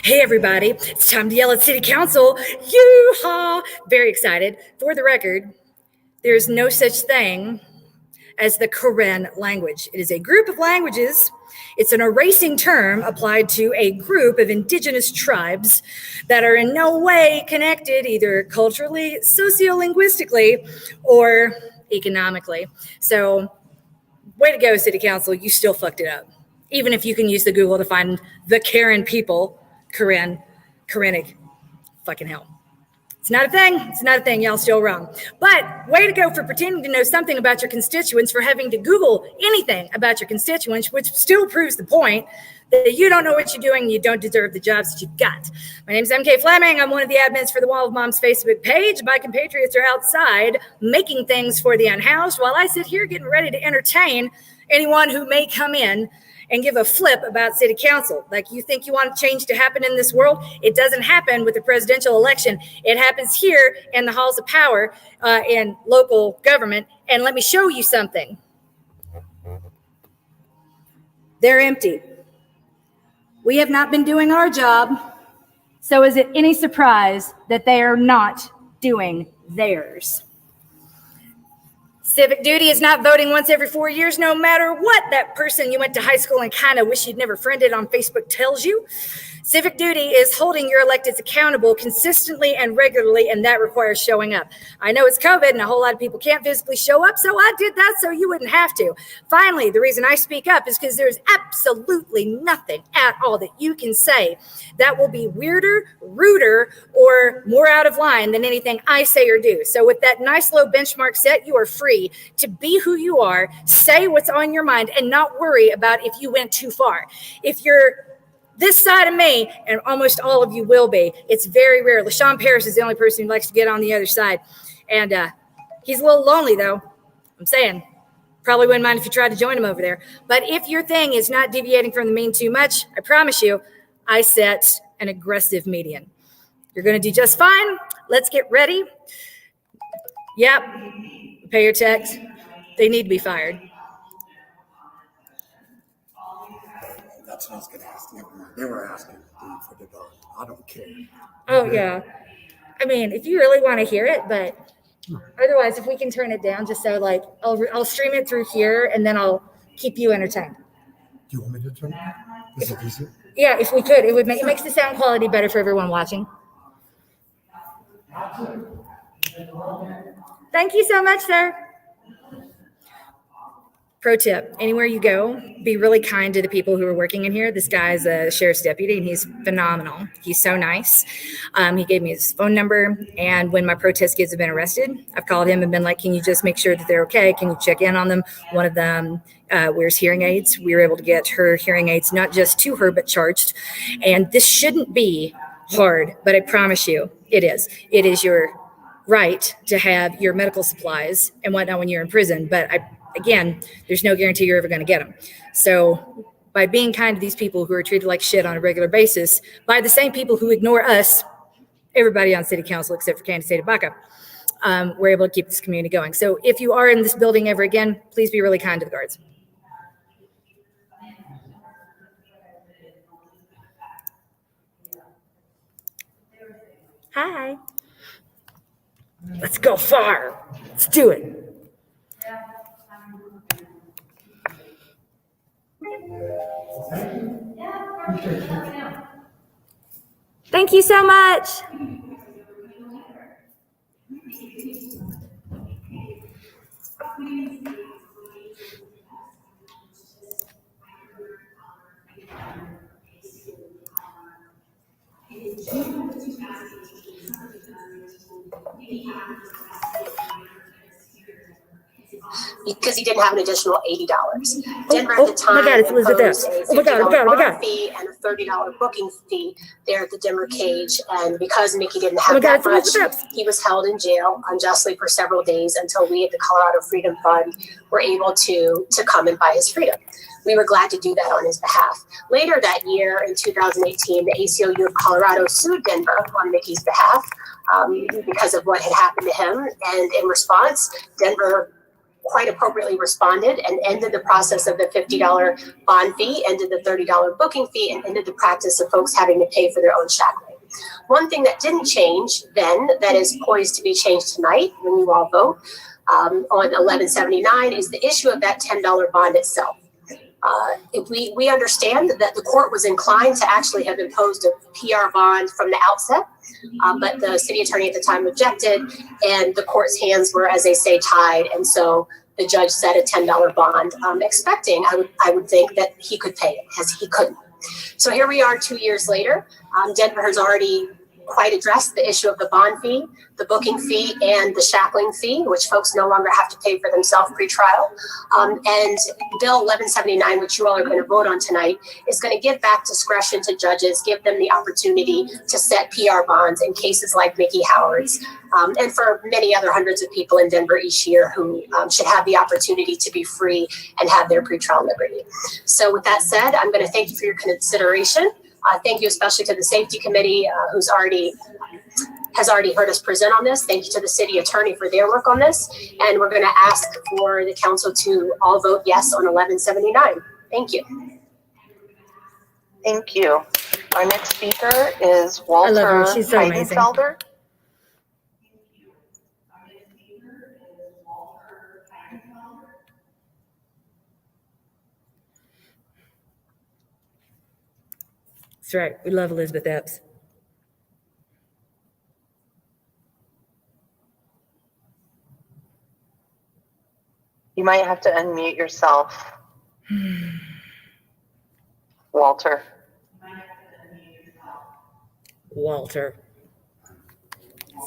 Hey everybody, it's time to yell at City Council. Yoo-haw! Very excited. For the record, there is no such thing as the Karen language. It is a group of languages. It's an erasing term applied to a group of indigenous tribes that are in no way connected either culturally, sociolinguistically, or economically. So, way to go, City Council. You still fucked it up. Even if you can use the Google to find the Karen people, Karenic, fucking hell. It's not a thing. It's not a thing. Y'all still wrong. But way to go for pretending to know something about your constituents, for having to Google anything about your constituents, which still proves the point that you don't know what you're doing and you don't deserve the jobs that you've got. My name's MK Fleming. I'm one of the admins for the Wall of Moms Facebook page. My compatriots are outside making things for the unhoused while I sit here getting ready to entertain anyone who may come in and give a flip about City Council. Like, you think you want change to happen in this world? It doesn't happen with the presidential election. It happens here in the halls of power in local government. And let me show you something. They're empty. We have not been doing our job. So is it any surprise that they are not doing theirs? Civic duty is not voting once every 4 years, no matter what that person you went to high school and kind of wish you'd never friended on Facebook tells you. Civic duty is holding your electeds accountable consistently and regularly, and that requires showing up. I know it's COVID and a whole lot of people can't physically show up, so I did that so you wouldn't have to. Finally, the reason I speak up is because there's absolutely nothing at all that you can say that will be weirder, ruder, or more out of line than anything I say or do. So with that nice low benchmark set, you are free to be who you are, say what's on your mind, and not worry about if you went too far. If you're this side of me, and almost all of you will be, it's very rare. LaShawn Paris is the only person who likes to get on the other side. And he's a little lonely, though. I'm saying, probably wouldn't mind if you tried to join him over there. But if your thing is not deviating from the mean too much, I promise you, I set an aggressive median. You're going to do just fine. Let's get ready. Yep. Pay your tax. They need to be fired. That's what I was going to ask. They were asking for the dog. I don't care. Oh, yeah. I mean, if you really want to hear it, but otherwise, if we can turn it down, just so like I'll stream it through here and then I'll keep you entertained. Do you want me to turn it? Is it decent? Yeah, if we could, it makes the sound quality better for everyone watching. Thank you so much, sir. Pro tip, anywhere you go, be really kind to the people who are working in here. This guy's a sheriff's deputy, and he's phenomenal. He's so nice. He gave me his phone number, and when my protest kids have been arrested, I've called him and been like, can you just make sure that they're okay? Can you check in on them? One of them wears hearing aids. We were able to get her hearing aids, not just to her, but charged. And this shouldn't be hard, but I promise you, it is. It is your right to have your medical supplies and whatnot when you're in prison, but again, there's no guarantee you're ever going to get them. So by being kind to these people who are treated like shit on a regular basis, by the same people who ignore us, everybody on City Council except for Candace Baca, we're able to keep this community going. So if you are in this building ever again, please be really kind to the guards. Hi. Let's go far. Let's do it. Thank you so much. Because he didn't have an additional $80. Denver at the time imposed a $50 fee and a $30 booking fee there at the Denver cage. And because Mickey didn't have that much, he was held in jail unjustly for several days until we at the Colorado Freedom Fund were able to come and buy his freedom. We were glad to do that on his behalf. Later that year, in 2018, the ACLU of Colorado sued Denver on Mickey's behalf because of what had happened to him. And in response, Denver quite appropriately responded and ended the process of the $50 bond fee, ended the $30 booking fee, and ended the practice of folks having to pay for their own shackling. One thing that didn't change then, that is poised to be changed tonight when you all vote on 1179, is the issue of that $10 bond itself. We understand that the court was inclined to actually have imposed a PR bond from the outset, but the city attorney at the time objected, and the court's hands were, as they say, tied, and so the judge set a $10 bond, expecting, I would think, that he could pay it, as he couldn't. So here we are 2 years later. Denver has already quite addressed the issue of the bond fee, the booking fee, and the shackling fee, which folks no longer have to pay for themselves pre-trial. And Bill 1179, which you all are going to vote on tonight, is going to give back discretion to judges, give them the opportunity to set PR bonds in cases like Mickey Howard's, and for many other hundreds of people in Denver each year who should have the opportunity to be free and have their pre-trial liberty. So with that said, I'm going to thank you for your consideration. Thank you especially to the safety committee who's has already heard us present on this. Thank you to the city attorney for their work on this. And we're going to ask for the council to all vote yes on 1179. Thank you. Thank you. Our next speaker is Walter She's so amazing. Heidenfelder. That's right. We love Elizabeth Epps. You might have to unmute yourself. Walter. Walter.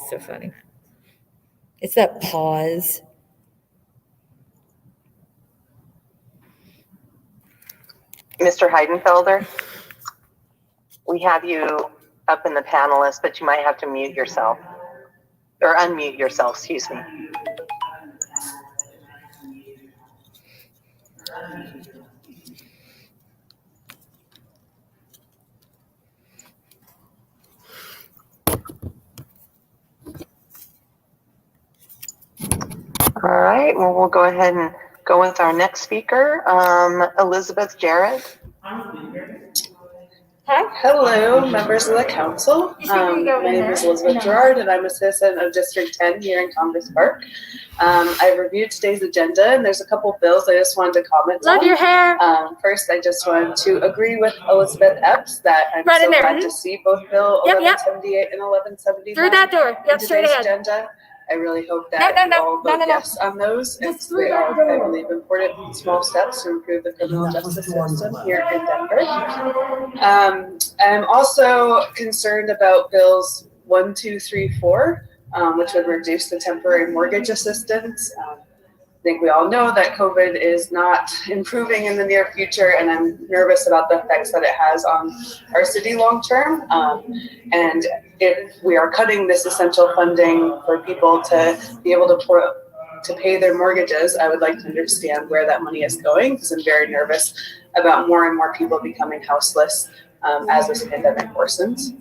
So funny. It's that pause. Mr. Heidenfelder, we have you up in the panelist, but you might have to mute yourself or unmute yourself, excuse me. All right, well, we'll go ahead and go with our next speaker, Elizabeth Jarrett. Hi. Hello, members of the council. My name is Elizabeth Gerard, and I'm a citizen of District 10 here in Congress Park. I reviewed today's agenda, and there's a couple bills I just wanted to comment on. Love your hair. First, I just wanted to agree with Elizabeth Epps that I'm Right in so there. glad to see both Bill 1178 and 1179 Through that door. Yep, in straight today's ahead. agenda. I really hope that you all vote yes on those. It's they are, I believe, important small steps to improve the criminal justice system here in Denver. I'm also concerned about bills 1, 2, 3, 4, which would reduce the temporary mortgage assistance. I think we all know that COVID is not improving in the near future, and I'm nervous about the effects that it has on our city long term. And if we are cutting this essential funding for people to be able to pay their mortgages, I would like to understand where that money is going, because I'm very nervous about more and more people becoming houseless as this pandemic worsens.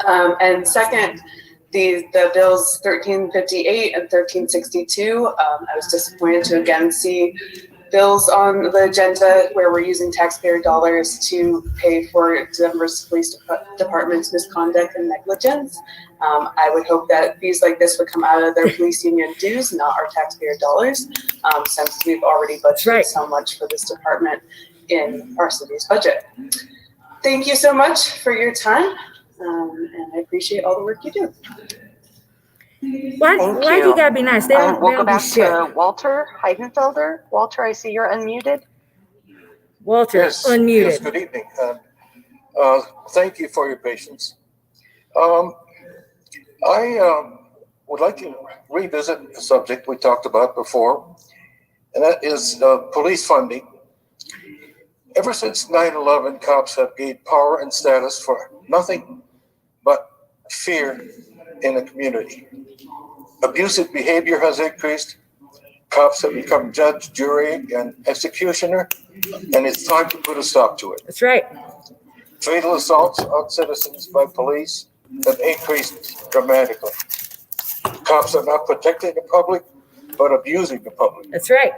And second, the bills 1358 and 1362, I was disappointed to again see bills on the agenda where we're using taxpayer dollars to pay for Denver's police department's misconduct and negligence. I would hope that fees like this would come out of their police union dues, not our taxpayer dollars, since we've already budgeted so much for this department in our city's budget. Thank you so much for your time. And I appreciate all the work you do. Why do you gotta be nice? They don't, we'll they go don't do back shit. to Walter Heidenfelder. Walter, I see you're unmuted. Walter, Yes, unmuted. yes, good evening. Thank you for your patience. I would like to revisit a subject we talked about before, and that is police funding. Ever since 9/11, cops have gained power and status for nothing but fear in the community. Abusive behavior has increased. Cops have become judge, jury, and executioner, and it's time to put a stop to it. That's right. Fatal assaults on citizens by police have increased dramatically. Cops are not protecting the public, but abusing the public. That's right.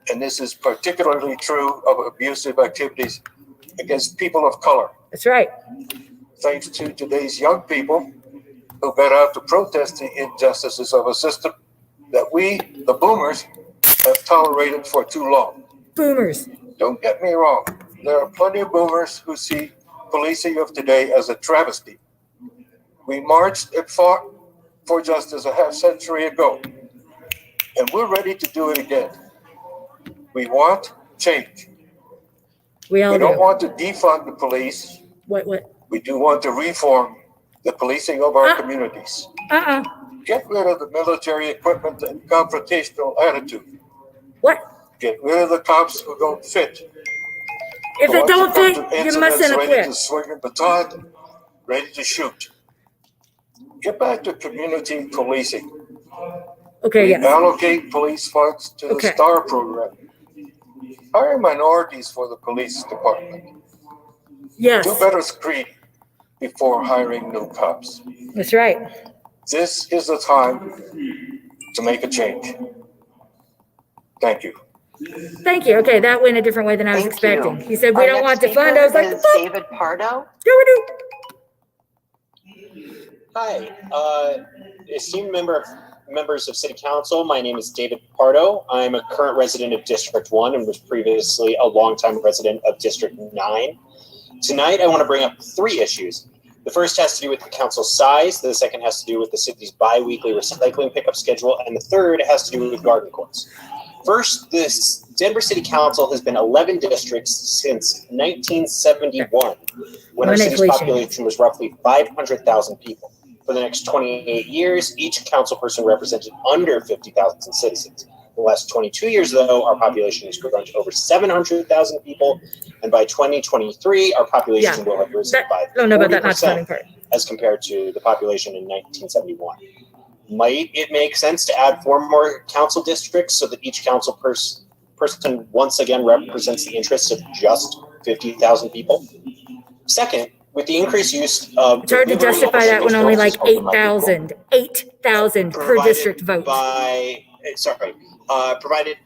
And this is particularly true of abusive activities against people of color. That's right. Thanks to today's young people who got out to protest the injustices of a system that we, the boomers, have tolerated for too long. Boomers. Don't get me wrong. There are plenty of boomers who see policing of today as a travesty. We marched and fought for justice a half century ago, and we're ready to do it again. We want change. We all don't do. want to defund the police. What? We do want to reform the policing of our communities. Get rid of the military equipment and confrontational attitude. What? Get rid of the cops who don't fit. If they don't fit, you mustn't ready quit. to swing a baton, ready to shoot. Get back to community policing. Okay, yes. Allocate police funds to the STAR program. Hire minorities for the police department. Yes. Do better screening before hiring new cops. That's right. This is the time to make a change. Thank you. Thank you. Okay, that went a different way than I was expecting. He said, we Our don't want next to fund. I was like, speaker is David Pardo. do. Hi, esteemed members of City Council. My name is David Pardo. I'm a current resident of District 1 and was previously a longtime resident of District 9. Tonight, I want to bring up 3 issues. The first has to do with the council's size. The second has to do with the city's bi-weekly recycling pickup schedule. And the third has to do with garden courts. First, this Denver City Council has been 11 districts since 1971, when our city's population was roughly 500,000 people. For the next 28 years, each council person represented under 50,000 citizens. In the last 22 years, though, our population has grown to over 700,000 people, and by 2023, our population will have risen by 40% as compared to the population in 1971. Might it make sense to add 4 more council districts so that each council person once again represents the interests of just 50,000 people? Second, with the increased use of... It's hard to justify that when only like 8,000 per district vote. Provided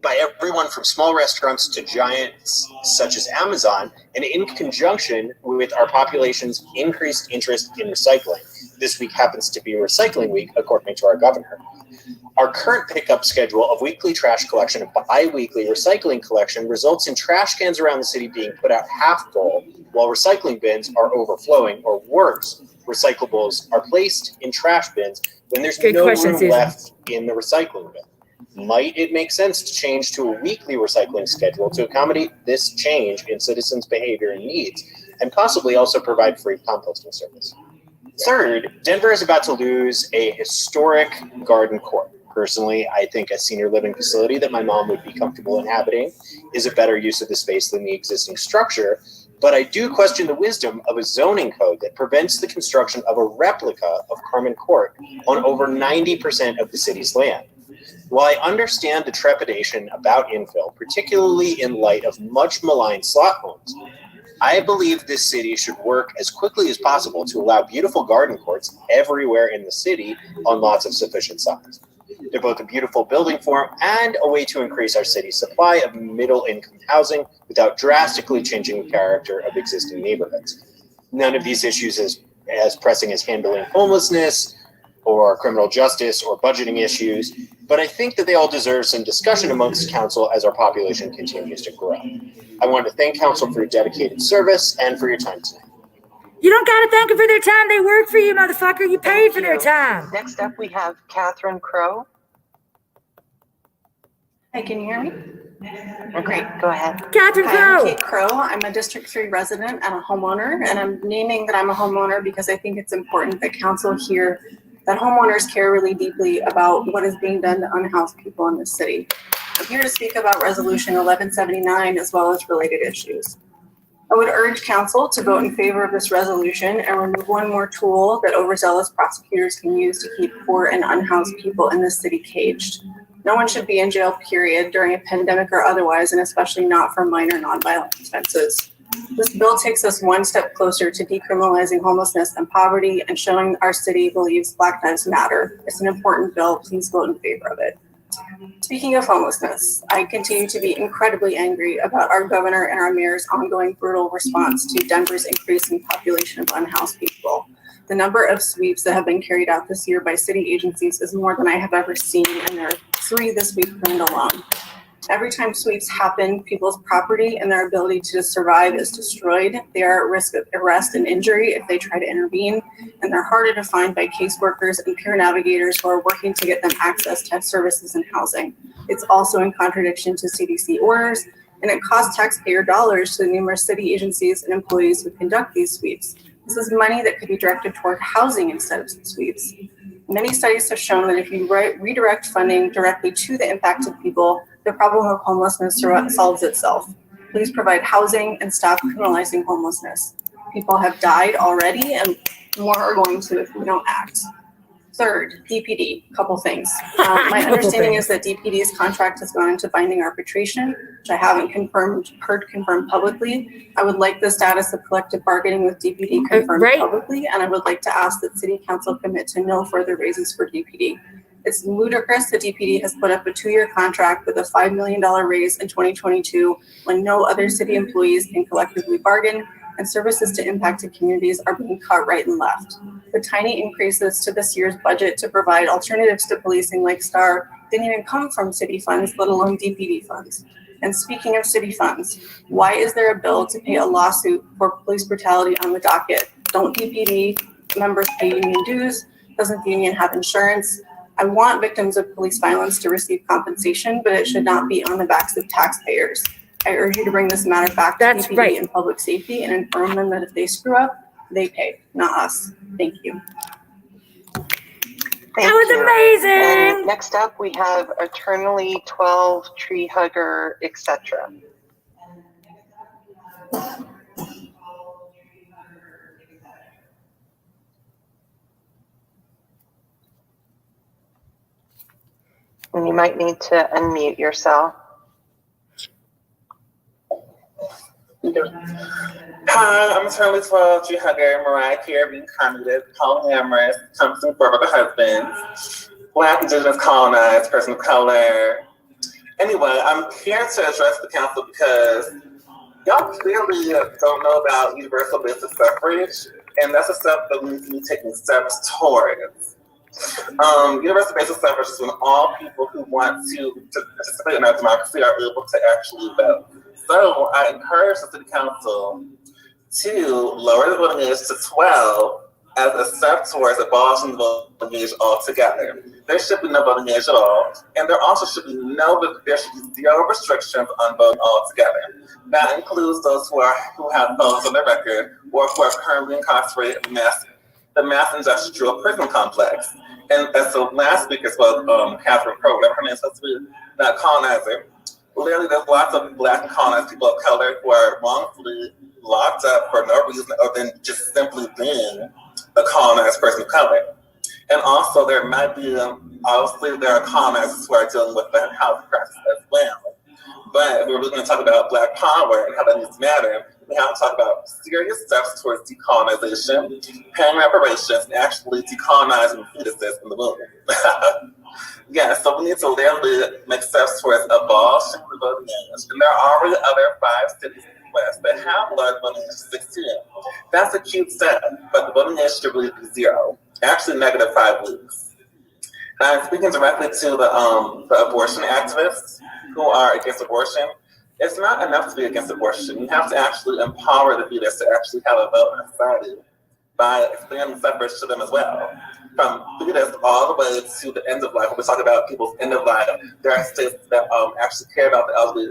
by everyone from small restaurants to giants such as Amazon, and in conjunction with our population's increased interest in recycling. This week happens to be Recycling Week, according to our governor. Our current pickup schedule of weekly trash collection and bi-weekly recycling collection results in trash cans around the city being put out half full, while recycling bins are overflowing, or worse, recyclables are placed in trash bins when there's no room left in the recycling bin. Might it make sense to change to a weekly recycling schedule to accommodate this change in citizens' behavior and needs, and possibly also provide free composting service? Third, Denver is about to lose a historic garden court. Personally, I think a senior living facility that my mom would be comfortable inhabiting is a better use of the space than the existing structure, but I do question the wisdom of a zoning code that prevents the construction of a replica of Carmen Court on over 90% of the city's land. While I understand the trepidation about infill, particularly in light of much maligned slot homes, I believe this city should work as quickly as possible to allow beautiful garden courts everywhere in the city on lots of sufficient size. They're both a beautiful building form and a way to increase our city's supply of middle-income housing without drastically changing the character of existing neighborhoods. None of these issues is as pressing as handling homelessness or criminal justice or budgeting issues, but I think that they all deserve some discussion amongst council as our population continues to grow. I want to thank council for your dedicated service and for your time tonight. You don't got to thank them for their time. They work for you, motherfucker. You paid for their time. Next up, we have Catherine Crow. Hi, can you hear me? Oh, great, go ahead. Catherine Crow. Hi, I'm Kate Crow. I'm a District 3 resident and a homeowner, and I'm naming that I'm a homeowner because I think it's important that council hear that homeowners care really deeply about what is being done to unhoused people in this city. I'm here to speak about Resolution 1179 as well as related issues. I would urge council to vote in favor of this resolution and remove one more tool that overzealous prosecutors can use to keep poor and unhoused people in this city caged. No one should be in jail, period, during a pandemic or otherwise, and especially not for minor nonviolent offenses. This bill takes us one step closer to decriminalizing homelessness and poverty and showing our city believes Black Lives Matter. It's an important bill. Please vote in favor of it. Speaking of homelessness, I continue to be incredibly angry about our governor and our mayor's ongoing brutal response to Denver's increasing population of unhoused people. The number of sweeps that have been carried out this year by city agencies is more than I have ever seen, and there are 3 this week planned alone. Every time sweeps happen, people's property and their ability to survive is destroyed. They are at risk of arrest and injury if they try to intervene, and they're harder to find by caseworkers and peer navigators who are working to get them access to services and housing. It's also in contradiction to CDC orders, and it costs taxpayer dollars to the numerous city agencies and employees who conduct these sweeps. This is money that could be directed toward housing instead of sweeps. Many studies have shown that if you redirect funding directly to the impacted people, the problem of homelessness solves itself. Please provide housing and stop criminalizing homelessness. People have died already, and more are going to if we don't act. Third, DPD, couple things. My understanding is that DPD's contract has gone into binding arbitration, which I haven't heard confirmed publicly. I would like the status of collective bargaining with DPD confirmed publicly, and I would like to ask that City Council commit to no further raises for DPD. It's ludicrous that DPD has put up a 2-year contract with a $5 million raise in 2022 when no other city employees can collectively bargain, and services to impacted communities are being cut right and left. The tiny increases to this year's budget to provide alternatives to policing like STAR didn't even come from city funds, let alone DPD funds. And speaking of city funds, why is there a bill to pay a lawsuit for police brutality on the docket? Don't DPD members pay union dues? Doesn't the union have insurance? I want victims of police violence to receive compensation, but it should not be on the backs of taxpayers. I urge you to bring this matter back to DPD and public safety and inform them that if they screw up, they pay, not us. Thank you. That was amazing. And next up, we have Eternally 12, Tree Hugger, etc. And you might need to unmute yourself. Hi, I'm Eternally 12, Tree Hugger, Mariah Carey, candidate, polyamorous, comes from four other husbands, Black, Indigenous, colonized, person of color. Anyway, I'm here to address the council because y'all clearly don't know about universal basic suffrage, and that's a step that we need to be taking steps towards. Universal basic suffrage is when all people who want to participate in our democracy are able to actually vote. So I encourage the city council to lower the voting age to 12 as a step towards abolishing the voting age altogether. There should be no voting age at all, and there also should be there should be zero restrictions on voting altogether. That includes those who have felons on their record or who are currently incarcerated in the mass industrial prison complex. And as the last speaker spoke, Catherine Crowe, whatever her name is supposed to be, that colonizer. Literally, there's lots of Black and colonized people of color who are wrongfully locked up for no reason other than just simply being a colonized person of color. And also, there might be, obviously, there are colonizers who are dealing with the housing crisis as well. But if we're really going to talk about Black power and how that needs to matter, we have to talk about serious steps towards decolonization, paying reparations, and actually decolonizing fetuses in the womb. Yeah, so we need to literally make steps towards abolishing the voting age. And there are already other 5 cities in the West that have allowed voting age to 16. That's a cute step, but the voting age should really be 0, actually negative 5 weeks. And I'm speaking directly to the abortion activists who are against abortion. It's not enough to be against abortion. You have to actually empower the fetus to actually have a vote in society by expanding suffrage to them as well. From fetus all the way to the end of life. When we talk about people's end of life, there are states that actually care about the elderly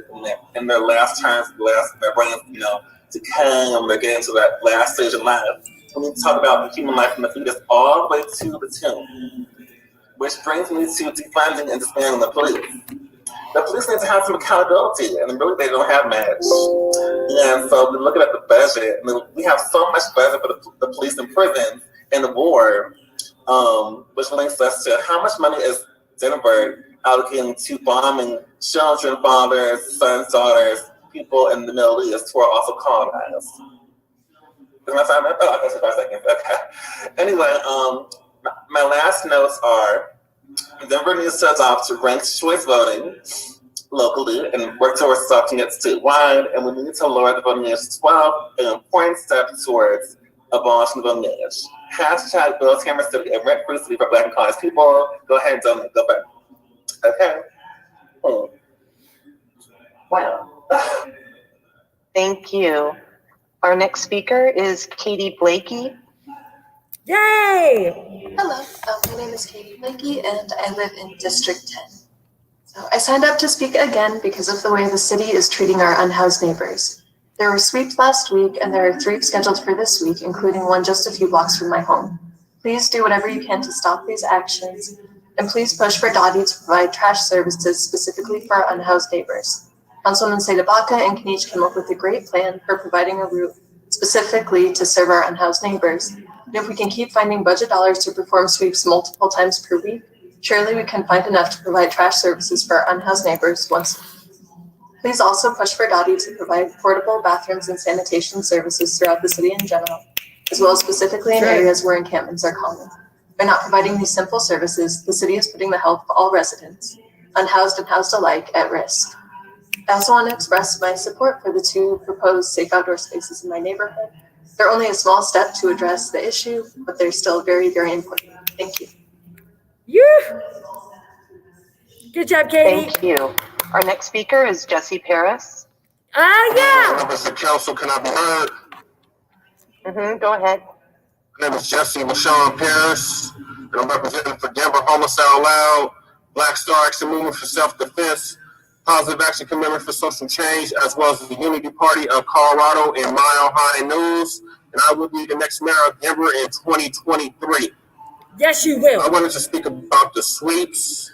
in their last times, their brains, decaying, and they're getting to that last stage of life. We need to talk about the human life from the fetus all the way to the tomb, which brings me to defunding and disbanding the police. The police need to have some accountability, and really they don't have much. And so we're looking at the budget, and we have so much budget for the police and prisons and the war, which links us to how much money is Denver allocating to bombing children, fathers, sons, daughters, people in the Middle East who are also colonized. Is my time up? Oh, okay, so 5 seconds. Okay. Anyway, my last notes are Denver needs to adopt ranked choice voting locally and work towards adopting it statewide, and we need to lower the voting age to 12, an important step towards abolishing the voting age. Hashtag Bill Tamara City and rent-free city for Black and college people. Go ahead, donate, go back. Okay. Wow. Thank you. Our next speaker is Katie Blakey. Yay! Hello, my name is Katie Blakey and I live in District 10. So I signed up to speak again because of the way the city is treating our unhoused neighbors. There were sweeps last week and there are 3 scheduled for this week, including one just a few blocks from my home. Please do whatever you can to stop these actions, and please push for Dottie to provide trash services specifically for our unhoused neighbors. Councilman Sedabaka and Kanish came up with a great plan for providing a route specifically to serve our unhoused neighbors. And if we can keep finding budget dollars to perform sweeps multiple times per week, surely we can find enough to provide trash services for our unhoused neighbors once a week. Please also push for Dottie to provide portable bathrooms and sanitation services throughout the city in general, as well as specifically in areas where encampments are common. By not providing these simple services, the city is putting the health of all residents, unhoused and housed alike, at risk. I also want to express my support for the 2 proposed safe outdoor spaces in my neighborhood. They're only a small step to address the issue, but they're still very, very important. Thank you. Good job, Katie. Thank you. Our next speaker is Jesse Paris. Yeah. Members of council, can I be heard? Go ahead. My name is Jesse LaShawn Paris, and I'm representing for Denver Homicide Out Loud, Black Star Action Movement for Self-Defense, Positive Action Commitment for Social Change, as well as the Unity Party of Colorado and Mile High News. And I will be the next mayor of Denver in 2023. Yes, you will. I wanted to speak about the sweeps.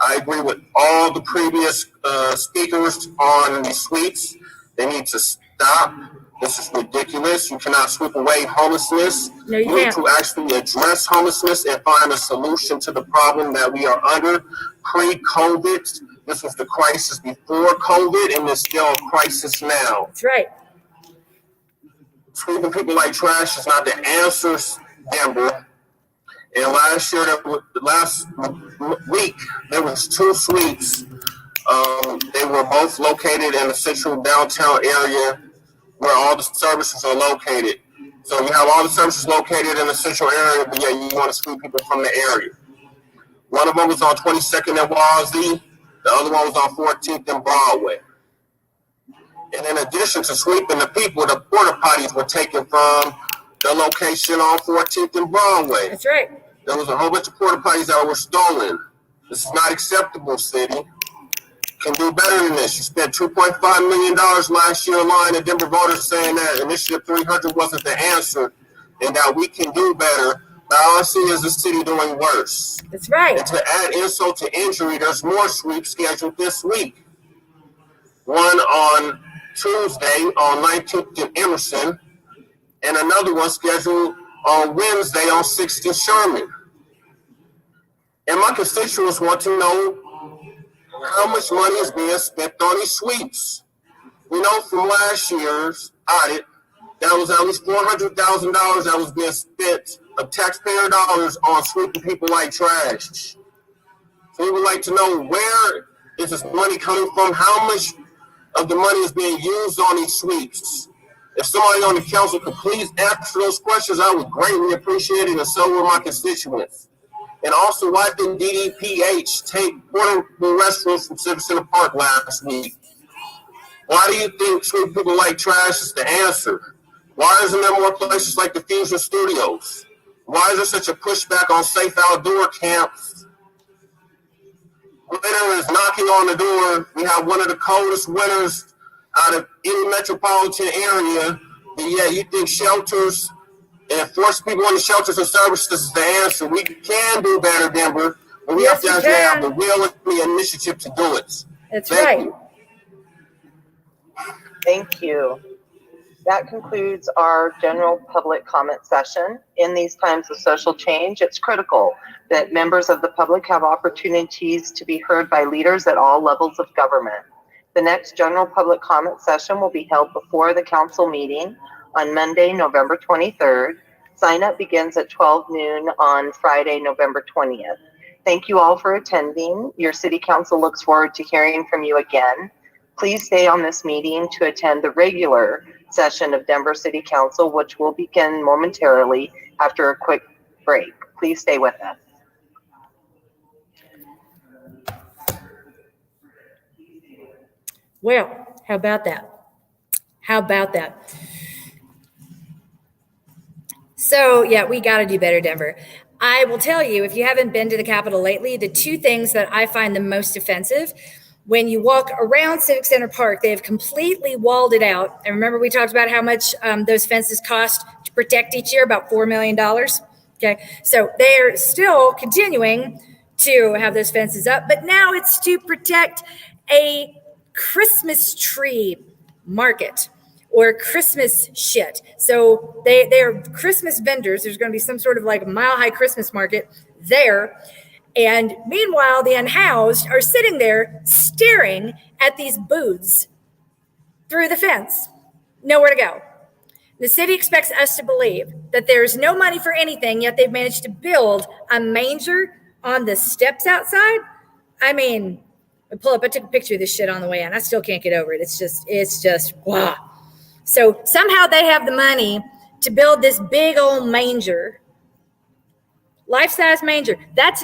I agree with all the previous speakers on the sweeps. They need to stop. This is ridiculous. You cannot sweep away homelessness. No, you need can't. to actually address homelessness and find a solution to the problem that we are under. Pre-COVID, this was the crisis before COVID, and it's still a crisis now. That's right. Sweeping people like trash is not the answer, Denver. And last week, there was 2 sweeps. They were both located in the central downtown area where all the services are located. So you have all the services located in the central area, but yet you want to sweep people from the area. One of them was on 22nd and Walsey. The other one was on 14th and Broadway. And in addition to sweeping the people, the porta potties were taken from the location on 14th and Broadway. That's right. There was a whole bunch of porta potties that were stolen. This is not acceptable, city. Can do better than this. You spent $2.5 million last year lying to Denver voters saying that Initiative 300 wasn't the answer and that we can do better. But all I see is the city doing worse. That's right. And to add insult to injury, there's more sweeps scheduled this week. One on Tuesday on 19th and Emerson, and another one scheduled on Wednesday on 6th and Sherman. And my constituents want to know how much money is being spent on these sweeps. We know from last year's audit, that was at least $400,000 that was being spent of taxpayer dollars on sweeping people like trash. So we would like to know, where is this money coming from? How much of the money is being used on these sweeps? If somebody on the council could please answer those questions, I would greatly appreciate it, and so would my constituents. And also, why didn't DDPH take portable restrooms from Civic Center Park last week? Why do you think sweeping people like trash is the answer? Why isn't there more places like the Fusion Studios? Why is there such a pushback on safe outdoor camps? Winter is knocking on the door. We have one of the coldest winters out of any metropolitan area. And yeah, you think shelters and force people in the shelters and services is the answer. We can do better, Denver, but we have to actually have the will and the initiative to do it. That's right. Thank you. That concludes our general public comment session. In these times of social change, it's critical that members of the public have opportunities to be heard by leaders at all levels of government. The next general public comment session will be held before the council meeting on Monday, November 23rd. Sign up begins at 12 noon on Friday, November 20th. Thank you all for attending. Your city council looks forward to hearing from you again. Please stay on this meeting to attend the regular session of Denver City Council, which will begin momentarily after a quick break. Please stay with us. Well, how about that? How about that? So, yeah, we got to do better, Denver. I will tell you, if you haven't been to the Capitol lately, the two things that I find the most offensive, when you walk around Civic Center Park, they have completely walled it out. And remember, we talked about how much those fences cost to protect each year, about $4 million. Okay, so they're still continuing to have those fences up, but now it's to protect a Christmas tree market or Christmas shit. So they are Christmas vendors. There's going to be some sort of like Mile High Christmas market there. And meanwhile, the unhoused are sitting there staring at these booths through the fence. Nowhere to go. The city expects us to believe that there's no money for anything, yet they've managed to build a manger on the steps outside. I mean, I took a picture of this shit on the way in. I still can't get over it. It's just, wow. So somehow they have the money to build this big old manger, life-size manger. That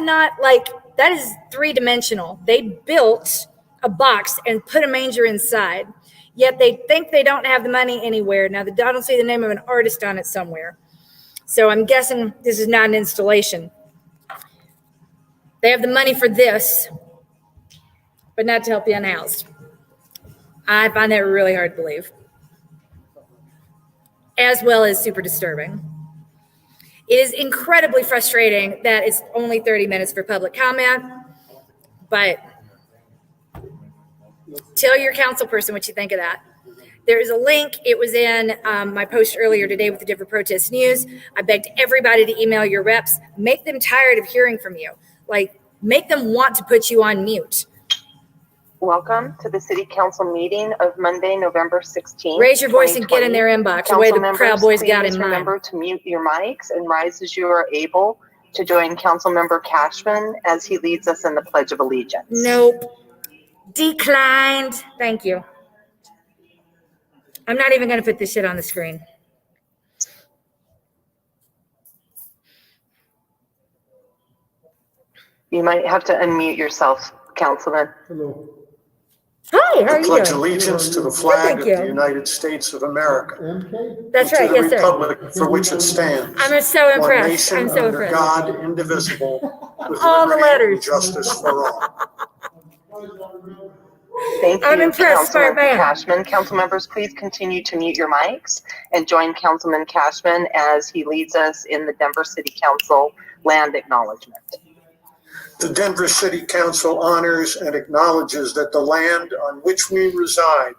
is three-dimensional. They built a box and put a manger inside, yet they think they don't have the money anywhere. Now, I don't see the name of an artist on it somewhere. So I'm guessing this is not an installation. They have the money for this, but not to help the unhoused. I find that really hard to believe, as well as super disturbing. It is incredibly frustrating that it's only 30 minutes for public comment, but tell your council person what you think of that. There is a link. It was in my post earlier today with the Denver Protest News. I begged everybody to email your reps. Make them tired of hearing from you. Like, make them want to put you on mute. Welcome to the City Council meeting of Monday, November 16th. Raise your voice and get in their inbox, the way the Proud Boys got in mine. Remember to mute your mics and rise as you are able to join Councilmember Cashman as he leads us in the Pledge of Allegiance. Nope. Declined. Thank you. I'm not even going to put this shit on the screen. You might have to unmute yourself, Councilman. Hello. Hi, how are I you pledge doing? allegiance to the flag of you. the United States of America. That's right, and to the yes, sir. republic for which it stands. I'm so one impressed. nation I'm so under impressed. God, indivisible, with All the liberty and letters. justice for all. Thank I'm you, impressed, smart Councilman man. Cashman. Council members, please continue to mute your mics and join Councilman Cashman as he leads us in the Denver City Council land acknowledgement. The Denver City Council honors and acknowledges that the land on which we reside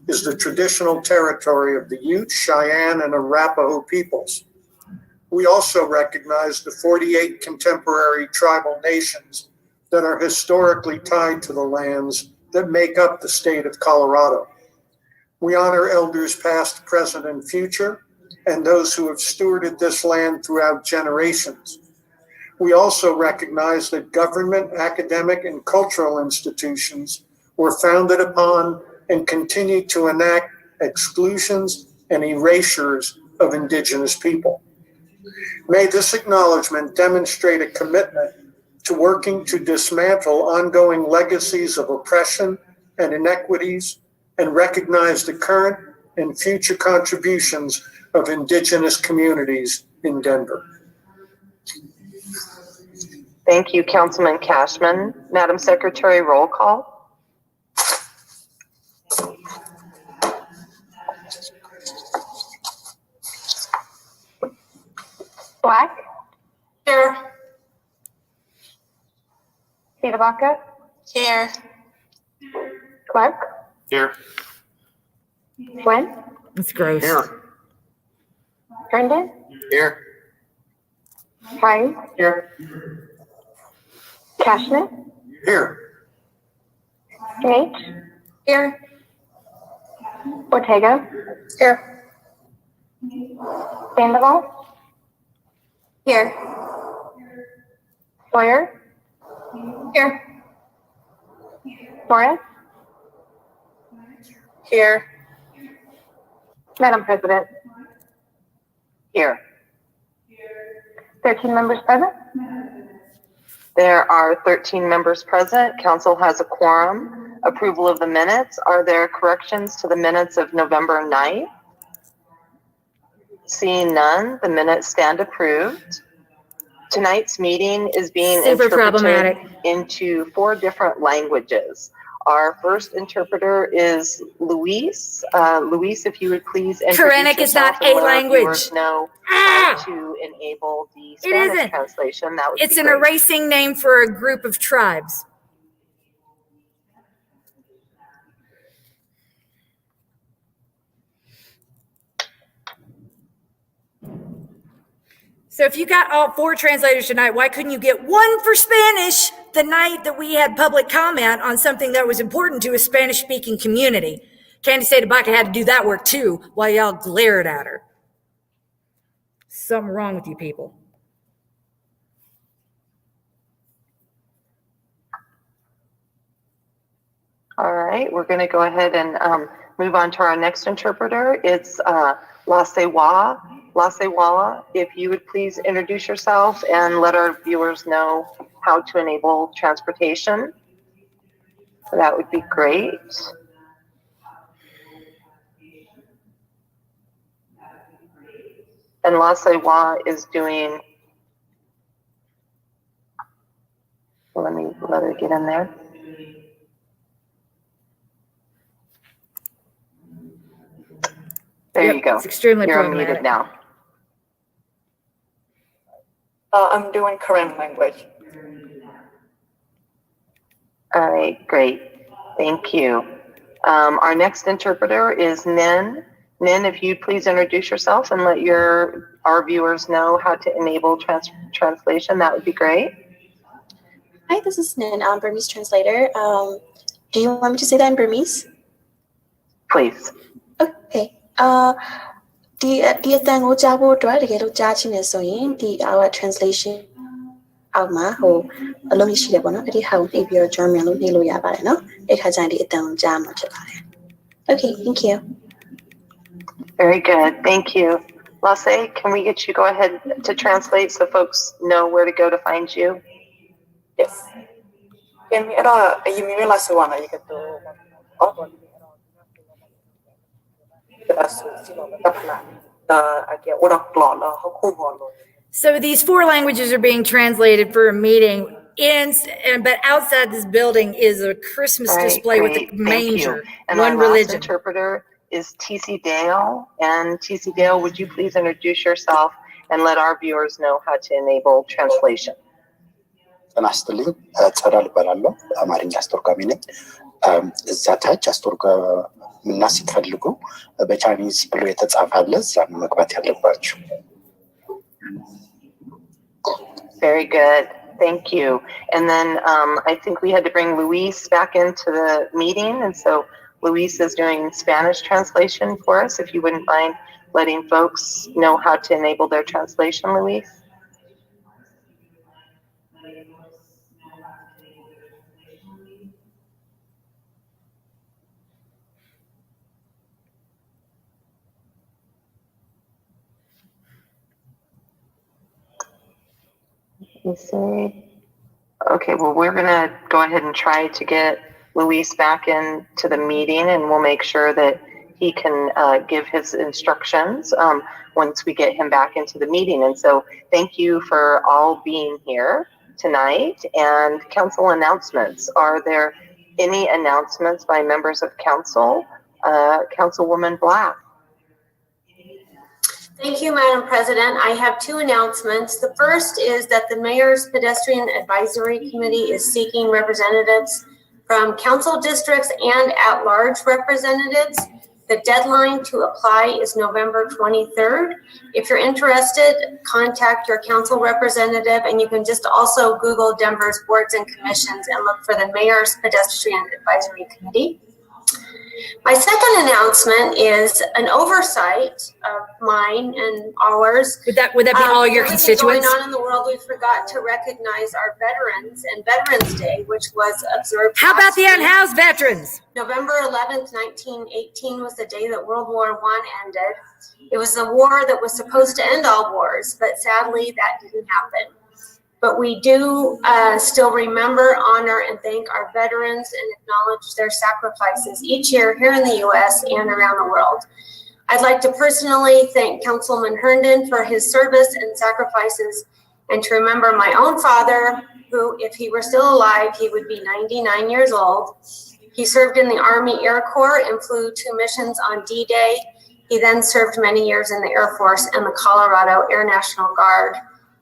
is the traditional territory of the Ute, Cheyenne, and Arapaho peoples. We also recognize the 48 contemporary tribal nations that are historically tied to the lands that make up the state of Colorado. We honor elders past, present, and future, and those who have stewarded this land throughout generations. We also recognize that government, academic, and cultural institutions were founded upon and continue to enact exclusions and erasures of Indigenous people. May this acknowledgement demonstrate a commitment to working to dismantle ongoing legacies of oppression and inequities and recognize the current and future contributions of Indigenous communities in Denver. Thank you, Councilman Cashman. Madam Secretary, roll call. Black. Here. Cedabaca. Here. Clark. Here. Gwen. It's gross. Here. Herndon. Here. Hines. Here. Cashman. Here. Nate. Here. Ortega. Here. Sandoval. Here. Sawyer. Here. Torres? Here. Madam President, Here. 13 members present. There are 13 members present. Council has a quorum. Approval of the minutes. Are there corrections to the minutes of November 9th? Seeing none, the minutes stand approved. Tonight's meeting is being Super interpreted problematic. into 4 different languages. Our first interpreter is Luis. Luis, if you would please introduce Quranic is yourself not and a let our language. viewers know how to enable the It Spanish isn't. translation. That would It's be an great. erasing name for a group of tribes. So if you got all 4 translators tonight, why couldn't you get 1 for Spanish the night that we had public comment on something that was important to a Spanish-speaking community? Candace Tabaka had to do that work too while y'all glared at her. Something wrong with you people. All right, we're going to go ahead and move on to our next interpreter. It's Lasewa. Lasewala, if you would please introduce yourself and let our viewers know how to enable transportation. That would be great. And Lasewa is doing, let me let her get in there. There you go. It's extremely You're problematic. unmuted now. I'm doing Korean language. All right, great. Thank you. Our next interpreter is Nin. Nin, if you'd please introduce yourself and let our viewers know how to enable translation, that would be great. Hi, this is Nin, Burmese translator. Do you want me to say that in Burmese? Please. Okay. ဒီအတန်ကိုကြားဖို့အတွက်တကယ်လို့ကြားချင်နေဆိုရင်ဒီ our translation အောက်မှာဟိုအလုံးကြီးရှိတယ်ပေါ့နော်အဲ့ဒီဟာကိုနှိပ်ပြီးတော့ German လို့နှိပ်လို့ရပါတယ်နော်အဲ့ခါကျရင်ဒီအတန်ကိုကြားမှာဖြစ်ပါတယ် Okay, thank you. Very good. Thank you. Lasse, can we get you go ahead to translate so folks know where to go to find you? Yes. Can we you last one you get to So these 4 languages are being translated for a meeting, but outside this building is a Christmas display with a manger. And one our religion. last interpreter is TC Dale. And TC Dale, would you please introduce yourself and let our viewers know how to enable translation? Nastali, Tsaral Baralo, Amarin Astorgamine, Zata, Astorga Nasit Hadlugo, the Chinese Plated Avalas, and Magbatia. Very good. Thank you. And then I think we had to bring Luis back into the meeting. And so Luis is doing Spanish translation for us. If you wouldn't mind letting folks know how to enable their translation, Luis. Okay, well, we're going to go ahead and try to get Luis back into the meeting, and we'll make sure that he can give his instructions once we get him back into the meeting. And so thank you for all being here tonight. And council announcements. Are there any announcements by members of council? Councilwoman Black. Thank you, Madam President. I have 2 announcements. The first is that the Mayor's Pedestrian Advisory Committee is seeking representatives from council districts and at-large representatives. The deadline to apply is November 23rd. If you're interested, contact your council representative, and you can just also Google Denver's boards and commissions and look for the Mayor's Pedestrian Advisory Committee. My second announcement is an oversight of mine and ours. Would that be all your constituents? Going on in the world, we forgot to recognize our veterans and Veterans Day, which was observed. How about the unhoused veterans? November 11th, 1918 was the day that World War I ended. It was the war that was supposed to end all wars, but sadly that didn't happen. But we do still remember, honor, and thank our veterans and acknowledge their sacrifices each year here in the U.S. and around the world. I'd like to personally thank Councilman Herndon for his service and sacrifices, and to remember my own father, who, if he were still alive, he would be 99 years old. He served in the Army Air Corps and flew 2 missions on D-Day. He then served many years in the Air Force and the Colorado Air National Guard.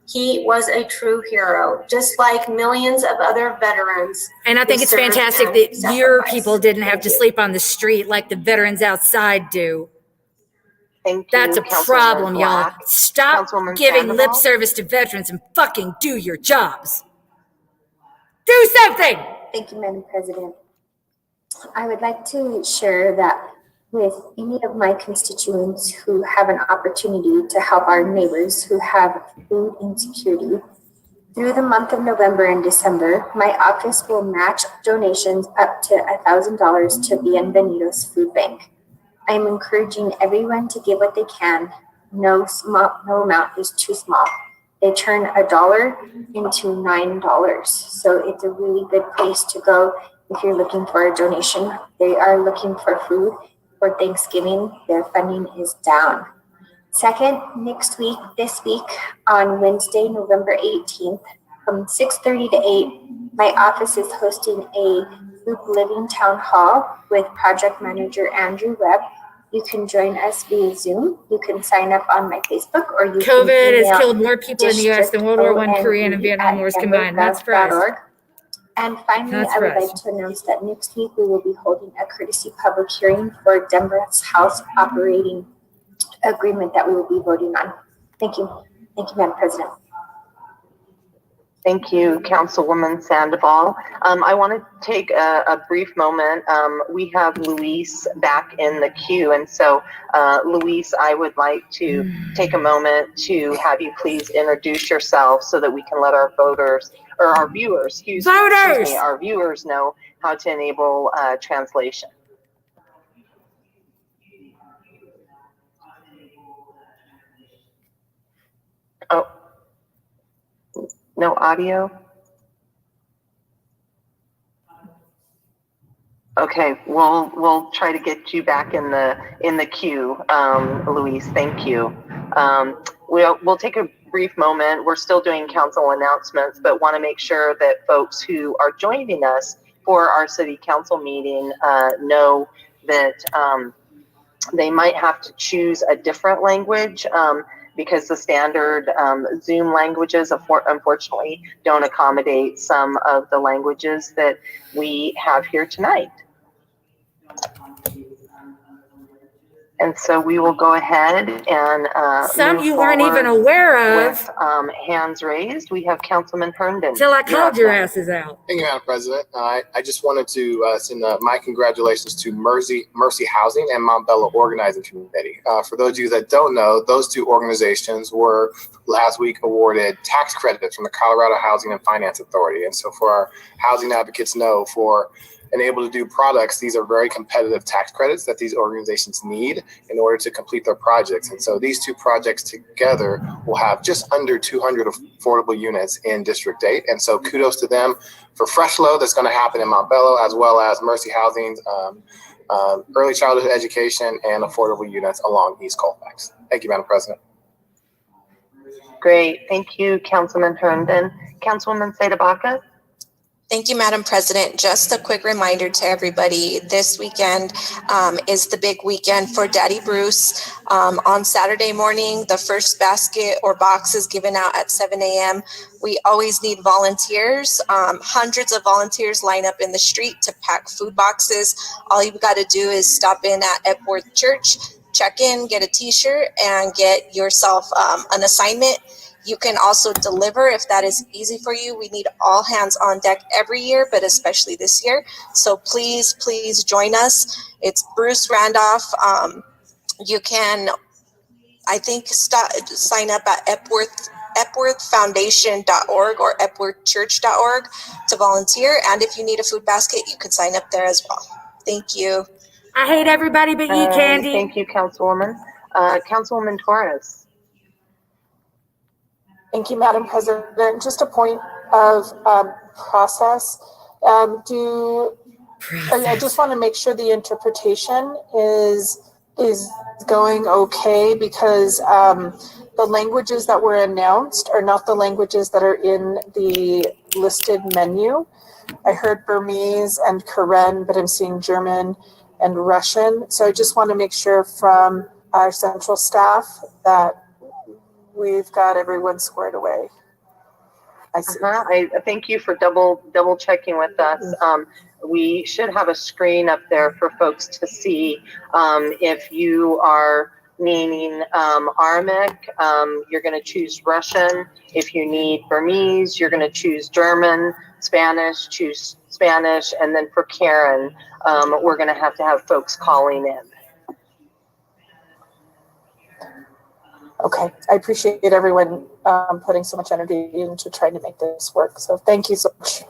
He was a true hero, just like millions of other veterans. And I think it's fantastic that your people didn't have to sleep on the street like the veterans outside do. Thank you, That's a problem, y'all. Stop giving lip service to veterans and fucking do your jobs. Do something! Thank you, Madam President. I would like to share that with any of my constituents who have an opportunity to help our neighbors who have food insecurity. Through the month of November and December, my office will match donations up to $1,000 to Bienvenidos Food Bank. I am encouraging everyone to give what they can. No amount is too small. They turn $1 into $9. So it's a really good place to go if you're looking for a donation. They are looking for food. For Thanksgiving, their funding is down. Second, this week on Wednesday, November 18th, from 6:30 to 8, my office is hosting a group living town hall with project manager Andrew Webb. You can join us via Zoom. You can sign up on my Facebook, or you can COVID has killed more people in the U.S. than World War I, Korean, and Vietnam Wars combined. Not surprised. And finally, I would like to announce that next week we will be holding a courtesy public hearing for Denver's House operating agreement that we will be voting on. Thank you. Thank you, Madam President. Thank you, Councilwoman Sandoval. I want to take a brief moment. We have Luis back in the queue. And so, Luis, I would like to take a moment to have you please introduce yourself so that we can let our voters, or our viewers, our viewers know how to enable translation. Oh. No audio? Okay, we'll try to get you back in the queue, Luis. Thank you. We'll take a brief moment. We're still doing council announcements, but want to make sure that folks who are joining us for our city council meeting know that they might have to choose a different language. Because the standard Zoom languages, unfortunately, don't accommodate some of the languages that we have here tonight. And so we will go ahead and some you weren't even aware of. With hands raised, we have Councilman Herndon. Till I called your asses out. Thank you, Madam President. I just wanted to send my congratulations to Mercy Housing and Mount Bella Organizing Committee. For those of you that don't know, those two organizations were last week awarded tax credits from the Colorado Housing and Finance Authority. And so for our housing advocates know, for and able to do products, these are very competitive tax credits that these organizations need in order to complete their projects. And so these two projects together will have just under 200 affordable units in District 8. And so kudos to them for Fresh Load that's going to happen in Mount Bello, as well as Mercy Housing's early childhood education and affordable units along East Colfax. Thank you, Madam President. Great. Thank you, Councilman Herndon. Councilwoman Saidabaka. Thank you, Madam President. Just a quick reminder to everybody, this weekend is the big weekend for Daddy Bruce. On Saturday morning, the first basket or box is given out at 7 a.m. We always need volunteers. Hundreds of volunteers line up in the street to pack food boxes. All you've got to do is stop in at Epworth Church, check in, get a t-shirt, and get yourself an assignment. You can also deliver if that is easy for you. We need all hands on deck every year, but especially this year. So please, please join us. It's Bruce Randolph. You can, I think, sign up at epworthfoundation.org or epworthchurch.org to volunteer. And if you need a food basket, you can sign up there as well. Thank you. I hate everybody but you, Candy. Thank you, Councilwoman. Councilwoman Torres. Thank you, Madam President. Just a point of process. I just want to make sure the interpretation is going okay, because the languages that were announced are not the languages that are in the listed menu. I heard Burmese and Karen, but I'm seeing German and Russian. So I just want to make sure from our central staff that we've got everyone squared away. I thank you for double checking with us. We should have a screen up there for folks to see. If you are needing Aramaic, you're going to choose Russian. If you need Burmese, you're going to choose German. Spanish, choose Spanish. And then for Karen, we're going to have folks calling in. Okay, I appreciate everyone putting so much energy into trying to make this work. So thank you so much.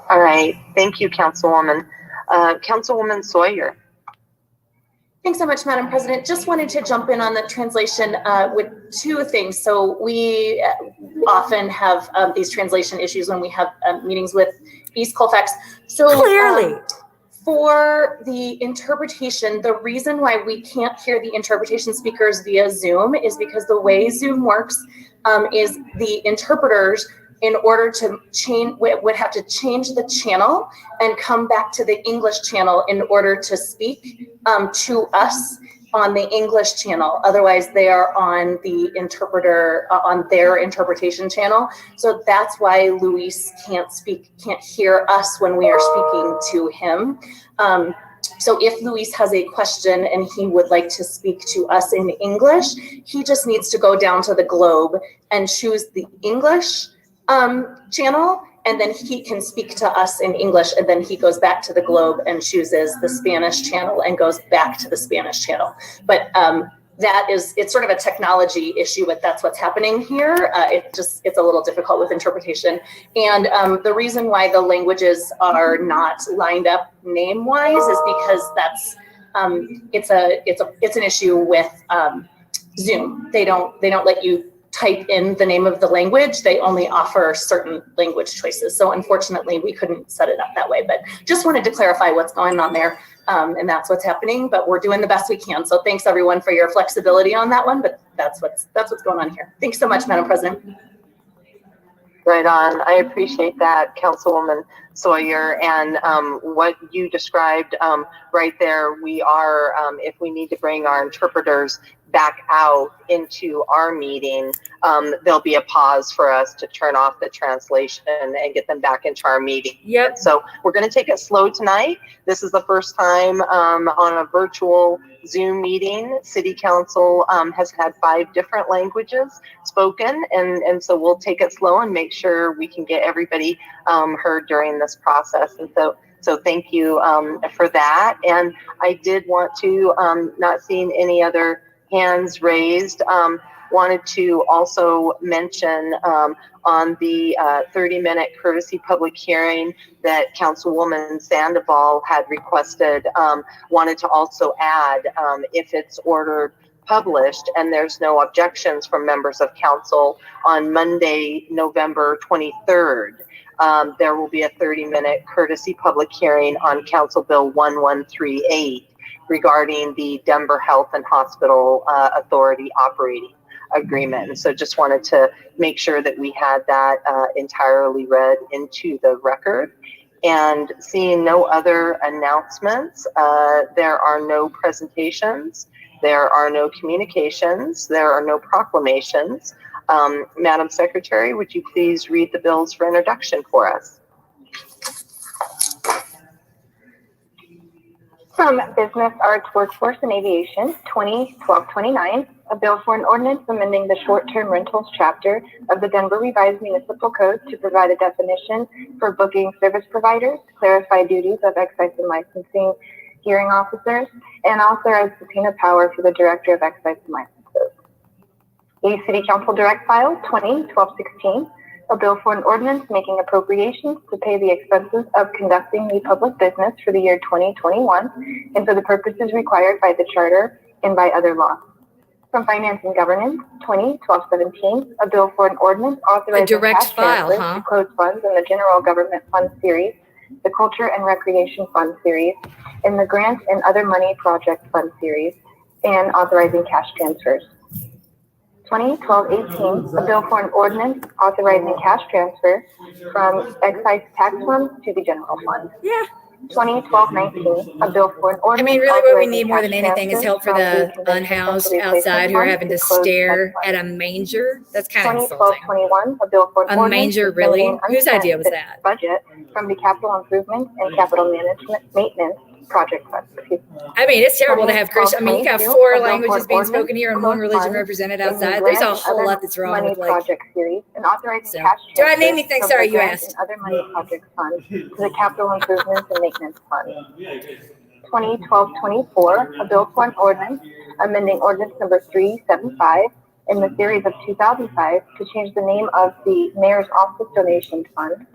All right, thank you, Councilwoman. Councilwoman Sawyer. Thanks so much, Madam President. Just wanted to jump in on the translation with two things. So we often have these translation issues when we have meetings with East Colfax. So clearly. For the interpretation, the reason why we can't hear the interpretation speakers via Zoom is because the way Zoom works is the interpreters, in order to change, would have to change the channel and come back to the English channel in order to speak to us on the English channel. Otherwise, they are on the interpreter, on their interpretation channel. So that's why Luis can't hear us when we are speaking to him. So if Luis has a question and he would like to speak to us in English, he just needs to go down to the globe and choose the English channel, and then he can speak to us in English, and then he goes back to the globe and chooses the Spanish channel and goes back to the Spanish channel. But it's sort of a technology issue, but that's what's happening here. It's a little difficult with interpretation. And the reason why the languages are not lined up name-wise is because that's it's an issue with Zoom. They don't let you type in the name of the language. They only offer certain language choices. So unfortunately, we couldn't set it up that way, but just wanted to clarify what's going on there. And that's what's happening, but we're doing the best we can. So thanks everyone for your flexibility on that one, but that's what's going on here. Thanks so much, Madam President. Right on. I appreciate that, Councilwoman Sawyer, and what you described right there. We are, if we need to bring our interpreters back out into our meeting, there'll be a pause for us to turn off the translation and get them back into our meeting. Yep. So we're going to take it slow tonight. This is the first time on a virtual Zoom meeting. City Council has had 5 different languages spoken, and so we'll take it slow and make sure we can get everybody heard during this process. And so thank you for that. And I did want to, not seeing any other hands raised, wanted to also mention on the 30-minute courtesy public hearing that Councilwoman Sandoval had requested, wanted to also add, if it's ordered published and there's no objections from members of council, on Monday, November 23rd, there will be a 30-minute courtesy public hearing on Council Bill 1138 regarding the Denver Health and Hospital Authority operating agreement. And so just wanted to make sure that we had that entirely read into the record. And seeing no other announcements, there are no presentations, there are no communications, there are no proclamations. Madam Secretary, would you please read the bills for introduction for us? From Business, Arts, Workforce, and Aviation, 2012-29, a bill for an ordinance amending the short-term rentals chapter of the Denver Revised Municipal Code to provide a definition for booking service providers, clarify duties of excise and licensing hearing officers, and authorize subpoena power for the Director of Excise and Licenses. A City Council Direct File, 2012-16, a bill for an ordinance making appropriations to pay the expenses of conducting the public business for the year 2021 and for the purposes required by the Charter and by other laws. From Finance and Governance, 2012-17, a bill for an ordinance authorizing cash transfers to close funds in the General Government Fund Series, the Culture and Recreation Fund Series, and the Grant and Other Money Project Fund Series, and authorizing cash transfers. 2012-18, a bill for an ordinance authorizing cash transfer from excise tax funds to the general fund. Yeah. 2012-19, a bill for an ordinance. I mean, really what we need more than anything is help for the unhoused outside who are having to stare at a manger. That's kind of insulting. 2012-21, a bill for an ordinance. A manger, really? Whose idea was that? Budget from the Capital Improvement and Capital Maintenance Project Fund. I mean, it's terrible to have Christian. I mean, you got 4 languages being spoken here and 1 religion represented outside. There's a whole lot that's wrong with project series and authorizing cash do I need anything? Sorry, you asked. Other money project fund to the Capital Improvements and Maintenance Fund. 2012-24, a bill for an ordinance amending ordinance number 375 in the series of 2005 to change the name of the Mayor's Office Donation Fund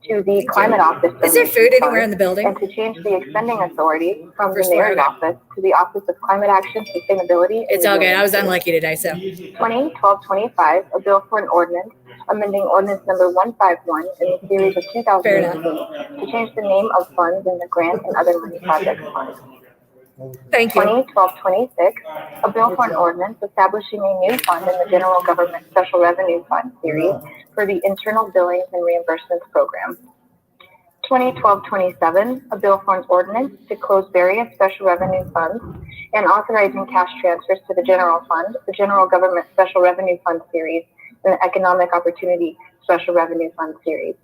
to the Climate Office. Is there food anywhere in the building? And to change the expending authority from the Mayor's Office to the Office of Climate Action, Sustainability. It's all good. I was unlucky today, so. 2012-25, a bill for an ordinance amending ordinance number 151 in the series of 2018 to change the name of funds in the Grant and Other Money Project Fund. Thank you. 2012-26, a bill for an ordinance establishing a new fund in the General Government Special Revenue Fund series for the Internal Billings and Reimbursements Program. 2012-27, a bill for an ordinance to close various special revenue funds and authorizing cash transfers to the General Fund, the General Government Special Revenue Fund series, and the Economic Opportunity Special Revenue Fund series.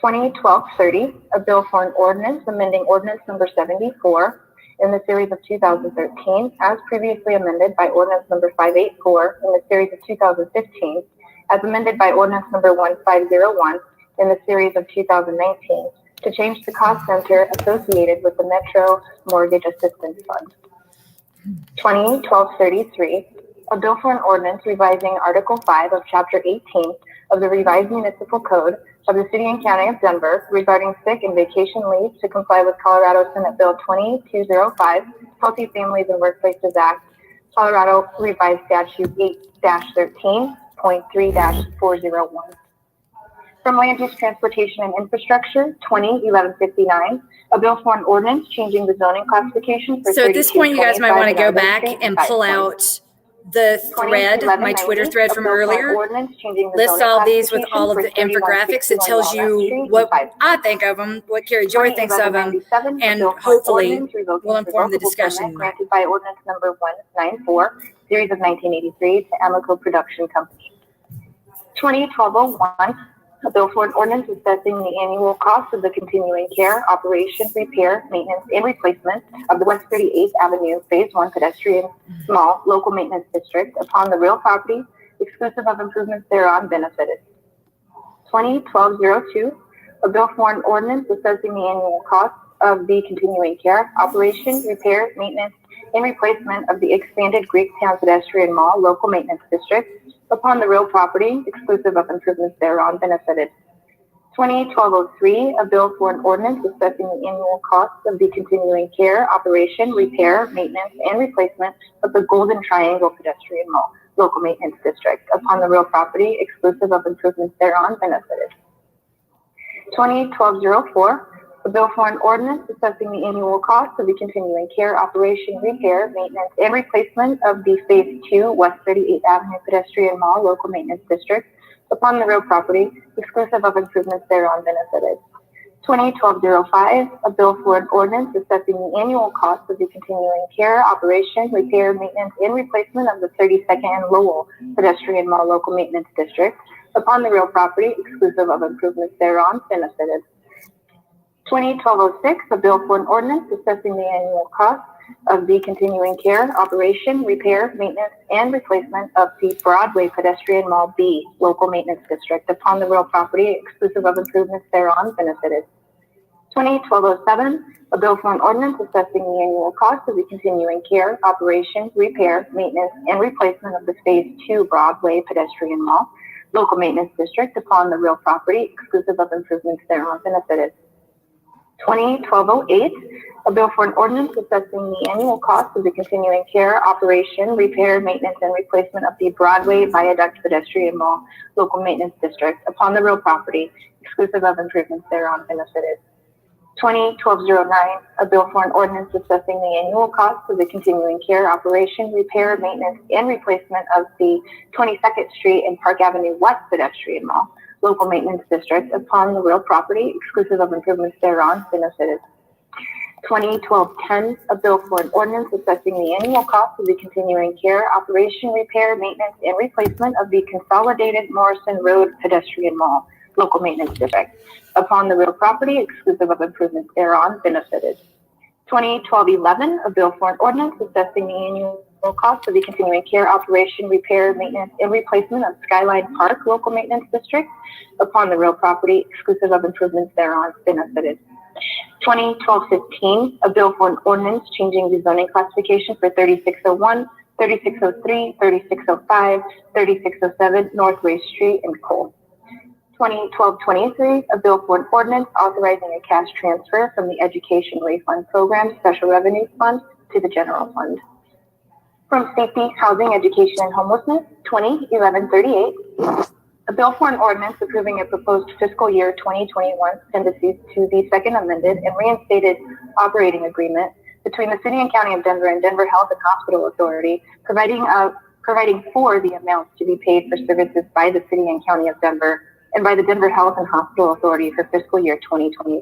2012-30, a bill for an ordinance amending ordinance number 74 in the series of 2013, as previously amended by ordinance number 584 in the series of 2015, as amended by ordinance number 1501 in the series of 2019, to change the cost center associated with the Metro Mortgage Assistance Fund. 2012-33, a bill for an ordinance revising Article 5 of Chapter 18 of the Revised Municipal Code of the City and County of Denver regarding sick and vacation leave to comply with Colorado Senate Bill 2205, Healthy Families and Workplaces Act, Colorado Revised Statute 8-13.3-401. From Land Use, Transportation, and Infrastructure, 2011-59, a bill for an ordinance changing the zoning classification for. So at this point, you guys might want to go back and pull out the thread, my Twitter thread from earlier, lists all these with all of the infographics. It tells you what I think of them, what Carrie Joy thinks of them, and hopefully will inform the discussion. Granted by ordinance number 194, series of 1983 to Amico Production Company. 2012-01, a bill for an ordinance assessing the annual cost of the continuing care, operation, repair, maintenance, and replacement of the West 38th Avenue Phase 1 Pedestrian Mall Local Maintenance District upon the real property, exclusive of improvements thereon benefited. 2012-02, a bill for an ordinance assessing the annual cost of the continuing care, operation, repair, maintenance, and replacement of the expanded Greektown Pedestrian Mall Local Maintenance District upon the real property, exclusive of improvements thereon benefited. 2012-03, a bill for an ordinance assessing the annual costs of the continuing care, operation, repair, maintenance, and replacement of the Golden Triangle Pedestrian Mall Local Maintenance District upon the real property, exclusive of improvements thereon benefited. 2012-04, a bill for an ordinance assessing the annual cost of the continuing care, operation, repair, maintenance, and replacement of the Phase 2 West 38th Avenue Pedestrian Mall Local Maintenance District upon the real property, exclusive of improvements thereon benefited. 2012-05, a bill for an ordinance assessing the annual cost of the continuing care, operation, repair, maintenance, and replacement of the 32nd and Lowell Pedestrian Mall Local Maintenance District upon the real property, exclusive of improvements thereon benefited. 2012-06, a bill for an ordinance assessing the annual cost of the continuing care, operation, repair, maintenance, and replacement of the Broadway Pedestrian Mall B Local Maintenance District upon the real property exclusive of improvements thereon benefited. 2012-07, a bill for an ordinance assessing the annual cost of the continuing care, operation, repair, maintenance, and replacement of the Phase 2 Broadway Pedestrian Mall Local Maintenance District upon the real property exclusive of improvements thereon benefited. 2012-08, a bill for an ordinance assessing the annual cost of the continuing care, operation, repair, maintenance, and replacement of the Broadway Viaduct Pedestrian Mall Local Maintenance District upon the real property exclusive of improvements thereon benefited. 2012-09, a bill for an ordinance assessing the annual cost of the continuing care, operation, repair, maintenance, and replacement of the 22nd Street and Park Avenue West Pedestrian Mall Local Maintenance District upon the real property exclusive of improvements thereon benefited. 2012-10, a bill for an ordinance assessing the annual cost of the continuing care, operation, repair, maintenance, and replacement of the Consolidated Morrison Road Pedestrian Mall Local Maintenance District upon the real property exclusive of improvements thereon benefited. 2012-11, a bill for an ordinance assessing the annual cost of the continuing care, operation, repair, maintenance, and replacement of Skyline Park Local Maintenance District upon the real property exclusive of improvements thereon benefited. 2012-15, a bill for an ordinance changing the zoning classification for 3601, 3603, 3605, 3607 North Ray Street in Cole. 2012-23, a bill for an ordinance authorizing a cash transfer from the Education Refund Program Special Revenue Fund to the General Fund. From Safety, Housing, Education, and Homelessness, 2011-38, a bill for an ordinance approving a proposed fiscal year 2021 appendices to the second amended and reinstated operating agreement between the City and County of Denver and Denver Health and Hospital Authority, providing for the amounts to be paid for services by the City and County of Denver and by the Denver Health and Hospital Authority for fiscal year 2021.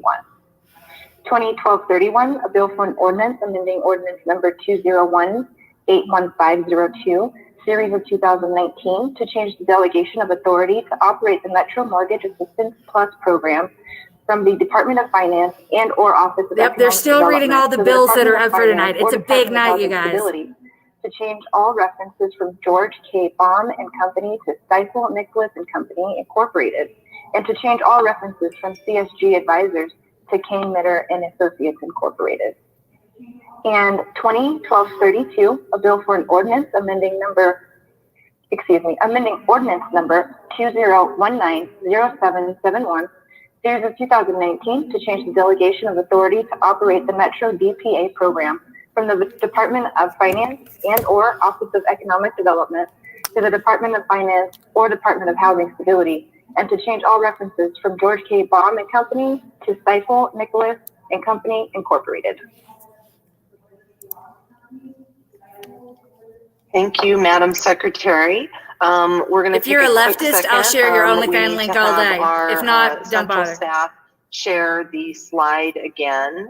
2012-31, a bill for an ordinance amending ordinance number 201-81502, series of 2019, to change the delegation of authority to operate the Metro Mortgage Assistance Plus program from the Department of Finance and or Office of Economic They're still reading all the Development bills that are up for Department tonight. It's a big night, you guys. To change all references from George K. Baum and Company to Stifel, Nicholas and Company Incorporated, and to change all references from CSG Advisors to Kane Mitter and Associates Incorporated. And 2012-32, a bill for an ordinance amending ordinance number 20190771, series of 2019, to change the delegation of authority to operate the Metro DPA program from the Department of Finance and or Office of Economic Development to the Department of Finance or Department of Housing Stability, and to change all references from George K. Baum and Company to Stifel, Nicholas and Company Incorporated. Thank you, Madam Secretary. We're going to. If you're a leftist, I'll share your OnlyFans link all day. If not, don't bother. Staff share the slide again.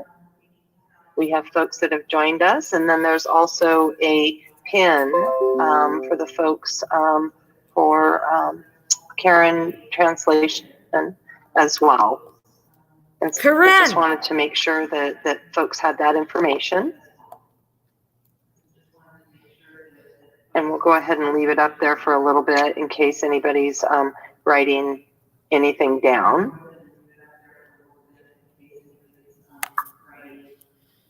We have folks that have joined us, and then there's also a pin for the folks for Karen translation as well. And so I just wanted to make sure that folks had that information. And we'll go ahead and leave it up there for a little bit in case anybody's writing anything down.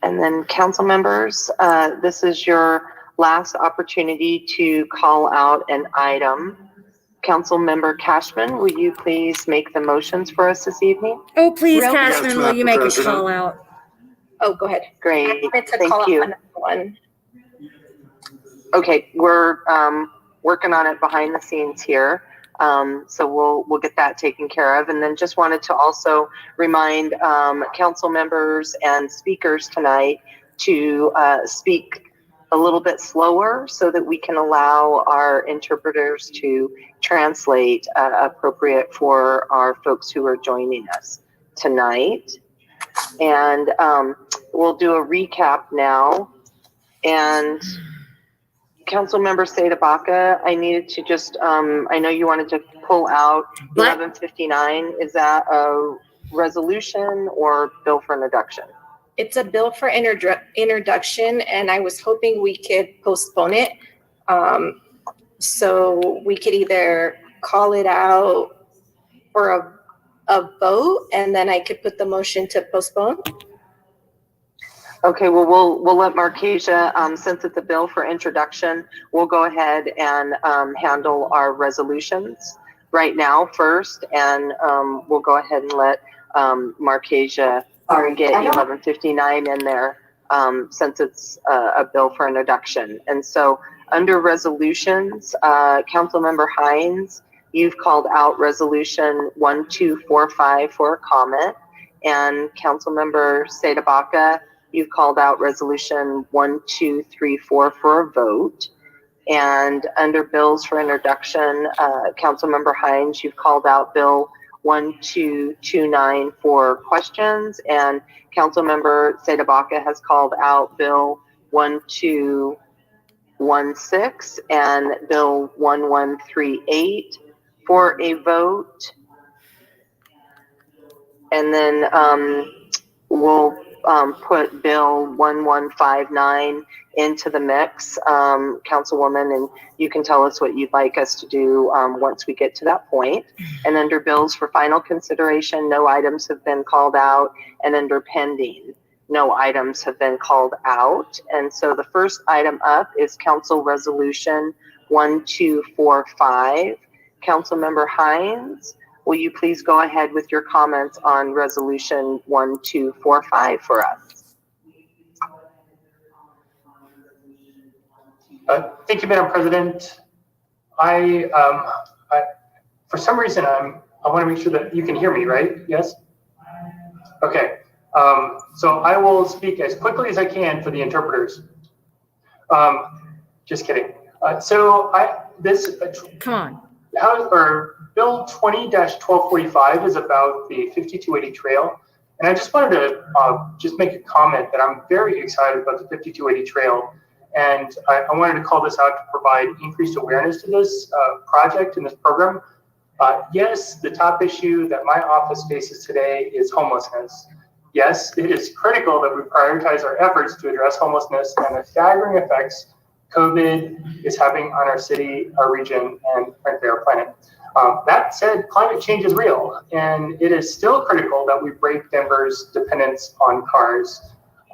And then council members, this is your last opportunity to call out an item. Council member Cashman, will you please make the motions for us this evening? Oh, please, Cashman, will you make a call out? Oh, go ahead. Great, Thank you. Another one. Okay, we're working on it behind the scenes here. So we'll get that taken care of. And then just wanted to also remind council members and speakers tonight to speak a little bit slower so that we can allow our interpreters to translate appropriate for our folks who are joining us tonight. And we'll do a recap now. And Councilmember Seda-Baca, I needed to just, I know you wanted to pull out 1159. Is that resolution or bill for introduction? It's a bill for introduction, and I was hoping we could postpone it. So we could either call it out for a vote, and then I could put the motion to postpone. Okay, well, we'll let Markesia, since it's a bill for introduction, we'll go ahead and handle our resolutions right now first, and we'll go ahead and let Markesia get 1159 in there, since it's a bill for introduction. And so under resolutions, Councilmember Hines, you've called out resolution 1245 for a comment, and Councilmember Sadabaca, you've called out resolution 1234 for a vote. And under bills for introduction, Councilmember Hines, you've called out bill 1229 for questions, and Councilmember Sadabaca has called out bill 1216 and bill 1138 for a vote. And then we'll put bill 1159 into the mix, Councilwoman, and you can tell us what you'd like us to do once we get to that point. And under bills for final consideration, no items have been called out, and under pending, no items have been called out. And so the first item up is Council Resolution 1245. Councilmember Hines, will you please go ahead with your comments on Resolution 1245 for us? Thank you, Madam President. For some reason, I want to make sure that you can hear me, right? Yes? Okay. So I will speak as quickly as I can for the interpreters. Just kidding. Come on. Bill 20-1245 is about the 5280 trail. And I just wanted to just make a comment that I'm very excited about the 5280 trail. And I wanted to call this out to provide increased awareness to this project and this program. Yes, the top issue that my office faces today is homelessness. Yes, it is critical that we prioritize our efforts to address homelessness and the staggering effects COVID is having on our city, our region, and frankly, our planet. That said, climate change is real, and it is still critical that we break Denver's dependence on cars.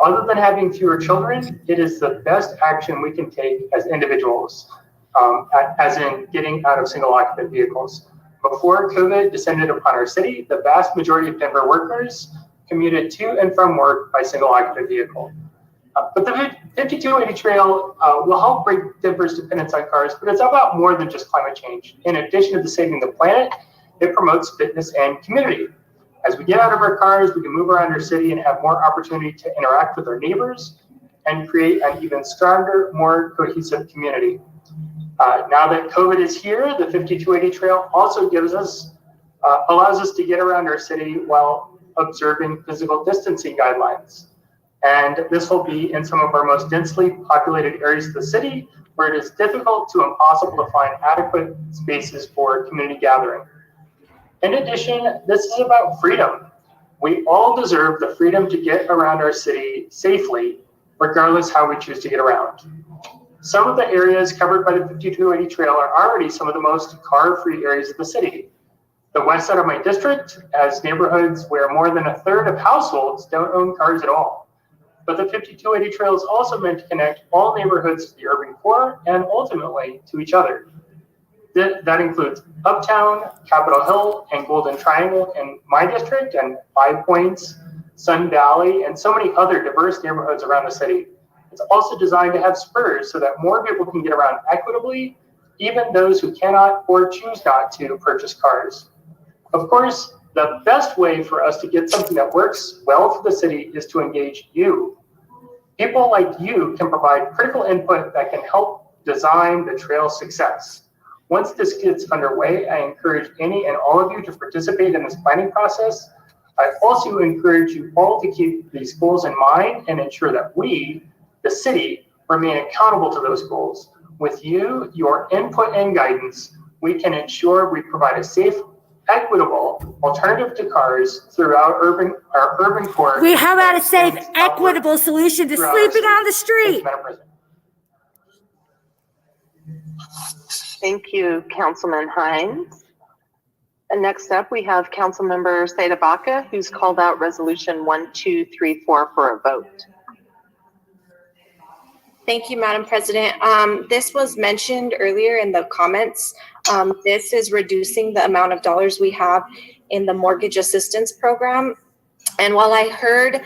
Other than having fewer children, it is the best action we can take as individuals, as in getting out of single occupant vehicles. Before COVID descended upon our city, the vast majority of Denver workers commuted to and from work by single occupant vehicle. But the 5280 trail will help break Denver's dependence on cars, but it's about more than just climate change. In addition to saving the planet, it promotes fitness and community. As we get out of our cars, we can move around our city and have more opportunity to interact with our neighbors and create an even stronger, more cohesive community. Now that COVID is here, the 5280 trail also allows us to get around our city while observing physical distancing guidelines. And this will be in some of our most densely populated areas of the city, where it is difficult to impossible to find adequate spaces for community gathering. In addition, this is about freedom. We all deserve the freedom to get around our city safely, regardless how we choose to get around. Some of the areas covered by the 5280 trail are already some of the most car-free areas of the city. The west side of my district has neighborhoods where more than a third of households don't own cars at all. But the 5280 trail is also meant to connect all neighborhoods to the urban core and ultimately to each other. That includes Uptown, Capitol Hill, and Golden Triangle in my district, and Five Points, Sun Valley, and so many other diverse neighborhoods around the city. It's also designed to have spurs so that more people can get around equitably, even those who cannot or choose not to purchase cars. Of course, the best way for us to get something that works well for the city is to engage you. People like you can provide critical input that can help design the trail's success. Once this gets underway, I encourage any and all of you to participate in this planning process. I also encourage you all to keep these goals in mind and ensure that we, the city, remain accountable to those goals. With you, your input and guidance, we can ensure we provide a safe, equitable alternative to cars throughout our urban core. How about a safe, equitable solution to sleeping on the street? Thank you, Councilman Hines. And next up, we have Councilmember Seda Baca, who's called out Resolution 1234 for a vote. Thank you, Madam President. This was mentioned earlier in the comments. This is reducing the amount of dollars we have in the mortgage assistance program. And while I heard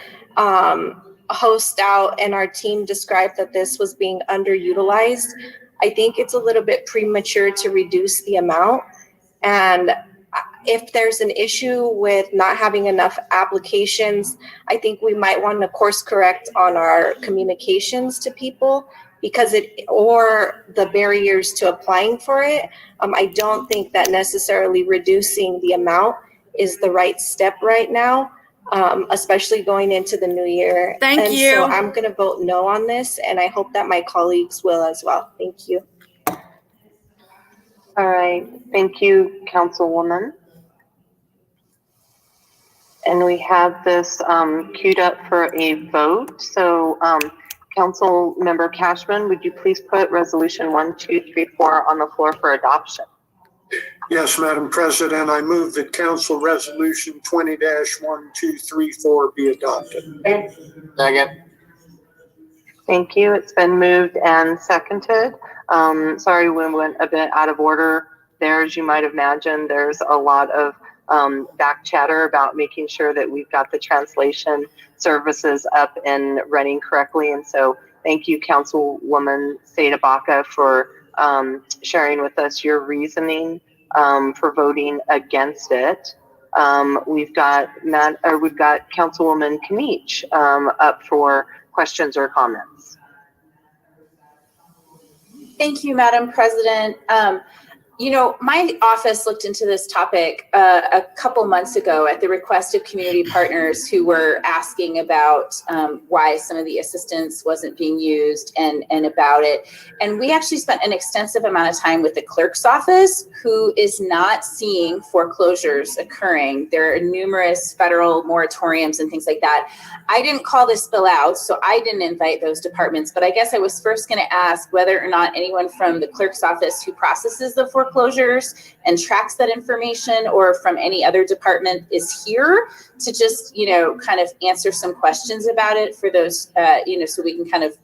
host out and our team describe that this was being underutilized, I think it's a little bit premature to reduce the amount. And if there's an issue with not having enough applications, I think we might want to course correct on our communications to people or the barriers to applying for it. I don't think that necessarily reducing the amount is the right step right now, especially going into the new year. Thank you. So I'm going to vote no on this, and I hope that my colleagues will as well. Thank you. All right. Thank you, Councilwoman. And we have this queued up for a vote. So Council Member Cashman, would you please put Resolution 1234 on the floor for adoption? Yes, Madam President, I move that Council Resolution 20-1234 be adopted. Second. Thank you. It's been moved and seconded. Sorry, we went a bit out of order there. As you might imagine, there's a lot of back chatter about making sure that we've got the translation services up and running correctly. And so thank you, Councilwoman Seda Baca, for sharing with us your reasoning for voting against it. We've got Councilwoman Kniech up for questions or comments. Thank you, Madam President. My office looked into this topic a couple months ago at the request of community partners who were asking about why some of the assistance wasn't being used and about it. And we actually spent an extensive amount of time with the clerk's office, who is not seeing foreclosures occurring. There are numerous federal moratoriums and things like that. I didn't call this bill out, so I didn't invite those departments, but I guess I was first going to ask whether or not anyone from the clerk's office who processes the foreclosures and tracks that information, or from any other department, is here to just, kind of answer some questions about it for those, so we can kind of,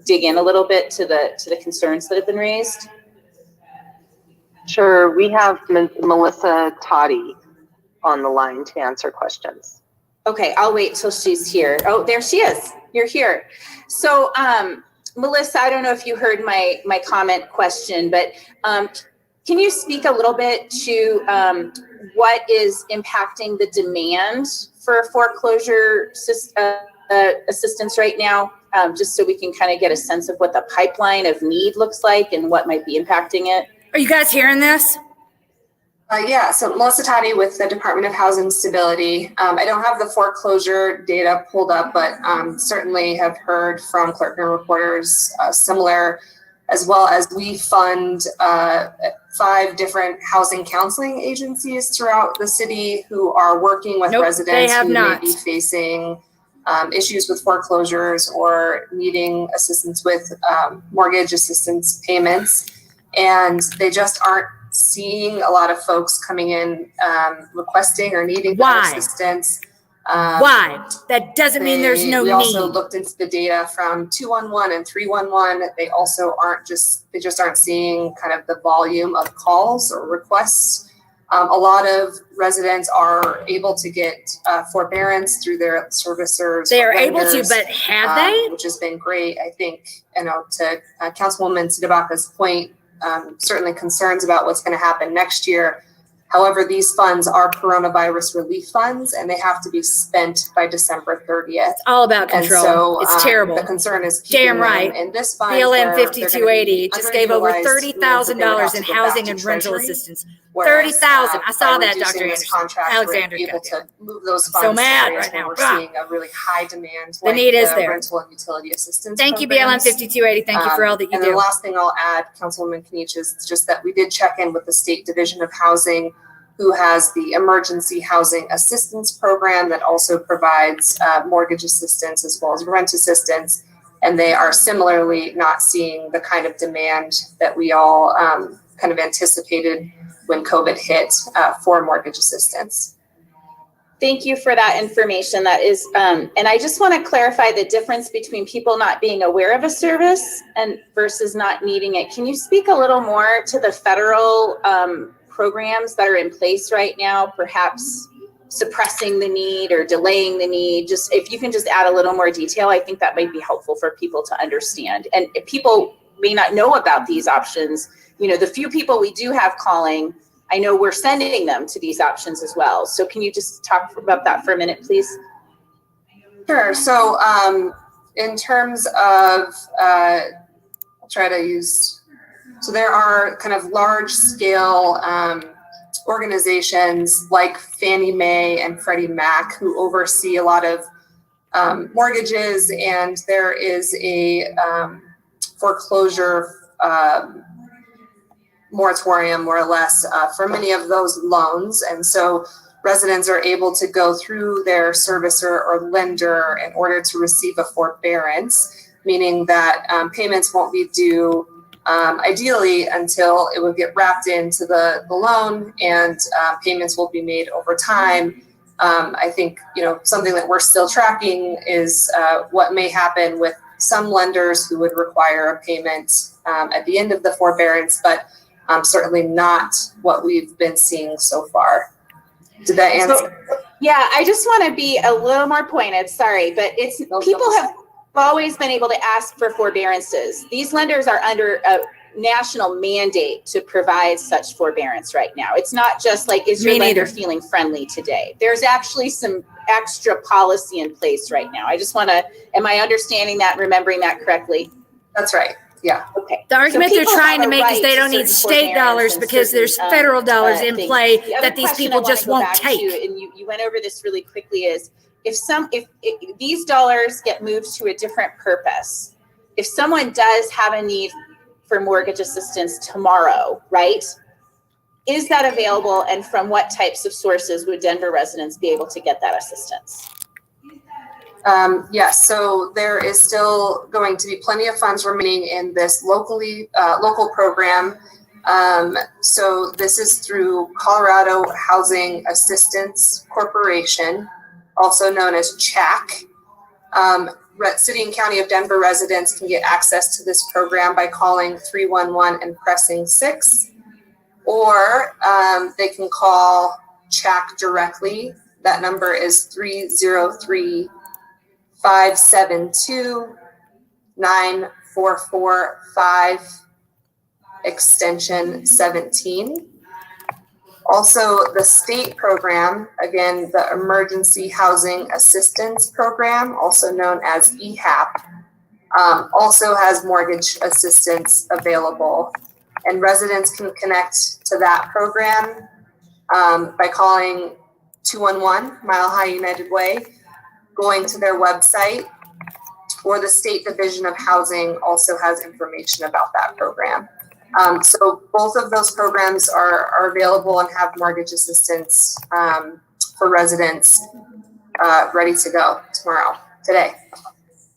dig in a little bit to the concerns that have been raised. Sure. We have Melissa Toddy on the line to answer questions. Okay, I'll wait till she's here. Oh, there she is. You're here. So, Melissa, I don't know if you heard my comment question, but can you speak a little bit to what is impacting the demand for foreclosure assistance right now, just so we can kind of get a sense of what the pipeline of need looks like and what might be impacting it? Are you guys hearing this? Yeah, so Melissa Toddy with the Department of Housing Stability. I don't have the foreclosure data pulled up, but certainly have heard from clerk and reporters similar, as well as we fund 5 different housing counseling agencies throughout the city who are working with residents who may be facing issues with foreclosures or needing assistance with mortgage assistance payments. And they just aren't seeing a lot of folks coming in requesting or needing that assistance. Why? That doesn't mean there's no need. We also looked into the data from 211 and 311. They also just aren't seeing kind of the volume of calls or requests. A lot of residents are able to get forbearance through their servicers. They are able to, but have they? Which has been great. I think, to Councilwoman Seda Baca's point, certainly concerns about what's going to happen next year. However, these funds are coronavirus relief funds, and they have to be spent by December 30th. It's all about control. And so, it's terrible. The concern is keeping them in this fund. BLM 5280 just gave over $30,000 in housing and rental assistance. $30,000. I saw that, Dr. Alexander. Able to move those funds. So mad right now. We're seeing a really high demand. The need is there. Rental and utility assistance. Thank you, BLM 5280. Thank you for all that you do. And the last thing I'll add, Councilwoman Kniech, is just that we did check in with the State Division of Housing who has the Emergency Housing Assistance Program that also provides mortgage assistance as well as rent assistance. And they are similarly not seeing the kind of demand that we all kind of anticipated when COVID hit for mortgage assistance. Thank you for that information. That is, and I just want to clarify the difference between people not being aware of a service and versus not needing it. Can you speak a little more to the federal programs that are in place right now, perhaps suppressing the need or delaying the need? Just if you can just add a little more detail, I think that might be helpful for people to understand. And if people may not know about these options, you know, the few people we do have calling, I know we're sending them to these options as well. So can you just talk about that for a minute, please? Sure. So in terms of, I'll try to use, so there are kind of large scale organizations like Fannie Mae and Freddie Mac who oversee a lot of mortgages, and there is a foreclosure moratorium, more or less, for many of those loans. And so residents are able to go through their servicer or lender in order to receive a forbearance, meaning that payments won't be due ideally until it would get wrapped into the loan, and payments will be made over time. I think, you know, something that we're still tracking is what may happen with some lenders who would require a payment at the end of the forbearance, but certainly not what we've been seeing so far. Did that answer? So, yeah, I just want to be a little more pointed. Sorry, but it's people have always been able to ask for forbearances. These lenders are under a national mandate to provide such forbearance right now. It's not just like, is your lender feeling friendly today? There's actually some extra policy in place right now. I just want to, am I understanding that, remembering that correctly? That's right. Yeah. Okay. The argument they're trying to make is they don't need state dollars because there's federal dollars in play that these people just won't take. And you went over this really quickly, is if these dollars get moved to a different purpose, if someone does have a need for mortgage assistance tomorrow, right? Is that available, and from what types of sources would Denver residents be able to get that assistance? Yes, so there is still going to be plenty of funds remaining in this local program. So this is through Colorado Housing Assistance Corporation, also known as CHAC. City and County of Denver residents can get access to this program by calling 311 and pressing 6, or they can call CHAC directly. That number is 303-572-9445, extension 17. Also, the state program, again, the Emergency Housing Assistance Program, also known as EHAP, also has mortgage assistance available. And residents can connect to that program by calling 211 Mile High United Way, going to their website, or the State Division of Housing also has information about that program. So both of those programs are available and have mortgage assistance for residents ready to go today.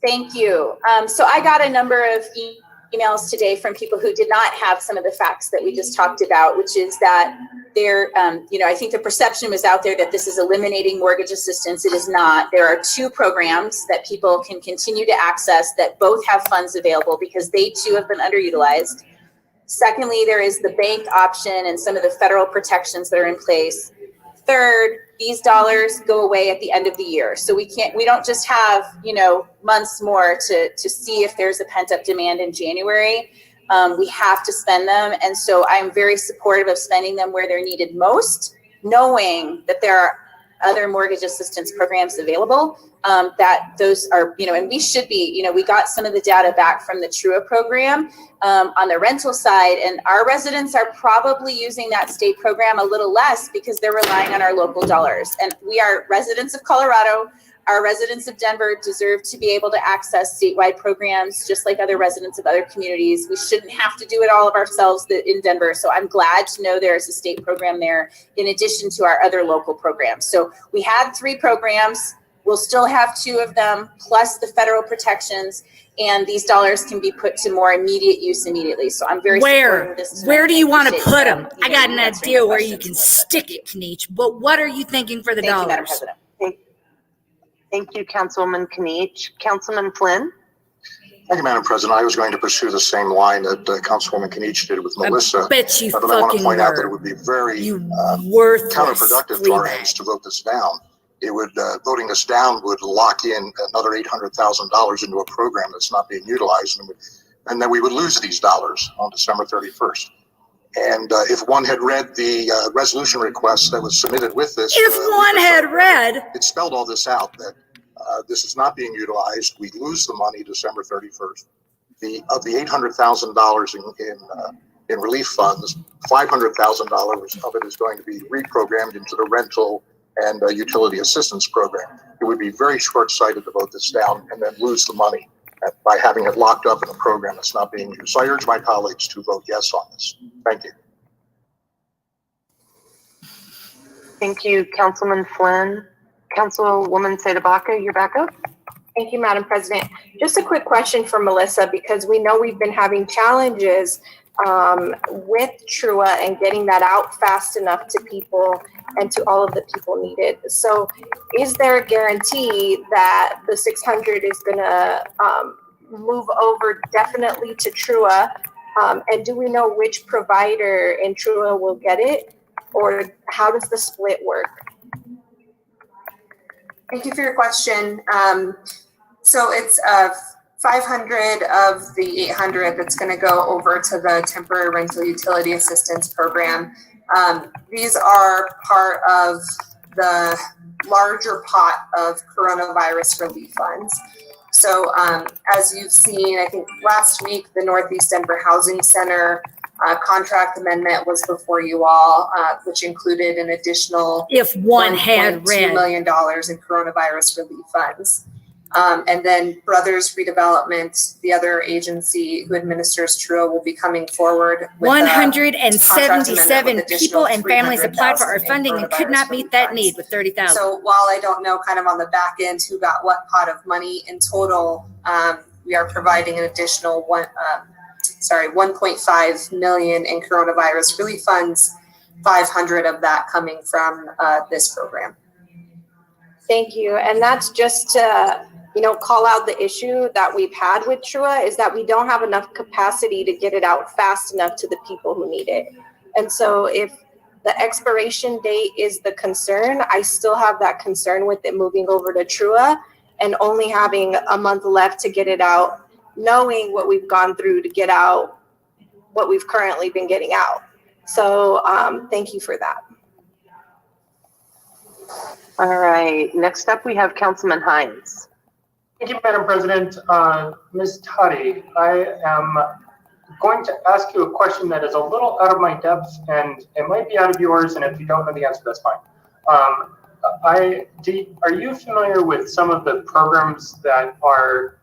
Thank you. So I got a number of emails today from people who did not have some of the facts that we just talked about, which is that there, I think the perception was out there that this is eliminating mortgage assistance. It is not. There are two programs that people can continue to access that both have funds available because they too have been underutilized. Secondly, there is the bank option and some of the federal protections that are in place. Third, these dollars go away at the end of the year. So we don't just have, months more to see if there's a pent up demand in January. We have to spend them. And so I'm very supportive of spending them where they're needed most, knowing that there are other mortgage assistance programs available, that those are, and we should be, we got some of the data back from the TRUA program on the rental side, and our residents are probably using that state program a little less because they're relying on our local dollars. And we are residents of Colorado. Our residents of Denver deserve to be able to access statewide programs just like other residents of other communities. We shouldn't have to do it all of ourselves in Denver. So I'm glad to know there's a state program there in addition to our other local programs. So we had 3 programs. We'll still have 2 of them plus the federal protections, and these dollars can be put to more immediate use immediately. So I'm very supportive of this tonight. Where do you want to Appreciate put them? I got an answering idea the where you questions. can stick it, Kniech. But what are you thinking for the Thank you, dollars? Madam President. Thank you, Councilwoman Kniech. Councilman Flynn? Thank you, Madam President. I was going to pursue the same line that Councilwoman Kniech did with Melissa. I bet you but I want to point out that it were. would be very Worthless counterproductive to our fleabag. ends to vote this down. It would voting this down would lock in another $800,000 into a program that's not being utilized, and then we would lose these dollars on December 31st. And if one had read the resolution request that was submitted with this, it spelled all this out, that this is not being utilized. We lose the money December 31st. Of the $800,000 in relief funds, $500,000 of it is going to be reprogrammed into the rental and utility assistance program. It would be very short-sighted to vote this down and then lose the money by having it locked up in a program that's not being used. So I urge my colleagues to vote yes on this. Thank you. Thank you, Councilman Flynn. Councilwoman Sadebaca, you're back up. Thank you, Madam President. Just a quick question for Melissa, because we know we've been having challenges with TRUA and getting that out fast enough to people and to all of the people needed. So is there a guarantee that the 600 is gonna move over definitely to TRUA? And do we know which provider in TRUA will get it? Or how does the split work? Thank you for your question. So it's 500 of the 800 that's going to go over to the temporary rental utility assistance program. These are part of the larger pot of coronavirus relief funds. So as you've seen, I think last week, the Northeast Denver Housing Center contract amendment was before you all, which included an additional $1.2 million in coronavirus relief funds. And then Brothers Redevelopment, the other agency who administers TRUA, will be coming forward with 177 people and families applied for our funding and could not meet that need with 30,000. So while I don't know kind of on the back end who got what pot of money in total, we are providing an additional 1.5 million in coronavirus relief funds, 500 of that coming from this program. Thank you. And that's just to, call out the issue that we've had with TRUA, is that we don't have enough capacity to get it out fast enough to the people who need it. And so if the expiration date is the concern, I still have that concern with it moving over to TRUA and only having a month left to get it out, knowing what we've gone through to get out what we've currently been getting out. So thank you for that. All right, next up we have Councilman Hines. Thank you, Madam President. Ms. Toddy, I am going to ask you a question that is a little out of my depth, and it might be out of yours, and if you don't know the answer, that's fine. Are you familiar with some of the programs that are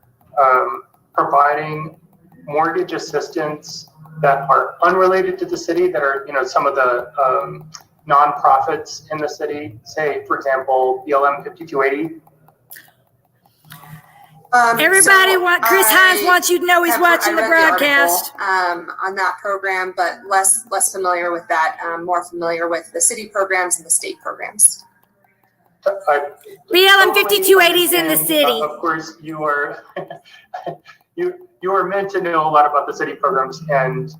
providing mortgage assistance that are unrelated to the city, that are, some of the nonprofits in the city, say, for example, BLM 5280? Chris Hines wants you to know he's watching the broadcast. On that program, but less familiar with that, more familiar with the city programs and the state programs. BLM 5280 is in the city. Of course, you are you are meant to know a lot about the city programs, and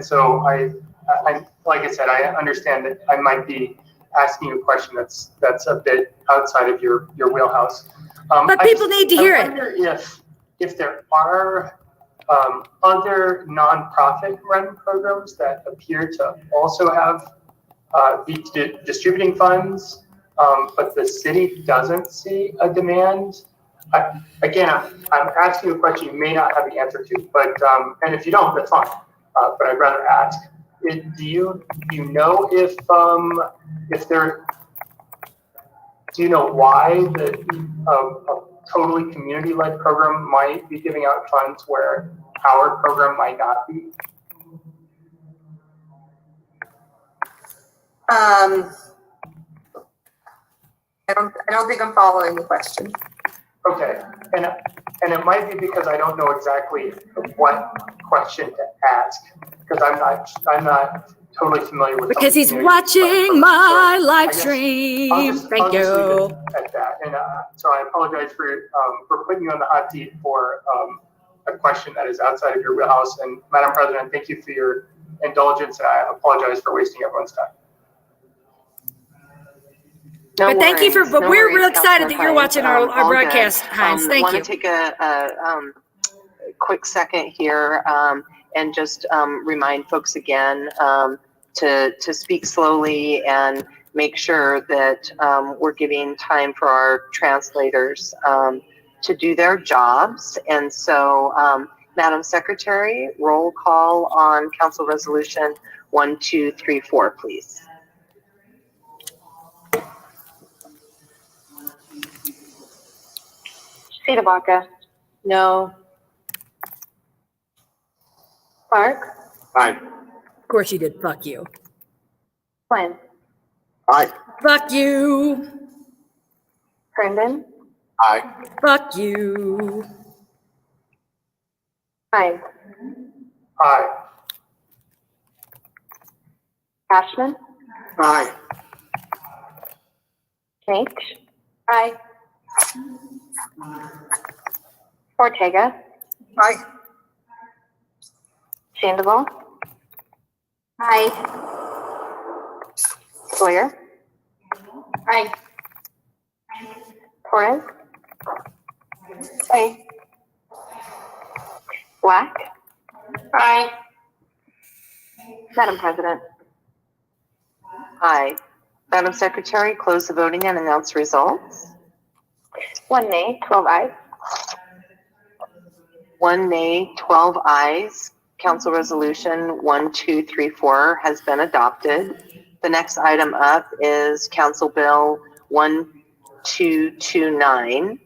so I like I said, I understand that I might be asking you a question that's a bit outside of your wheelhouse. But people need to hear it. I wonder if there are other nonprofit run programs that appear to also have be distributing funds, but the city doesn't see a demand. Again, I'm asking you a question you may not have the answer to, but and if you don't, that's fine. But I'd rather ask. Do you know if there do you know why a totally community-led program might be giving out funds where our program might not be? I don't think I'm following the question. Okay, and it might be because I don't know exactly what question to ask, because I'm not totally familiar with. Because he's watching my live stream. Thank you. I'll just leave it at that, and so I apologize for putting you on the hot seat for a question that is outside of your wheelhouse. And Madam President, thank you for your indulgence. I apologize for wasting everyone's time. But thank you but we're real excited that you're watching our broadcast, Hines. Thank you. I want to take a quick second here and just remind folks again to speak slowly and make sure that we're giving time for our translators to do their jobs. And so, Madam Secretary, roll call on Council Resolution 1234, please. Cedarbaca. No. Clark. Aye. Of course you did. Fuck you. Flynn. Aye. Fuck you. Herndon. Aye. Fuck you. Hines. Aye. Cashman. Aye. Snake. Aye. Ortega. Aye. Sandoval. Aye. Sawyer. Aye. Torres. Aye. Black. Aye. Madam President. Aye. Madam Secretary, close the voting and announce results. 1 nay, 12 ayes. 1 nay, 12 ayes. Council Resolution 1234 has been adopted. The next item up is Council Bill 1229.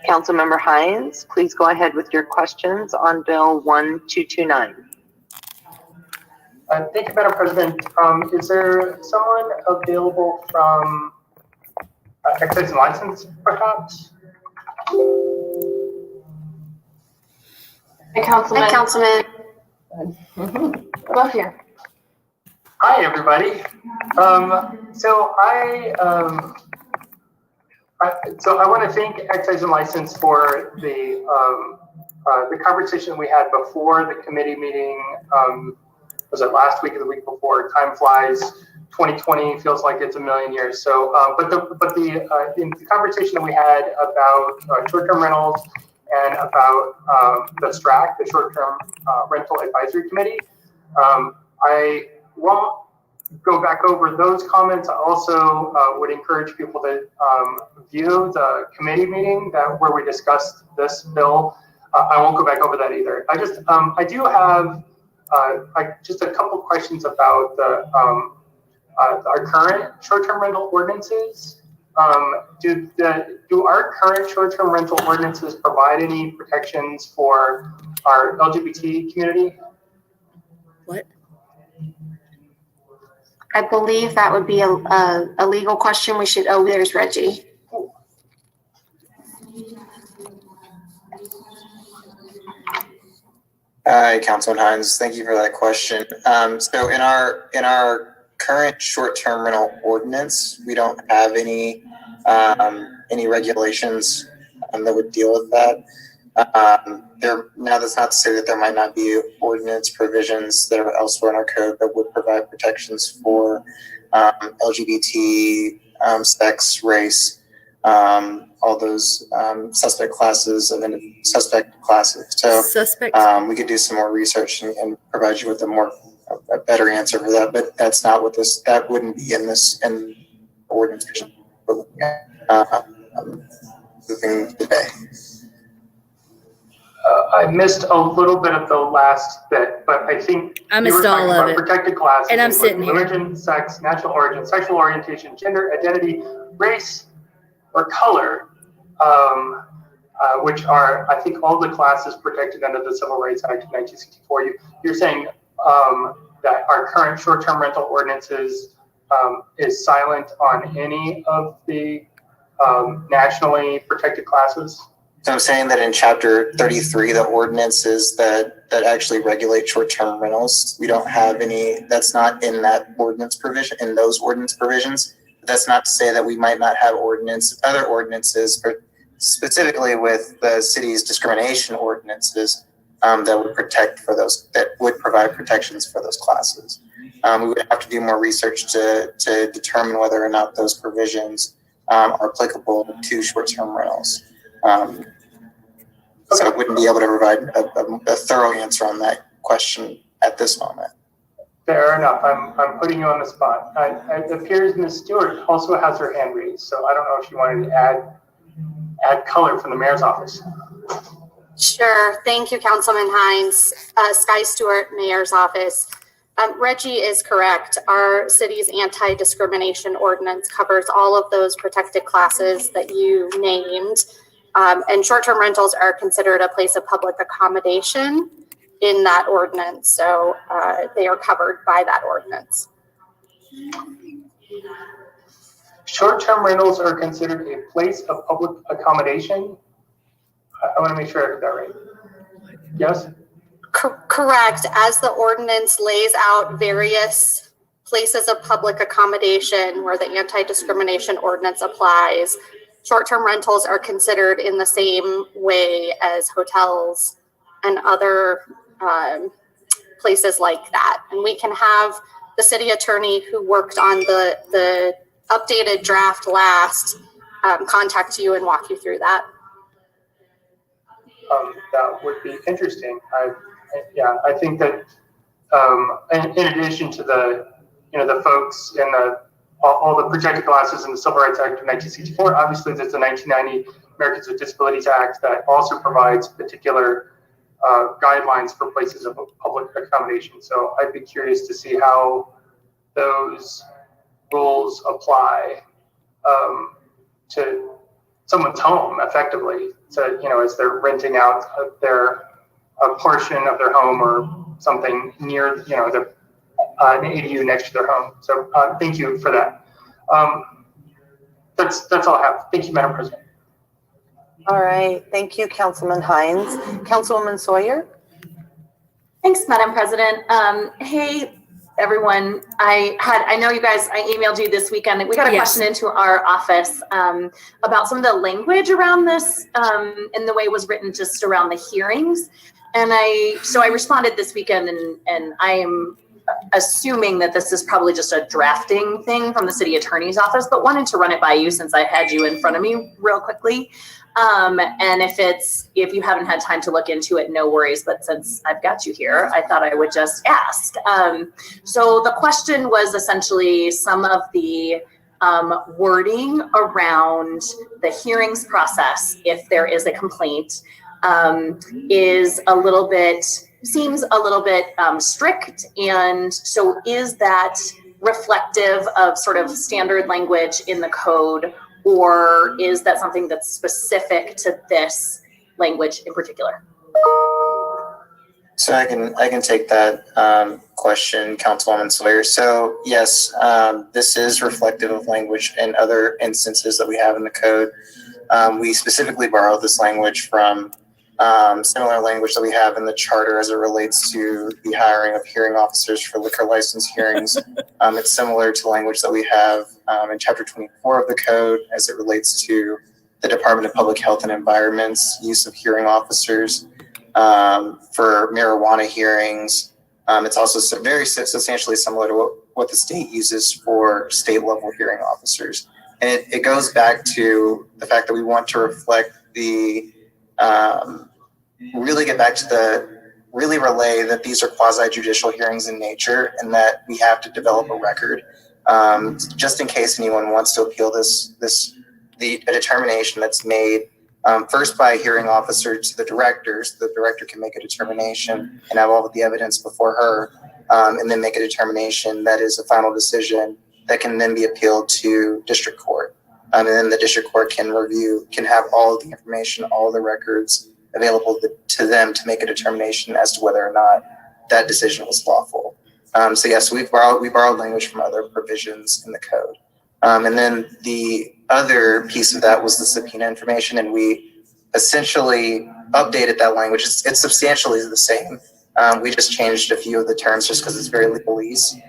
Councilmember Hines, please go ahead with your questions on Bill 1229. Thank you, Madam President. Is there someone available from Excise and License, perhaps? Hey, Councilman. Hi, Councilman. Go here. Hi, everybody. So I want to thank Excise and License for the conversation we had before the committee meeting. Was it last week or the week before? Time flies. 2020 feels like it's a million years. So, in the conversation that we had about short-term rentals and about the STRAC, the Short-Term Rental Advisory Committee, I won't go back over those comments. I also would encourage people to view the committee meeting where we discussed this bill. I won't go back over that either. I do have just a couple questions about our current short-term rental ordinances. Do our current short-term rental ordinances provide any protections for our LGBT community? What? I believe that would be a legal question. We should, there's Reggie. Hi, Councilman Hines. Thank you for that question. So in our current short-term rental ordinance, we don't have any regulations that would deal with that. Now, that's not to say that there might not be ordinance provisions that are elsewhere in our code that would provide protections for LGBT, sex, race, all those suspect classes. So we could do some more research and provide you with a better answer for that. But that's not what that wouldn't be in ordinance we're looking at moving today. I missed a little bit of the last bit, but I think I missed all of it. Protected classes, and I'm sitting here. Religion, sex, national origin, sexual orientation, gender identity, race, or color, which are, I think, all the classes protected under the Civil Rights Act of 1964. You're saying that our current short-term rental ordinances is silent on any of the nationally protected classes? So I'm saying that in chapter 33, the ordinances that actually regulate short-term rentals, we don't have any, that's not in that ordinance provision, in those ordinance provisions. That's not to say that we might not have other ordinances, or specifically with the city's discrimination ordinances that would protect for those, that would provide protections for those classes. We would have to do more research to determine whether or not those provisions are applicable to short-term rentals. So I wouldn't be able to provide a thorough answer on that question at this moment. Fair enough. I'm putting you on the spot. It appears Ms. Stewart also has her hand raised, so I don't know if she wanted to add color from the mayor's office. Sure. Thank you, Councilman Hines. Sky Stewart, mayor's office. Reggie is correct. Our city's anti-discrimination ordinance covers all of those protected classes that you named. And short-term rentals are considered a place of public accommodation in that ordinance. So they are covered by that ordinance. Short-term rentals are considered a place of public accommodation? I want to make sure I heard that right. Yes? Correct. As the ordinance lays out various places of public accommodation where the anti-discrimination ordinance applies, short-term rentals are considered in the same way as hotels and other places like that. And we can have the city attorney who worked on the updated draft last contact you and walk you through that. That would be interesting. I think that in addition to the folks in all the protected classes in the Civil Rights Act of 1964, obviously there's the 1990 Americans with Disabilities Act that also provides particular guidelines for places of public accommodation. So I'd be curious to see how those rules apply to someone's home effectively. So, as they're renting out a portion of their home or something near, an ADU next to their home. So thank you for that. That's all I have. Thank you, Madam President. All right. Thank you, Councilman Hines. Councilwoman Sawyer. Thanks, Madam President. Hey, everyone. I know you guys, I emailed you this weekend. We got a question into our office about some of the language around this and the way it was written just around the hearings. And so I responded this weekend and I am assuming that this is probably just a drafting thing from the city attorney's office, but wanted to run it by you since I had you in front of me real quickly. And if you haven't had time to look into it, no worries. But since I've got you here, I thought I would just ask. So the question was essentially some of the wording around the hearings process, if there is a complaint, seems a little bit strict. And so is that reflective of sort of standard language in the code, or is that something that's specific to this language in particular? So I can take that question, Councilwoman Sawyer. So yes, this is reflective of language in other instances that we have in the code. We specifically borrowed this language from similar language that we have in the charter as it relates to the hiring of hearing officers for liquor license hearings. It's similar to language that we have in Chapter 24 of the code as it relates to the Department of Public Health and Environment's use of hearing officers for marijuana hearings. It's also very substantially similar to what the state uses for state level hearing officers. And it goes back to the fact that we want to reflect really get back to really relay that these are quasi-judicial hearings in nature and that we have to develop a record just in case anyone wants to appeal a determination that's made first by a hearing officer to the directors. The director can make a determination and have all of the evidence before her and then make a determination that is a final decision that can then be appealed to district court. And then the district court can have all of the information, all the records available to them to make a determination as to whether or not that decision was lawful. So yes, we borrowed language from other provisions in the code. And then the other piece of that was the subpoena information, and we essentially updated that language. It's substantially the same. We just changed a few of the terms just because it's very legalese.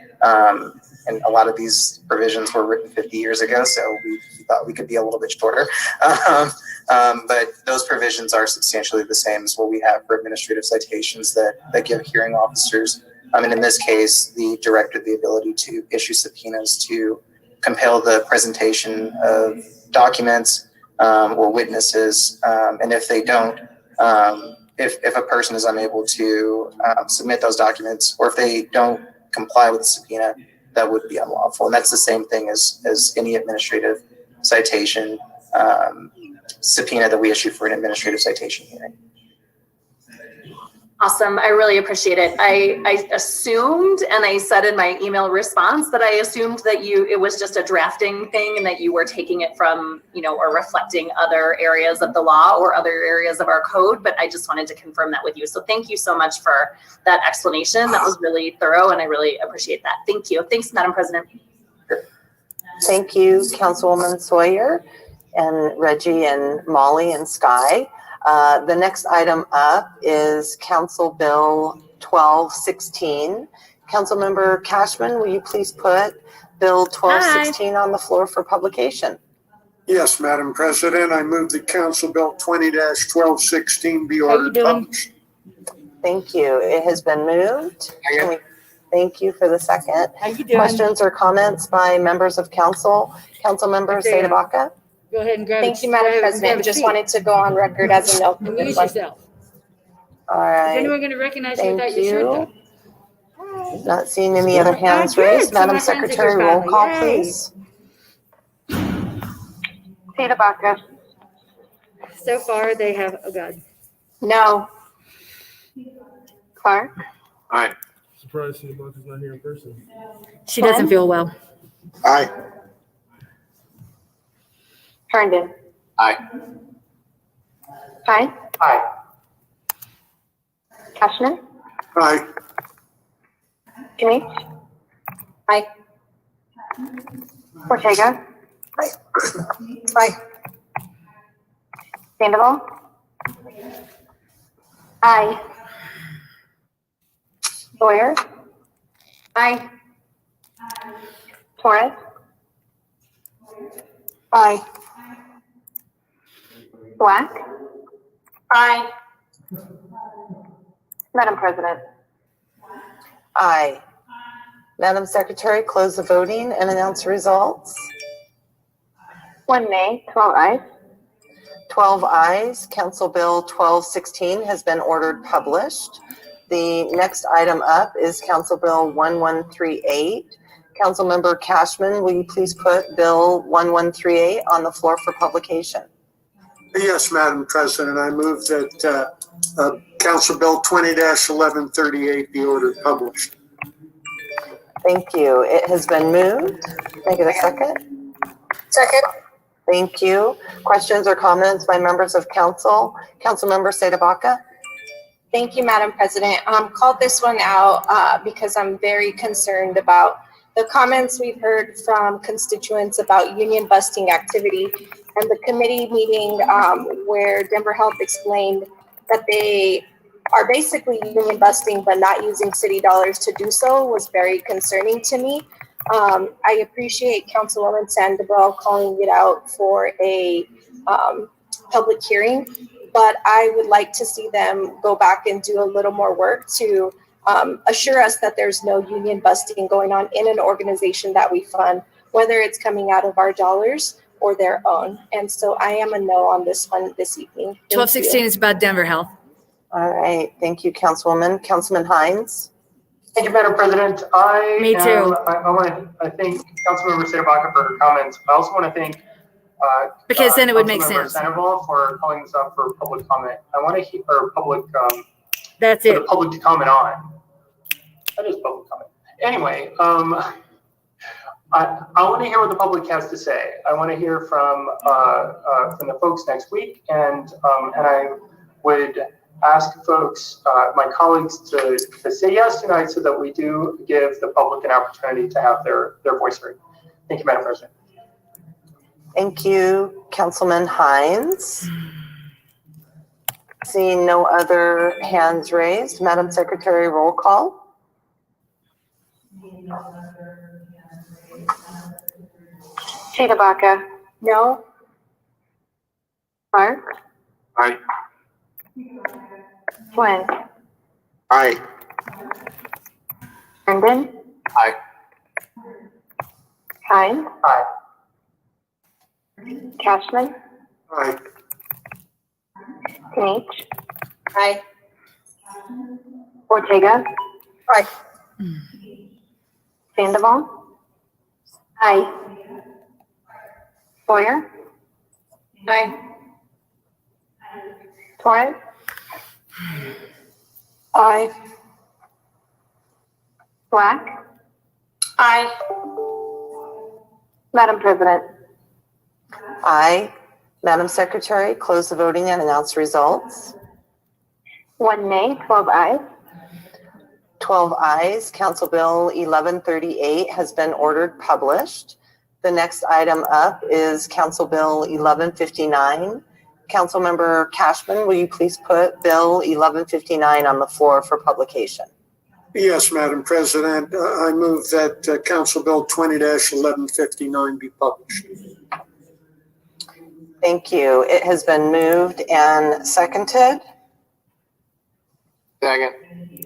And a lot of these provisions were written 50 years ago, so we thought we could be a little bit shorter. But those provisions are substantially the same as what we have for administrative citations that give hearing officers, and in this case, the director the ability to issue subpoenas to compel the presentation of documents or witnesses, and if they don't, if a person is unable to submit those documents, or if they don't comply with the subpoena, that would be unlawful. And that's the same thing as any administrative citation subpoena that we issue for an administrative citation hearing. Awesome. I really appreciate it. I assumed, and I said in my email response, that I assumed that it was just a drafting thing and that you were taking it from, or reflecting other areas of the law or other areas of our code, but I just wanted to confirm that with you. So thank you so much for that explanation. That was really thorough, and I really appreciate that. Thank you. Thanks, Madam President. Thank you, Councilwoman Sawyer and Reggie and Molly and Sky. The next item up is Council Bill 1216. Councilmember Cashman, will you please put Bill 1216 on the floor for publication? Yes, Madam President, I move that Council Bill 20-1216 be ordered published. Thank you. It has been moved. Thank you for the second. How you doing? Questions or comments by members of council? Councilmember Sadabaca? Go ahead and grab Thank you, Madam President. Just wanted to go on record as a no. Amuse yourself. All right. Is anyone going to recognize you Thank without your shirt you. Not seeing any other hands raised. Madam Secretary, roll call, please. Sadabaca. So far, they have, oh God. No. Clark. Aye. Surprised Sadabaca's not here in person. She doesn't feel well. Aye. Herndon. Aye. Aye. Aye. Cashman. Aye. Jimmy. Aye. Ortega. Aye. Aye. Sandoval. Aye. Sawyer. Aye. Torres. Aye. Black. Aye. Madam President. Aye. Madam Secretary, close the voting and announce results. 1 nay, 12 ayes. 12 ayes. Council Bill 1216 has been ordered published. The next item up is Council Bill 1138. Councilmember Cashman, will you please put Bill 1138 on the floor for publication? Yes, Madam President, I move that Council Bill 20-1138 be ordered published. Thank you. It has been moved. Can I get a second? Second. Thank you. Questions or comments by members of council? Councilmember Sadabaca? Thank you, Madam President. Called this one out because I'm very concerned about the comments we've heard from constituents about union busting activity, and the committee meeting where Denver Health explained that they are basically union busting but not using city dollars to do so was very concerning to me. I appreciate Councilwoman Sandoval calling it out for a public hearing, but I would like to see them go back and do a little more work to assure us that there's no union busting going on in an organization that we fund, whether it's coming out of our dollars or their own. And so I am a no on this one this evening. 1216 is about Denver Health. All right. Thank you, Councilwoman. Councilman Hines? Thank you, Madam President. Me too. I want to thank Councilmember Sadabaca for her comments. I also want to thank because then it would make sense. Sandoval for calling this up for public comment. I want to hear public. That's for it. the public to comment on. That is public comment. Anyway, I want to hear what the public has to say. I want to hear from the folks next week, and I would ask folks, my colleagues, to say yes tonight so that we do give the public an opportunity to have their voice heard. Thank you, Madam President. Thank you, Councilman Hines. Seeing no other hands raised, Madam Secretary, roll call. Shadabaka, no. Clark, Aye. Flynn, Aye. Herndon, Aye. Hines, Aye. Cashman, Aye. Tenich, Aye. Ortega, Aye. Sandoval, Aye. Sawyer, Aye. Torres, Aye. Black. Aye. Madam President. Aye. Madam Secretary, close the voting and announce results. 1 nay, 12 ayes. 12 ayes. Council Bill 1138 has been ordered published. The next item up is Council Bill 1159. Councilmember Cashman, will you please put Bill 1159 on the floor for publication? Yes, Madam President, I move that Council Bill 20-1159 be published. Thank you. It has been moved and seconded. Second.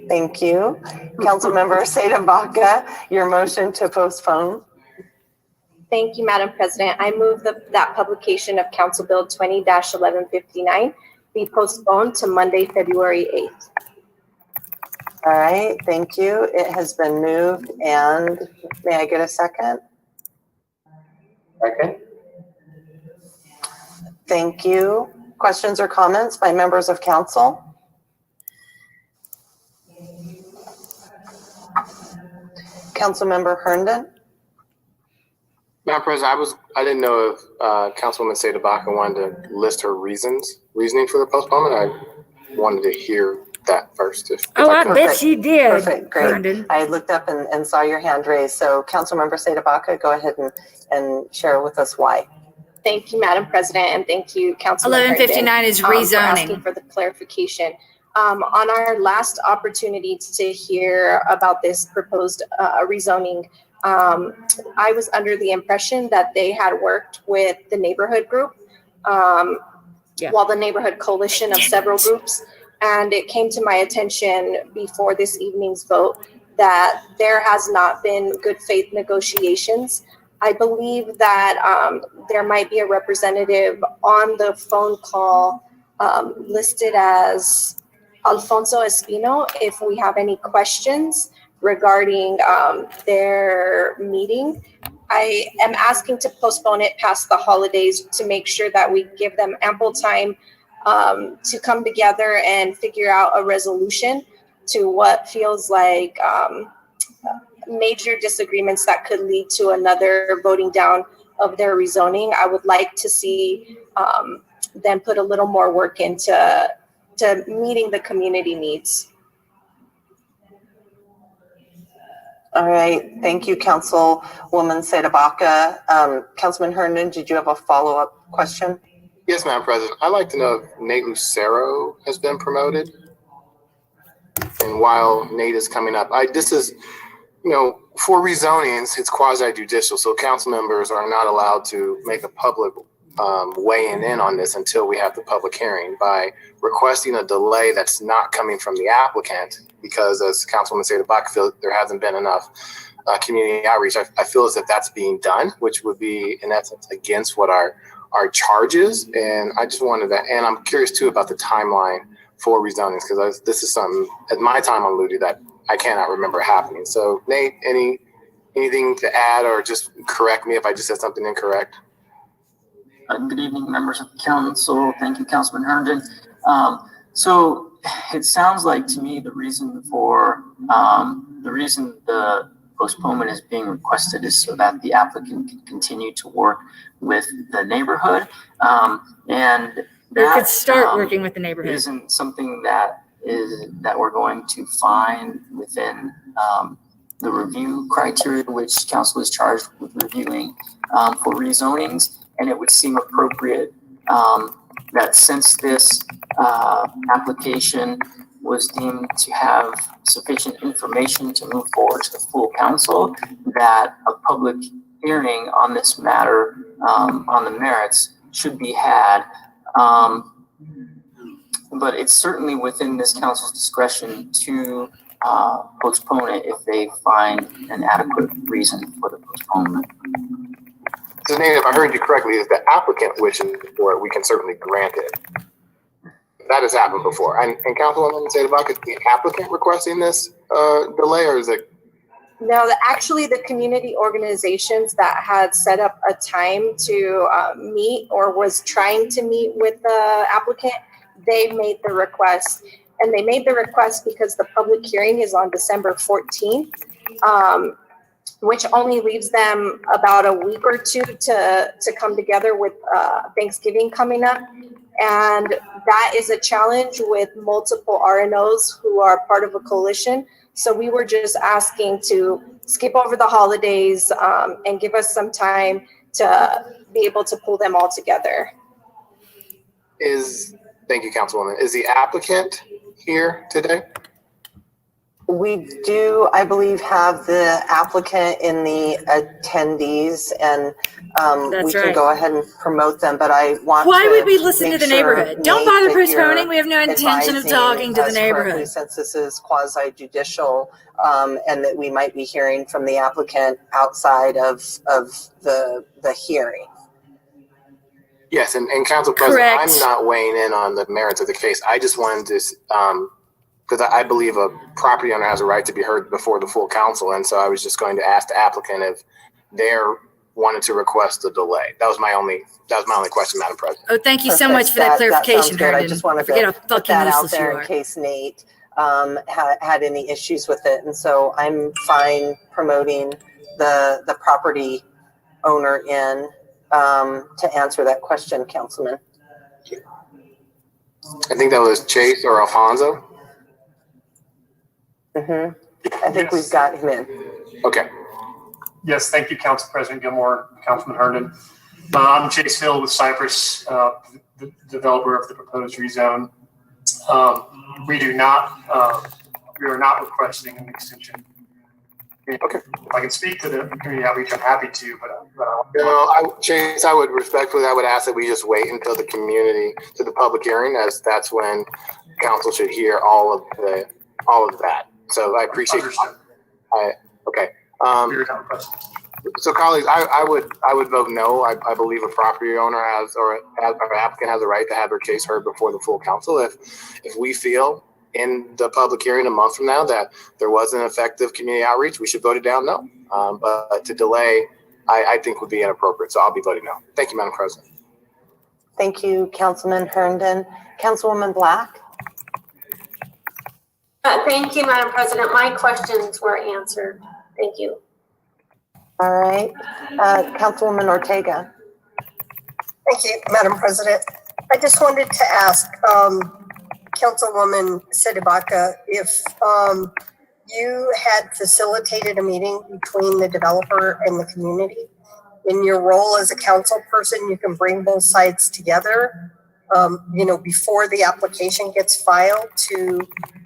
Thank you. Councilmember Seda-Baca, your motion to postpone. Thank you, Madam President. I move that publication of Council Bill 20-1159 be postponed to Monday, February 8th. All right, thank you. It has been moved, and may I get a second? Second. Thank you. Questions or comments by members of council? Councilmember Herndon? Madam President, I didn't know if Councilwoman Seda-Baca wanted to list her reasoning for the postponement. I wanted to hear that first. If I bet she did. Perfect, great. Herndon. I looked up and saw your hand raised. So Councilmember Seda-Baca, go ahead and share with us why. Thank you, Madam President, and thank you, Councilman 1159 is for asking rezoning. for the clarification. On our last opportunity to hear about this proposed rezoning, I was under the impression that they had worked with the neighborhood group, while the neighborhood coalition of several groups. And it came to my attention before this evening's vote that there has not been good faith negotiations. I believe that there might be a representative on the phone call listed as Alfonso Espino, if we have any questions regarding their meeting. I am asking to postpone it past the holidays to make sure that we give them ample time to come together and figure out a resolution to what feels like major disagreements that could lead to another voting down of their rezoning. I would like to see them put a little more work into meeting the community needs. All right, thank you, Councilwoman Seda-Baca. Councilman Herndon, did you have a follow-up question? Yes, Madam President. I'd like to know if Nate Lucero has been promoted. And while Nate is coming up, this is, for rezonings, it's quasi-judicial. So council members are not allowed to make a public weighing in on this until we have the public hearing. By requesting a delay that's not coming from the applicant, because as Councilwoman Seda-Baca feels there hasn't been enough community outreach, I feel as if that's being done, which would be in essence against what our charges. And I just wanted that, and I'm curious too about the timeline for rezonings, because this is something at my time on Ludi that I cannot remember happening. So Nate, anything to add, or just correct me if I just said something incorrect? Good evening, members of the council. Thank you, Councilman Herndon. So it sounds like to me the reason the postponement is being requested is so that the applicant can continue to work with the neighborhood. And Or could start working with the neighborhood. Isn't something that we're going to find within the review criteria, which council is charged with reviewing for rezonings. And it would seem appropriate that since this application was deemed to have sufficient information to move forward to the full council, that a public hearing on this matter, on the merits, should be had. But it's certainly within this council's discretion to postpone it if they find an adequate reason for the postponement. So, Nate, if I heard you correctly, if the applicant wishes for it, we can certainly grant it. That has happened before. And Councilwoman Sadovak, is the applicant requesting this delay, or is it? No, actually the community organizations that had set up a time to meet or was trying to meet with the applicant, they made the request. And they made the request because the public hearing is on December 14th, which only leaves them about a week or two to come together with Thanksgiving coming up. And that is a challenge with multiple RNOs who are part of a coalition. So we were just asking to skip over the holidays and give us some time to be able to pull them all together. Thank you, Councilwoman. Is the applicant here today? We do, I believe, have the applicant in the attendees, and we can go ahead and promote them, but I want Why would we listen to the neighborhood? Don't bother postponing. We have no intention of talking to the neighborhood. Since this is quasi-judicial, and that we might be hearing from the applicant outside of the hearing. Yes, and Council President, I'm not weighing in on the merits of the case. I just wanted to, because I believe a property owner has a right to be heard before the full council, and so I was just going to ask the applicant if they're wanted to request a delay. That was my only question, Madam President. Oh, thank you so much for that clarification, I just wanted to put that out there in case Nate had any issues with it, and so I'm fine promoting the property owner in to answer that question, Councilman. I think that was Chase or Alfonso. I think we've got him in. Okay. Yes, thank you, Council President Gilmore, Councilman Herndon. I'm Chase Hill with Cypress, the developer of the proposed rezone. We are not requesting an extension. Okay. If I can speak to the community outreach, I'm happy to, but Chase, I would respectfully, I would ask that we just wait until the public hearing, as that's when council should hear all of that. So I appreciate it. Okay. So colleagues, I would vote no. I believe a property owner has, or an applicant has a right to have their case heard before the full council. If we feel in the public hearing a month from now that there was an effective community outreach, we should vote it down no. But to delay, I think would be inappropriate. So I'll be voting no. Thank you, Madam President. Thank you, Councilman Herndon. Councilwoman Black. Thank you, Madam President. My questions were answered. Thank you. All right. Councilwoman Ortega. Thank you, Madam President. I just wanted to ask Councilwoman Sedibaka if you had facilitated a meeting between the developer and the community. In your role as a council person, you can bring both sides together, before the application gets filed to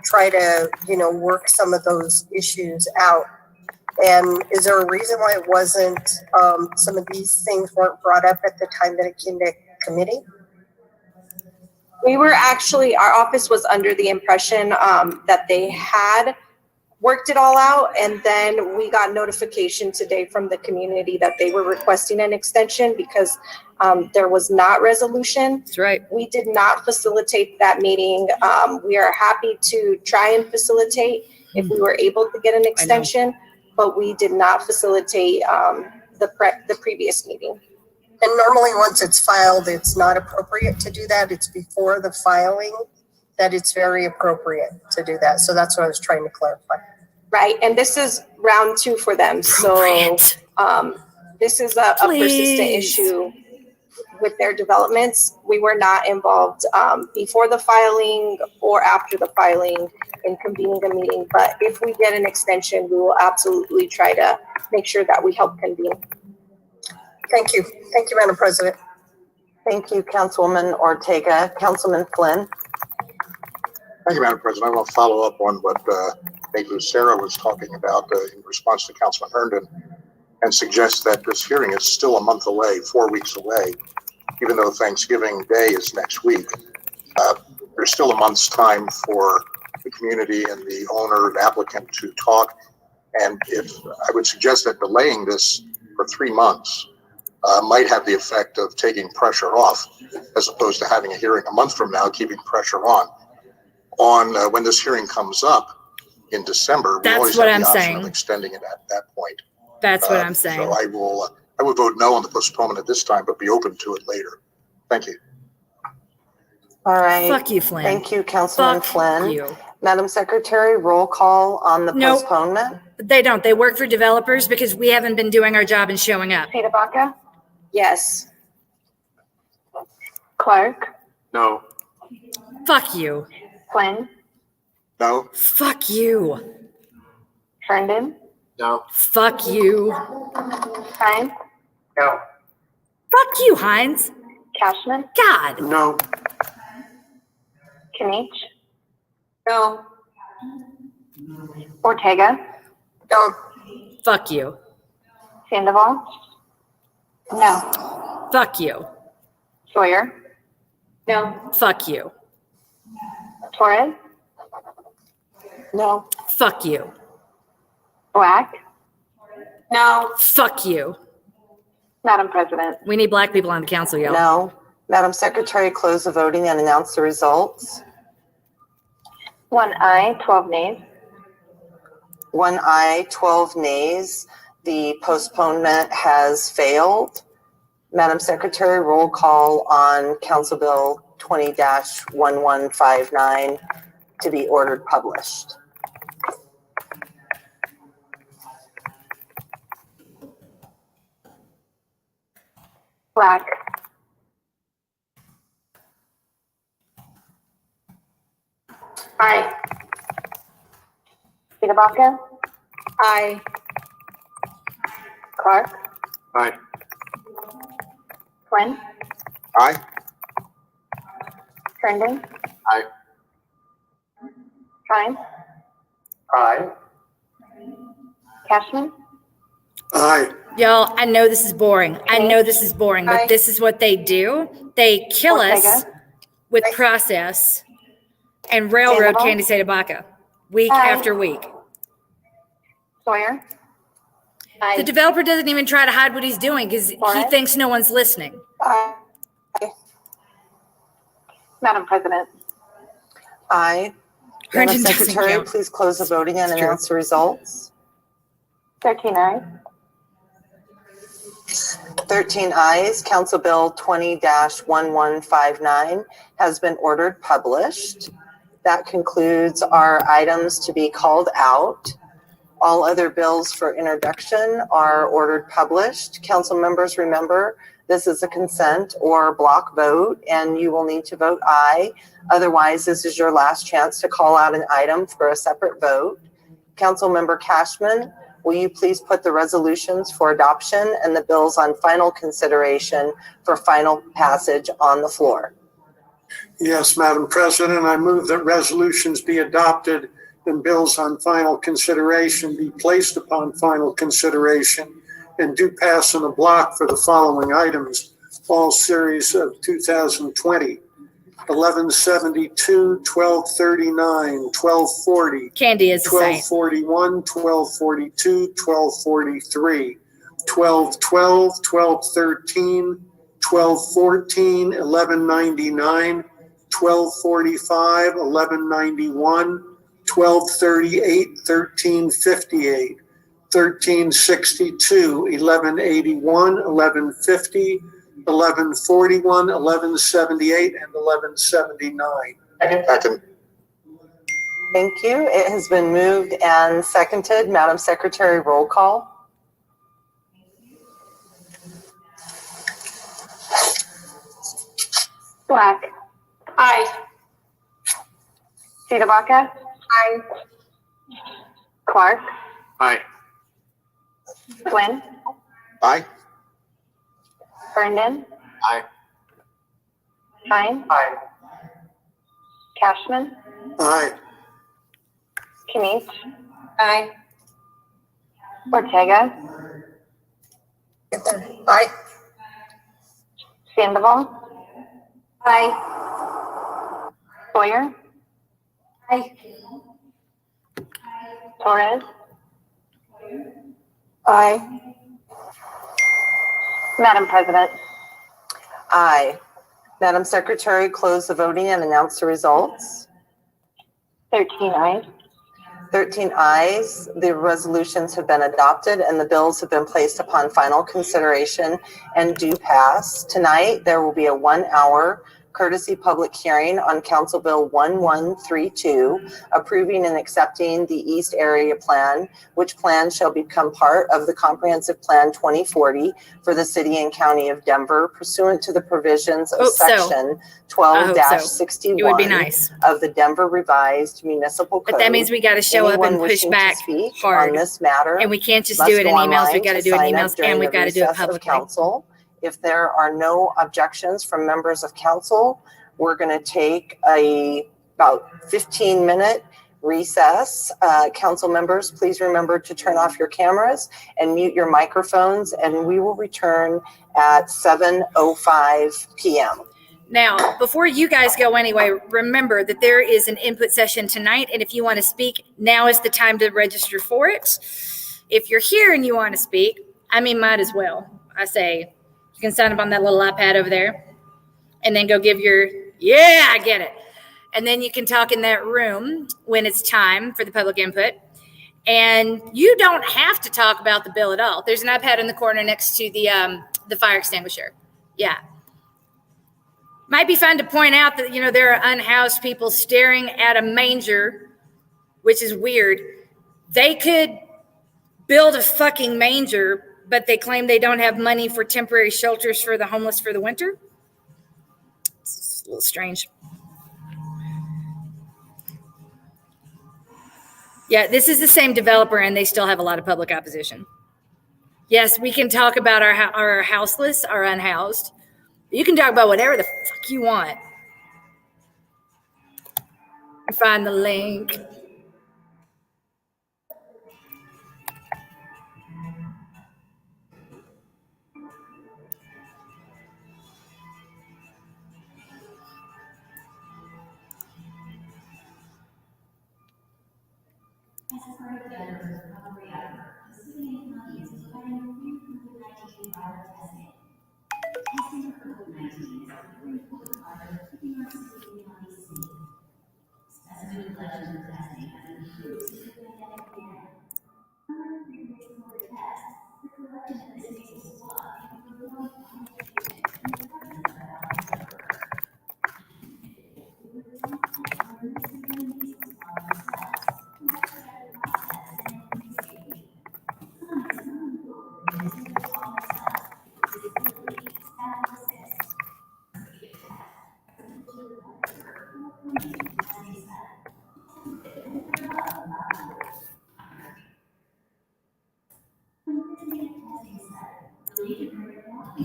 try to, work some of those issues out. And is there a reason why it wasn't, some of these things weren't brought up at the time that it came to committee? We were our office was under the impression that they had worked it all out, and then we got notification today from the community that they were requesting an extension because there was not resolution. That's right. We did not facilitate that meeting. We are happy to try and facilitate if we were able to get an extension, but we did not facilitate the previous meeting. And normally once it's filed, it's not appropriate to do that. It's before the filing that it's very appropriate to do that. So that's what I was trying to clarify. right? And this is round 2 for them. So this is a persistent issue with their developments. We were not involved before the filing or after the filing in convening the meeting. But if we get an extension, we will absolutely try to make sure that we help convene. Thank you. Thank you, Madam President. Thank you, Councilwoman Ortega. Councilman Flynn. Thank you, Madam President. I want to follow up on what Nate Lucero was talking about in response to Councilman Herndon, and suggest that this hearing is still a month away, 4 weeks away, even though Thanksgiving Day is next week. There's still a month's time for the community and the owner and applicant to talk. And I would suggest that delaying this for 3 months might have the effect of taking pressure off, as opposed to having a hearing a month from now, keeping pressure on when this hearing comes up in December. We always have the option of extending it at that point. That's what I'm saying. So I would vote no on the postponement at this time, but be open to it later. Thank you. All right. Fuck you, Flynn. Thank you, Councilman Flynn. You. Madam Secretary, roll call on the postponement. They don't. They work for developers because we haven't been doing our job and showing up. Sita Baca, Yes. Clark, No. Fuck you. Flynn, No. Fuck you. Herndon, No. Fuck you. Hines, No. Fuck you, Hines. Cashman, God. No. Kinich, No. Ortega, No. Fuck you. Sandoval, no. Fuck you. Sawyer, No. Fuck you. Torres, No. Fuck you. Black, No. Fuck you. Madam President. We need black people on the council, y'all. No. Madam Secretary, close the voting and announce the results. 1 aye, 12 nays. 1 aye, 12 nays. The postponement has failed. Madam Secretary, roll call on Council Bill 20-1159 to be ordered published. Black, Aye. Sita Baca, Aye. Clark, Aye. Flynn, Aye. Herndon, Aye. Hines, Aye. Cashman, Aye. Y'all, I know this is boring. I know this is boring, but Aye. this is what they do. They kill us Ortega. with process and railroad Sandoval. Candy Baca week Aye. after week. Sawyer, The developer doesn't even try to hide what he's doing because he Torres. thinks no one's listening. Aye. Madam President. Aye. Madam Herndon doesn't Secretary, count. please close the voting and It's true. announce the results. 13 ayes. 13 ayes. Council Bill 20-1159 has been ordered published. That concludes our items to be called out. All other bills for introduction are ordered published. Council members, remember, this is a consent or block vote, and you will need to vote aye. Otherwise, this is your last chance to call out an item for a separate vote. Councilmember Cashman, will you please put the resolutions for adoption and the bills on final consideration for final passage on the floor? Yes, Madam President, I move that resolutions be adopted and bills on final consideration be placed upon final consideration and do pass in a block for the following items, all series of 2020. 1172, 1239, 1240. Candy is a saint. 1241, 1242, 1243, 1212, 1213, 1214, 1199, 1245, 1191, 1238, 1358, 1362, 1181, 1150, 1141, 1178, and 1179. Second. Thank you. It has been moved and seconded. Madam Secretary, roll call. Black. Aye. Cedabaca. Aye. Clark. Aye. Flynn. Aye. Herndon. Aye. Hine. Aye. Cashman. Aye. Kinich. Aye. Ortega. Aye. Sandoval. Aye. Sawyer. Aye. Torres. Aye. Madam President. Aye. Madam Secretary, close the voting and announce the results. 13 ayes. 13 ayes. The resolutions have been adopted and the bills have been placed upon final consideration and do pass. Tonight, there will be a 1-hour courtesy public hearing on Council Bill 1132, approving and accepting the East Area Plan, which plan shall become part of the Comprehensive Plan 2040 for the City and County of Denver, pursuant to the provisions of Section 12-61 It would be nice. of the Denver Revised Municipal Code. But that means we got to show up and Anyone push wishing back to speak hard. on this matter And we can't just must do it in go emails. We online got to to do it in sign up emails during and the we've got to do it recess of publicly. council. If there are no objections from members of council, we're going to take a about 15-minute recess. Council members, please remember to turn off your cameras and mute your microphones, and we will return at 7:05 p.m. Now, before you guys go anyway, remember that there is an input session tonight, and if you want to speak, now is the time to register for it. If you're here and you want to speak, might as well. I say you can sign up on that little iPad over there and then go give your, yeah, I get it. And then you can talk in that room when it's time for the public input. And you don't have to talk about the bill at all. There's an iPad in the corner next to the fire extinguisher. Yeah. Might be fun to point out that, there are unhoused people staring at a manger, which is weird. They could build a fucking manger, but they claim they don't have money for temporary shelters for the homeless for the winter. It's a little strange. Yeah, this is the same developer, and they still have a lot of public opposition. Yes, we can talk about our houseless, our unhoused. You can talk about whatever the fuck you want. Find the link.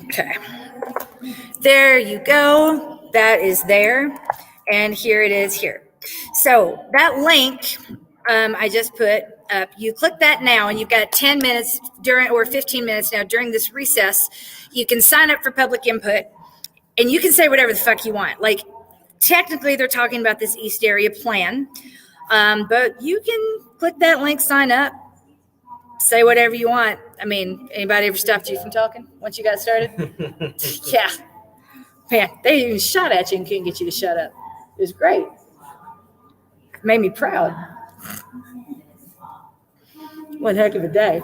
Okay. There you go. That is there. And here it is here. So that link I just put up, you click that now and you've got 10 minutes or 15 minutes now during this recess. You can sign up for public input and you can say whatever the fuck you want. Like, technically they're talking about this East Area Plan, but you can click that link, sign up, say whatever you want. Anybody ever stopped you from talking once you got started? Yeah. Man, they even shot at you and couldn't get you to shut up. It was great. It made me proud. One heck of a day.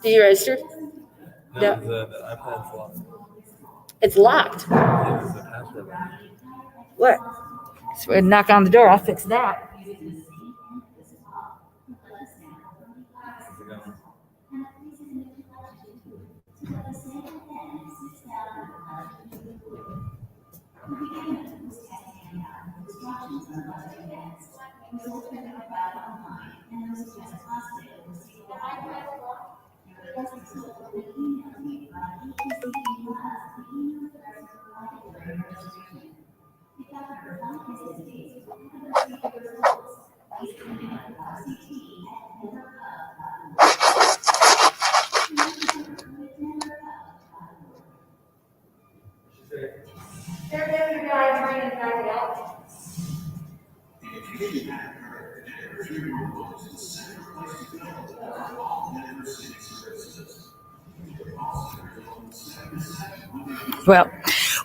Do you register? No. The iPad's locked. It's locked. Yeah, the password. What? So knock on the door. I'll fix that.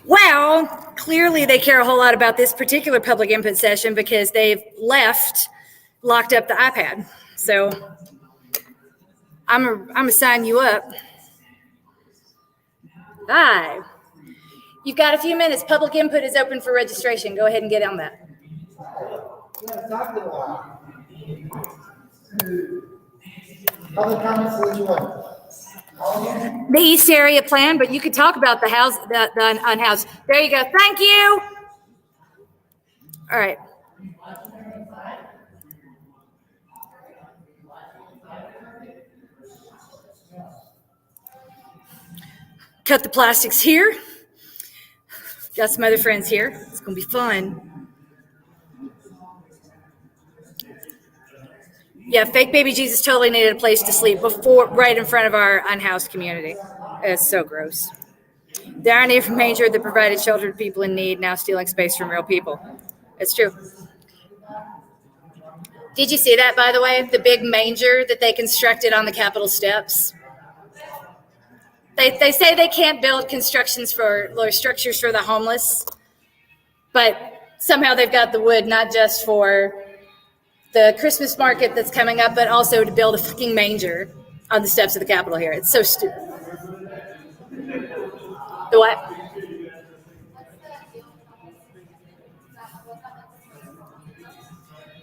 Well, clearly they care a whole lot about this particular public input session because they've locked up the iPad. So I'm gonna sign you up. Hi. You've got a few minutes. Public input is open for registration. Go ahead and get on that. Other comments, which one? The East Area Plan, but you could talk about the house, the unhoused. There you go. Thank you. All right. Cut the plastics here. Got some other friends here. It's gonna be fun. Yeah, fake baby Jesus totally needed a place to sleep right in front of our unhoused community. It's so gross. The irony of manger that provided shelter to people in need, now stealing space from real people. It's true. Did you see that, by the way? The big manger that they constructed on the Capitol steps? They say they can't build structures for the homeless, but somehow they've got the wood not just for the Christmas market that's coming up, but also to build a fucking manger on the steps of the Capitol here. It's so stupid. The what?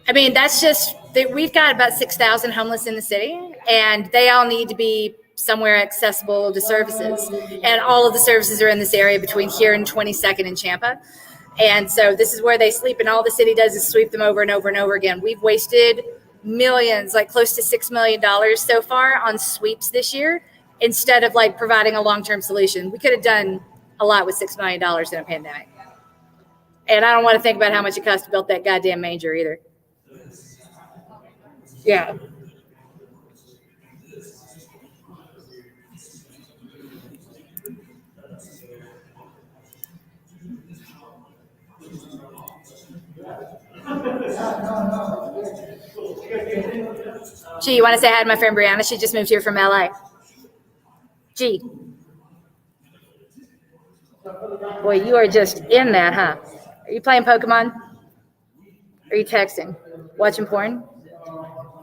I mean, that's just, we've got about 6,000 homeless in the city, and they all need to be somewhere accessible to services. And all of the services are in this area between here and 22nd and Champa. And so this is where they sleep, and all the city does is sweep them over and over and over again. We've wasted millions, like close to $6 million so far on sweeps this year, instead of like providing a long-term solution. We could have done a lot with $6 million in a pandemic. And I don't want to think about how much it costs to build that goddamn manger either. Yeah. Gee, you want to say hi to my friend Brianna? She just moved here from LA. Gee. Boy, you are just in that, huh? Are you playing Pokemon? Are you texting? Watching porn?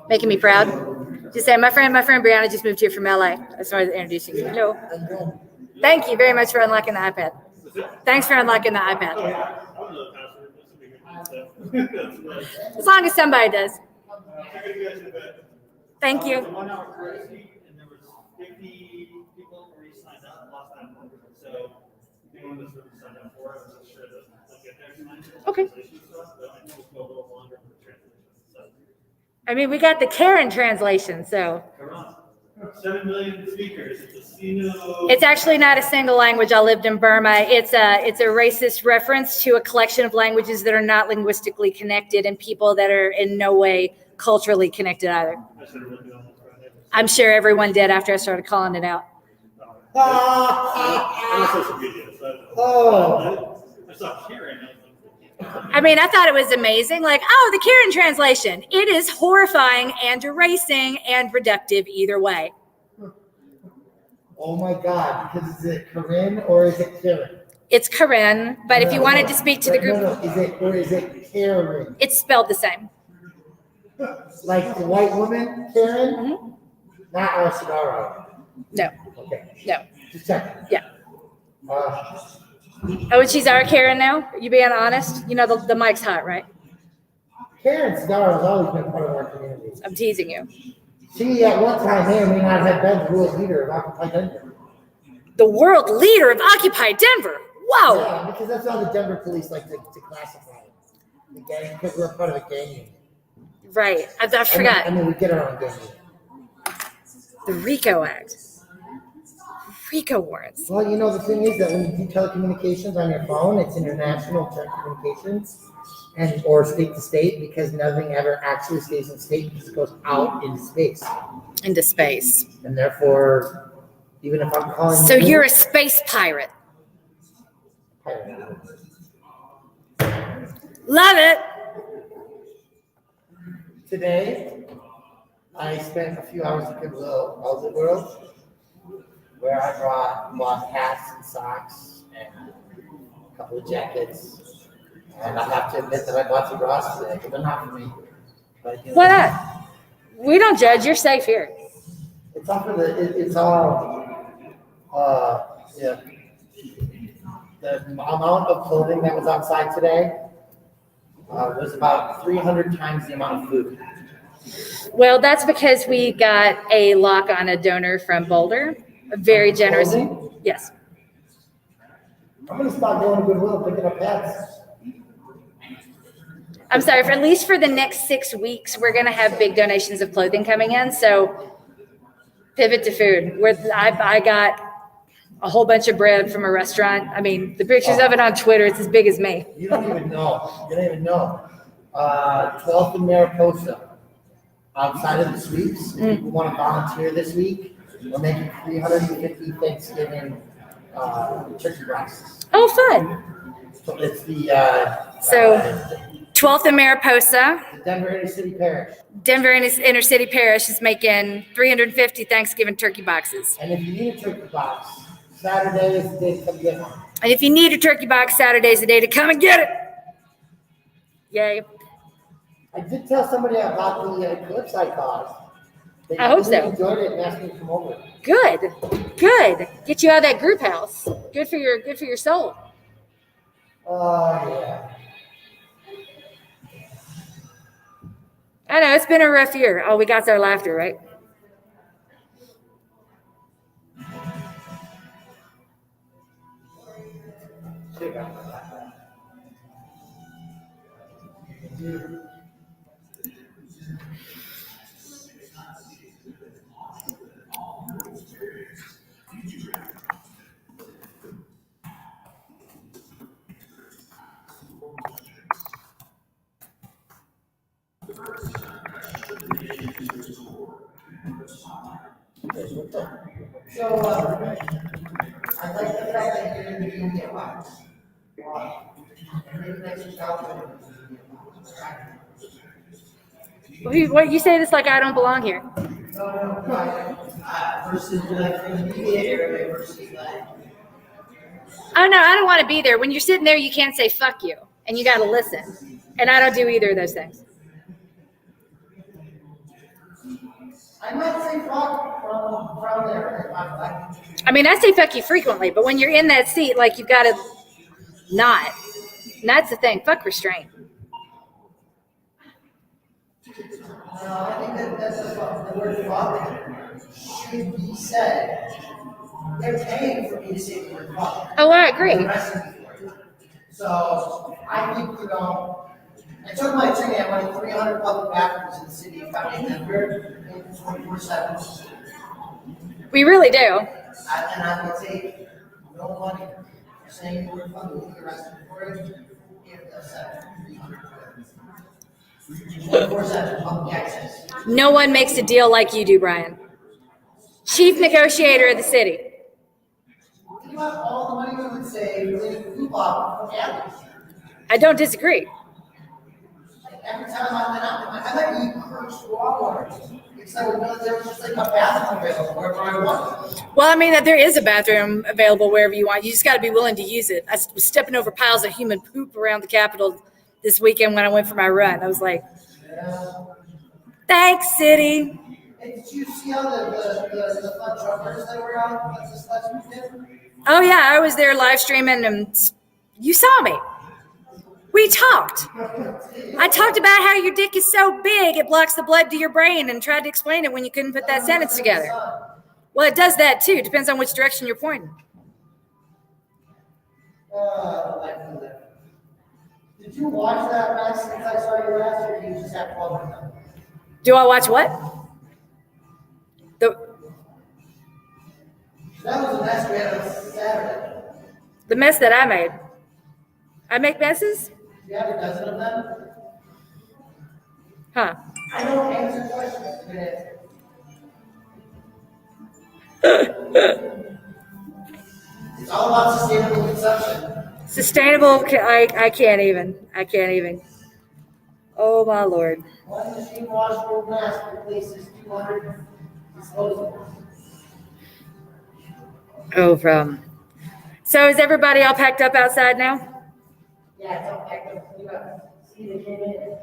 Making me proud? Just say, my friend Brianna just moved here from LA. That's why I was introducing you. No. Thank you very much for unlocking the iPad. Thanks for unlocking the iPad. As long as somebody does. Thank you. Okay. I mean, we got the Karen translation, so. 7 million speakers. It's actually not a single language. I lived in Burma. It's a racist reference to a collection of languages that are not linguistically connected and people that are in no way culturally connected either. I'm sure everyone did after I started calling it out. I mean, I thought it was amazing. Like, oh, the Karen translation. It is horrifying and erasing and reductive either way. Oh my God, because is it Karen or is it Karen? It's Karen, but if you wanted to speak to the group. No, is it Karen? It's spelled the same. Like the white woman, Karen? Mm-hmm. Not Arsenaro. No. Okay. No. Just checking. Yeah. Oh, and she's our Karen now? Are you being honest? You know the mic's hot, right? Karen Cigar has always been part of our community. I'm teasing you. She, at one time, may or may not have been the world leader of Occupy Denver. The world leader of Occupy Denver? Whoa! Yeah, because that's how the Denver police like to classify it. The gang, because we're part of a gang unit. Right. I forgot. I mean, we get our own gang unit. The RICO Act. RICO warrants. Well, you know, the thing is that when you do telecommunications on your phone, it's international telecommunications or state to state, because nothing ever actually stays in state because it goes out into space. Into space. And therefore, even if I'm calling so you're a space pirate. Love it. Today, I spent a few hours at Goodwill Outlet World, where I bought hats and socks and a couple of jackets. And I have to admit that I bought some bras today, but they're not for me. But, you know, Why not? We don't judge. You're safe here. It's all for it's all, yeah. The amount of clothing that was outside today was about 300 times the amount of food. Well, that's because we got a lock on a donor from Boulder. A very generous. Clothing? Yes. I'm going to stop going to Goodwill and picking up hats. I'm sorry, at least for the next 6 weeks, we're going to have big donations of clothing coming in. So pivot to food. I got a whole bunch of bread from a restaurant. I mean, the pictures of it on Twitter, it's as big as me. You don't even know. 12th and Mariposa. Outside of the sweeps, people want to volunteer this week. We're making 350 Thanksgiving turkey boxes. Oh, fun. So it's the 12th and Mariposa. The Denver Inner City Parish. Denver Inner City Parish is making 350 Thanksgiving turkey boxes. And if you need a turkey box, Saturday is the day to come get one. And if you need a turkey box, Saturday is the day to come and get it. Yay. I did tell somebody about the eclipse I caused. They I hope really so. enjoyed it and asked me to come over. Good. Get you out of that group house. Good for your soul. Yeah. I know, it's been a rough year. All we got's our laughter, right? So, I like the fact that you're going to be in the box. What you say this like I don't belong here? Versus the mediator versus like. Oh no, I don't want to be there. When you're sitting there, you can't say fuck you, and you got to listen. And I don't do either of those things. I might say fuck from there. I mean, I say fuck you frequently, but when you're in that seat, like you've got to not. And that's the thing. Fuck restraint. No, I think that's the word fuck should be said. They're paying for me to say the word fuck. Oh, I agree. So I think, I took my attorney, I went to 300 public bathrooms in the city of Denver 24/7. We really do. And I would take no money for saying the word fuck, we'll get arrested for it. If the 24/7 public access. No one makes a deal like you do, Brian. Chief negotiator of the city. Think about all the money we would save related to food law from families. I don't disagree. Every time I went out, I might be encouraged to Walmart. It's like there was just like a bathroom available wherever I want. Well, I mean, there is a bathroom available wherever you want. You just got to be willing to use it. I was stepping over piles of human poop around the Capitol this weekend when I went for my run. I was like, thanks, city. Hey, did you see all the flood truckers that were out this last weekend? Oh yeah, I was there live streaming and you saw me. We talked. I talked about how your dick is so big it blocks the blood to your brain and tried to explain it when you couldn't put that sentence together. Well, it does that too. Depends on which direction you're pointing. Did you watch that last since I saw you last, or do you just have fun with them? Do I watch what? That was a mess we had on Saturday. The mess that I made. I make messes? You have a dozen of them? Huh. I don't answer questions today. It's all about sustainable consumption. Sustainable, I can't even. I can't even. Oh my Lord. One machine washable mask replaces 200 disposables. Oh, so is everybody all packed up outside now? Yeah, it's all packed up. You got see the kid in.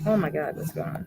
Oh my God, what's going on?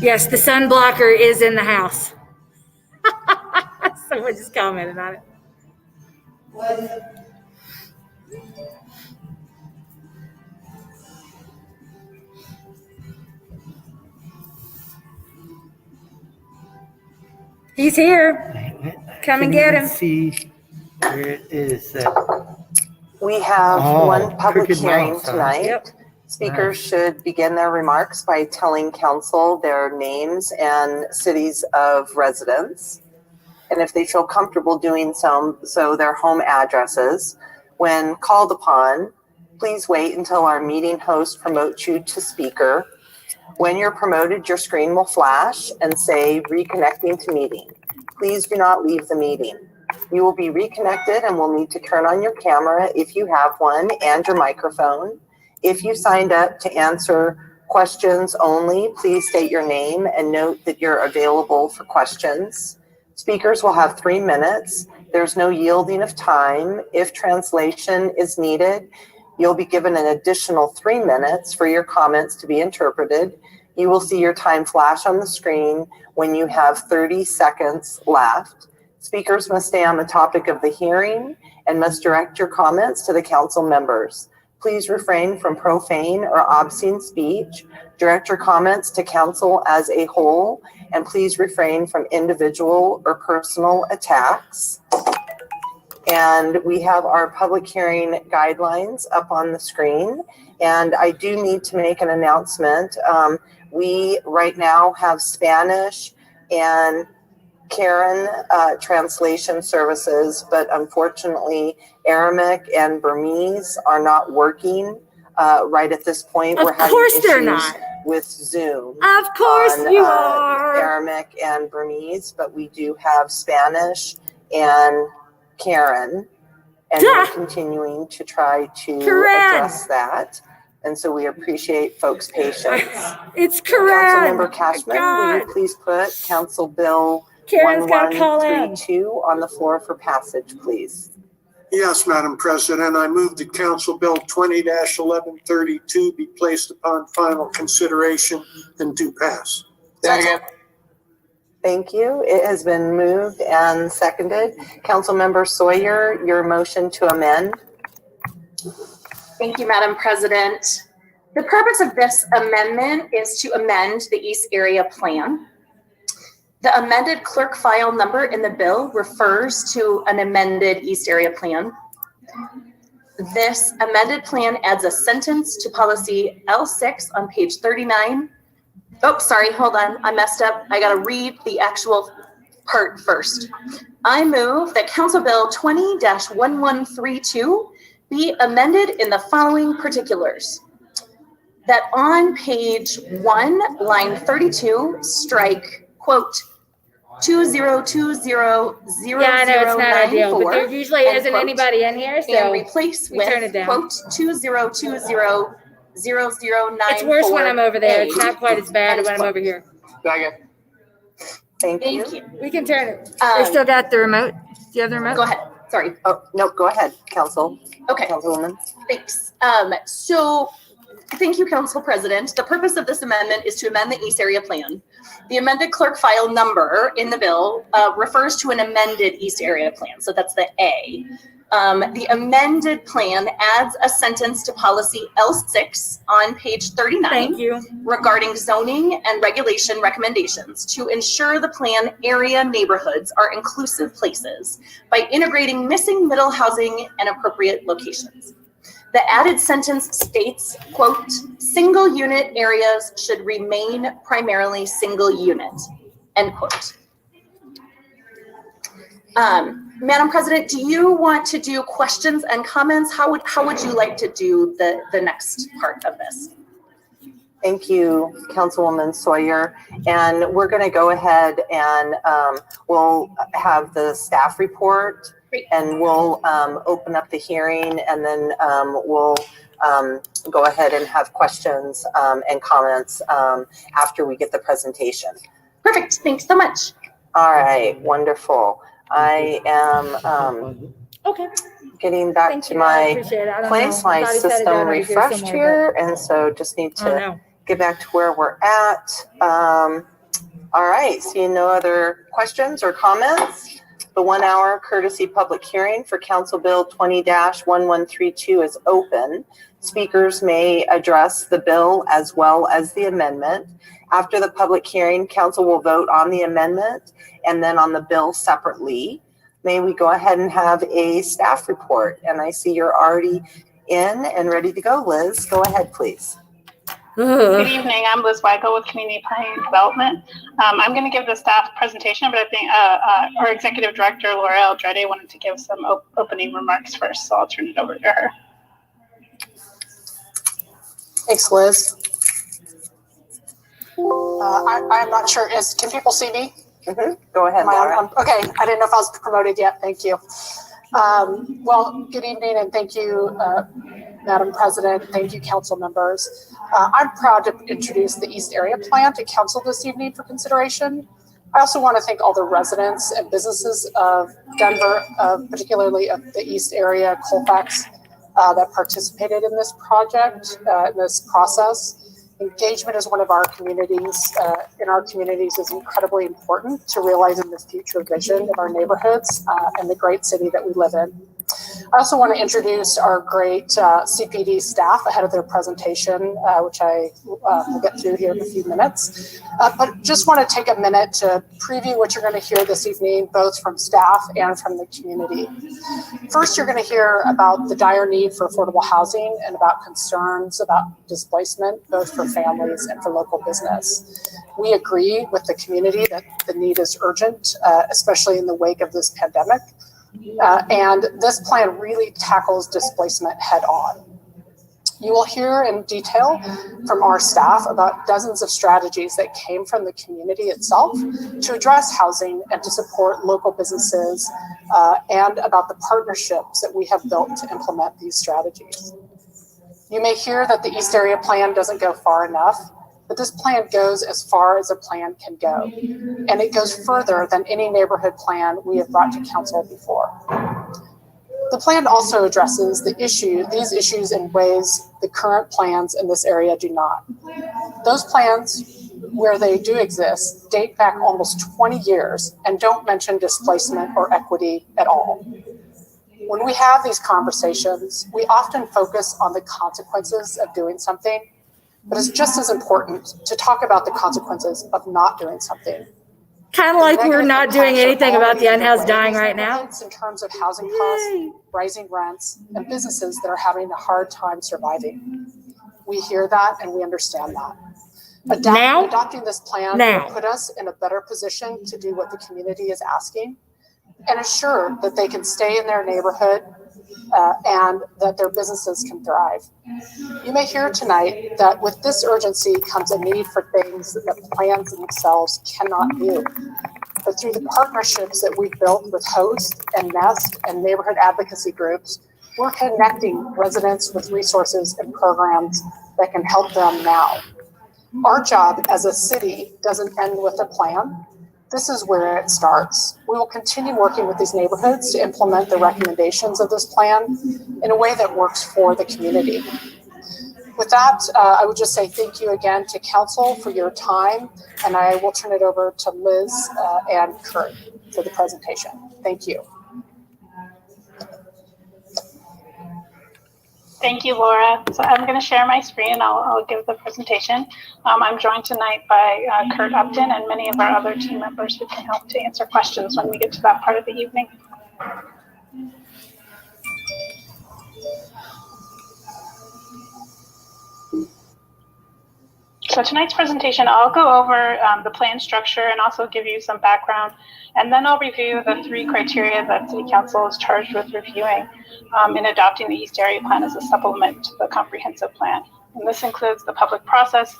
Yes, the sun blocker is in the house. Someone just commented on it. What? He's here. Come and get him. See where it is. We have one public crooked hearing mouse, huh? tonight. Yep. Speakers should begin their remarks by telling council their names and cities of residence. And if they feel comfortable doing so their home addresses. When called upon, please wait until our meeting host promotes you to speaker. When you're promoted, your screen will flash and say reconnecting to meeting. Please do not leave the meeting. You will be reconnected and will need to turn on your camera if you have one and your microphone. If you signed up to answer questions only, please state your name and note that you're available for questions. Speakers will have 3 minutes. There's no yielding of time. If translation is needed, you'll be given an additional 3 minutes for your comments to be interpreted. You will see your time flash on the screen when you have 30 seconds left. Speakers must stay on the topic of the hearing and must direct your comments to the council members. Please refrain from profane or obscene speech. Direct your comments to council as a whole, and please refrain from individual or personal attacks. And we have our public hearing guidelines up on the screen. And I do need to make an announcement. We right now have Spanish and Karen translation services, but unfortunately Aramaic and Burmese are not working right at this point. Of course they're not. With Zoom. Of course you are. Aramaic and Burmese, but we do have Spanish and Karen, and we're continuing to try to address that. And so we appreciate folks' patience. It's correct. Councilmember Cashman, will you please put Council Bill Karen's got to call in. 1132 on the floor for passage, please? Yes, Madam President, I move that Council Bill 20-1132 be placed upon final consideration and do pass. Second. Thank you. It has been moved and seconded. Councilmember Sawyer, your motion to amend. Thank you, Madam President. The purpose of this amendment is to amend the East Area Plan. The amended clerk file number in the bill refers to an amended East Area Plan. This amended plan adds a sentence to policy L6 on page 39. Oh, sorry, hold on, I messed up. I gotta read the actual part first. I move that Council Bill 20-1132 be amended in the following particulars. That on page 1, line 32, strike, quote, 20200094. Yeah, I know it's not ideal, but there usually isn't anybody in here, so and replace we turn it with, down. quote, 20200094. It's worse when I'm over there. It's not quite as bad when I'm over here. Second. Thank you. We can turn it. They still got the remote. Do you have the remote? Go ahead. Sorry. Oh, no, go ahead, Council. Okay. Councilwoman. Thanks. So thank you, Council President. The purpose of this amendment is to amend the East Area Plan. The amended clerk file number in the bill refers to an amended East Area Plan. So that's the A. The amended plan adds a sentence to policy L6 on page 39. Thank you. Regarding zoning and regulation recommendations to ensure the plan area neighborhoods are inclusive places by integrating missing middle housing and appropriate locations. The added sentence states, quote, single unit areas should remain primarily single unit, end quote. Madam President, do you want to do questions and comments? How would you like to do the next part of this? Thank you, Councilwoman Sawyer. And we're going to go ahead and we'll have the staff report. Great. And we'll open up the hearing, and then we'll go ahead and have questions and comments after we get the presentation. Perfect. Thanks so much. All right. Wonderful. I am getting back to my place. My system refreshed here, and so just need to get back to where we're at. All right, seeing no other questions or comments, the 1 hour courtesy public hearing for Council Bill 20-1132 is open. Speakers may address the bill as well as the amendment. After the public hearing, Council will vote on the amendment and then on the bill separately. May we go ahead and have a staff report? And I see you're already in and ready to go, Liz. Go ahead, please. Good evening. I'm Liz Weigel with Community Planning and Development. I'm going to give the staff presentation, but I think our Executive Director, Laura Eldrede, wanted to give some opening remarks first, so I'll turn it over to her. Thanks, Liz. I'm not sure. Can people see me? Mm-hmm. Go ahead, Laura. Okay, I didn't know if I was promoted yet. Thank you. Well, good evening, and thank you, Madam President. Thank you, council members. I'm proud to introduce the East Area Plan to council this evening for consideration. I also want to thank all the residents and businesses of Denver, particularly of the East Area, Colfax, that participated in this project, in this process. Engagement is one of our communities, in our communities is incredibly important to realizing this future vision of our neighborhoods and the great city that we live in. I also want to introduce our great CPD staff ahead of their presentation, which I will get through here in a few minutes. But just want to take a minute to preview what you're going to hear this evening, both from staff and from the community. First, you're going to hear about the dire need for affordable housing and about concerns about displacement, both for families and for local business. We agree with the community that the need is urgent, especially in the wake of this pandemic. And this plan really tackles displacement head on. You will hear in detail from our staff about dozens of strategies that came from the community itself to address housing and to support local businesses, and about the partnerships that we have built to implement these strategies. You may hear that the East Area Plan doesn't go far enough, but this plan goes as far as a plan can go, and it goes further than any neighborhood plan we have brought to council before. The plan also addresses these issues in ways the current plans in this area do not. Those plans, where they do exist, date back almost 20 years and don't mention displacement or equity at all. When we have these conversations, we often focus on the consequences of doing something, but it's just as important to talk about the consequences of not doing something. Kind of like we're not doing anything about the unhoused dying right now. In terms of housing costs, rising rents, and businesses that are having a hard time surviving. We hear that and we understand that. Adopting this plan will put us in a better position to do what the community is asking and assure that they can stay in their neighborhood and that their businesses can thrive. You may hear tonight that with this urgency comes a need for things that plans themselves cannot do. But through the partnerships that we've built with Host and Nest and neighborhood advocacy groups, we're connecting residents with resources and programs that can help them now. Our job as a city doesn't end with a plan. This is where it starts. We will continue working with these neighborhoods to implement the recommendations of this plan in a way that works for the community. With that, I would just say thank you again to council for your time, and I will turn it over to Liz and Kurt for the presentation. Thank you. Thank you, Laura. So I'm going to share my screen. I'll give the presentation. I'm joined tonight by Kurt Upton and many of our other team members who can help to answer questions when we get to that part of the evening. So tonight's presentation, I'll go over the plan structure and also give you some background, and then I'll review the 3 criteria that City Council is charged with reviewing in adopting the East Area Plan as a supplement to the comprehensive plan. And this includes the public process,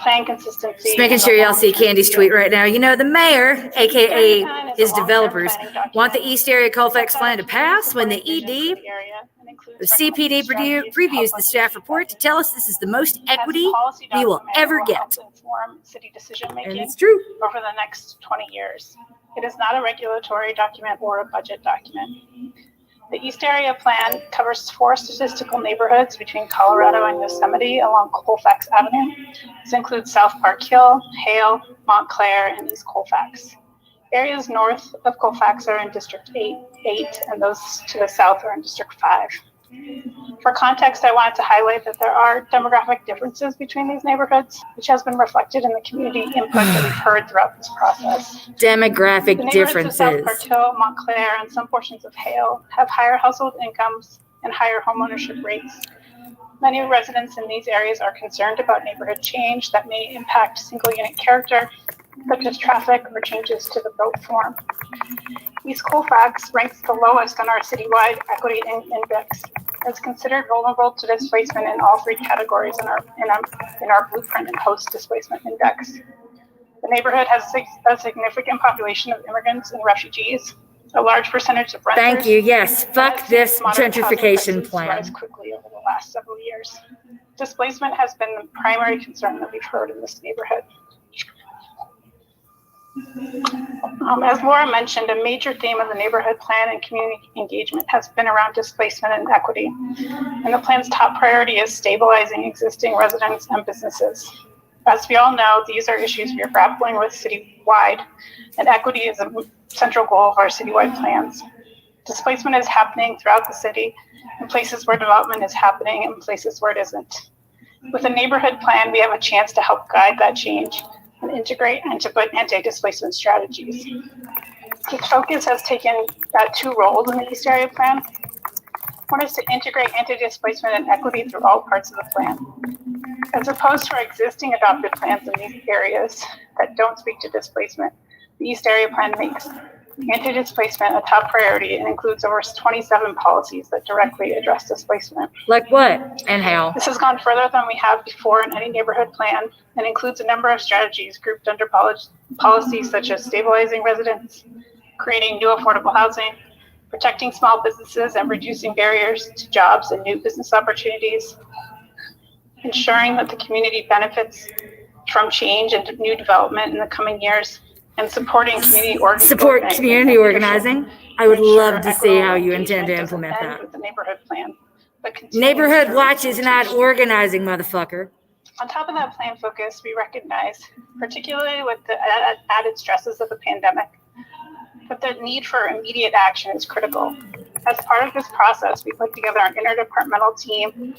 plan consistency. Just making sure y'all see Candy's tweet right now. You know, the mayor, aka his developers, want the East Area Colfax plan to pass when the ED, the CPD previews the staff report to tell us this is the most equity we will ever get. City decision-making And it's true. over the next 20 years. It is not a regulatory document or a budget document. The East Area Plan covers 4 statistical neighborhoods between Colorado and Yosemite along Colfax Avenue. This includes South Park Hill, Hale, Montclair, and East Colfax. Areas north of Colfax are in District 8, and those to the south are in District 5. For context, I wanted to highlight that there are demographic differences between these neighborhoods, which has been reflected in the community input that we've heard throughout this process. Demographic differences. The neighborhoods of South Park Hill, Montclair, and some portions of Hale have higher household incomes and higher homeownership rates. Many residents in these areas are concerned about neighborhood change that may impact single unit character, such as traffic or changes to the road form. East Colfax ranks the lowest on our citywide equity index. It's considered vulnerable to displacement in all 3 categories in our blueprint and host displacement index. The neighborhood has a significant population of immigrants and refugees, a large percentage of renters. Thank you. Yes, fuck this gentrification plan. Rise quickly over the last several years. Displacement has been the primary concern that we've heard in this neighborhood. As Laura mentioned, a major theme of the neighborhood plan and community engagement has been around displacement and equity. And the plan's top priority is stabilizing existing residents and businesses. As we all know, these are issues we are grappling with citywide, and equity is a central goal of our citywide plans. Displacement is happening throughout the city in places where development is happening and places where it isn't. With a neighborhood plan, we have a chance to help guide that change and integrate and to put anti-displacement strategies. The focus has taken two roles in the East Area Plan. One is to integrate anti-displacement and equity through all parts of the plan. As opposed to our existing adopted plans in these areas that don't speak to displacement, the East Area Plan makes anti-displacement a top priority and includes over 27 policies that directly address displacement. Like what and how? This has gone further than we have before in any neighborhood plan and includes a number of strategies grouped under policies such as stabilizing residents, creating new affordable housing, protecting small businesses and reducing barriers to jobs and new business opportunities, ensuring that the community benefits from change and new development in the coming years, and supporting community organizing. I would love to see how you intend to implement that. With the neighborhood plan, Neighborhood watch is not organizing, motherfucker. On top of that plan focus, we recognize, particularly with the added stresses of the pandemic, that the need for immediate action is critical. As part of this process, we put together an interdepartmental team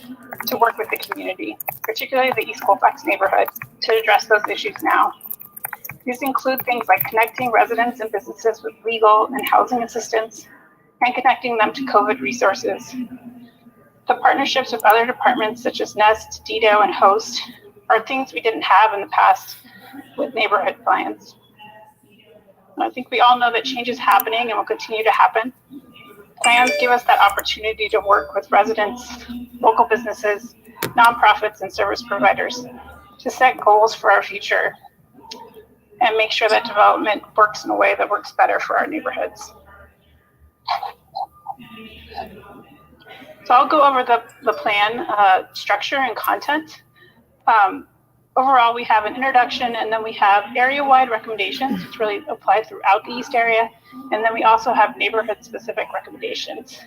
to work with the community, particularly the East Colfax neighborhood, to address those issues now. These include things like connecting residents and businesses with legal and housing assistance and connecting them to COVID resources. The partnerships with other departments such as Nest, Dido, and Host are things we didn't have in the past with neighborhood plans. I think we all know that change is happening and will continue to happen. Plans give us that opportunity to work with residents, local businesses, nonprofits, and service providers to set goals for our future and make sure that development works in a way that works better for our neighborhoods. So I'll go over the plan structure and content. Overall, we have an introduction, and then we have area-wide recommendations, which really apply throughout the East Area, and then we also have neighborhood-specific recommendations.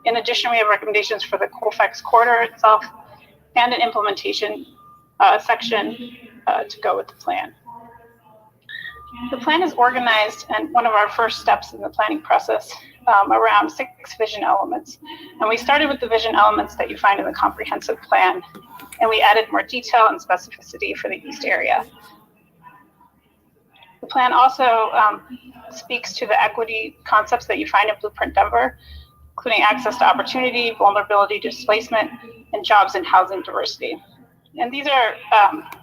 In addition, we have recommendations for the Colfax corridor itself and an implementation section to go with the plan. The plan is organized, and one of our first steps in the planning process around 6 vision elements. And we started with the vision elements that you find in the comprehensive plan, and we added more detail and specificity for the East Area. The plan also speaks to the equity concepts that you find in Blueprint Denver, including access to opportunity, vulnerability, displacement, and jobs and housing diversity. And these are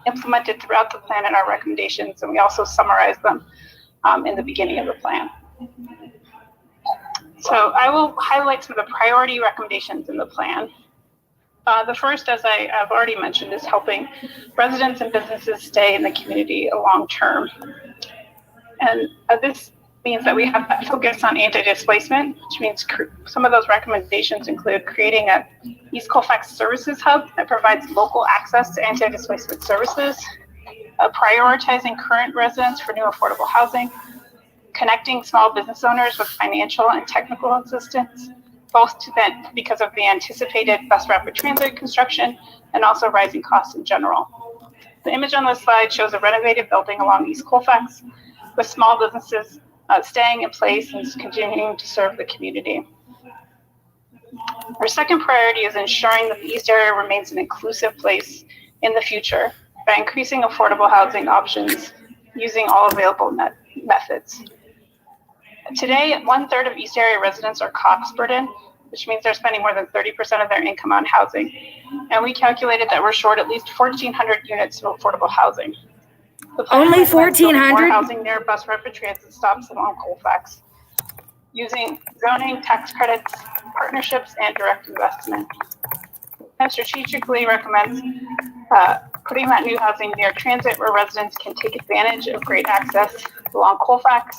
implemented throughout the plan in our recommendations, and we also summarize them in the beginning of the plan. So I will highlight some of the priority recommendations in the plan. The first, as I have already mentioned, is helping residents and businesses stay in the community long term. And this means that we have that focus on anti-displacement, which means some of those recommendations include creating a East Colfax services hub that provides local access to anti-displacement services, prioritizing current residents for new affordable housing, connecting small business owners with financial and technical assistance, both because of the anticipated bus rapid transit construction and also rising costs in general. The image on this slide shows a renovated building along East Colfax with small businesses staying in place and continuing to serve the community. Our second priority is ensuring that the East Area remains an inclusive place in the future by increasing affordable housing options using all available methods. Today, 1/3 of East Area residents are cost burdened, which means they're spending more than 30% of their income on housing. And we calculated that we're short at least 1,400 units of affordable housing. Only 1,400? More housing near bus rapid transit stops along Colfax, using zoning, tax credits, partnerships, and direct investment. And strategically recommends putting that new housing near transit where residents can take advantage of great access along Colfax,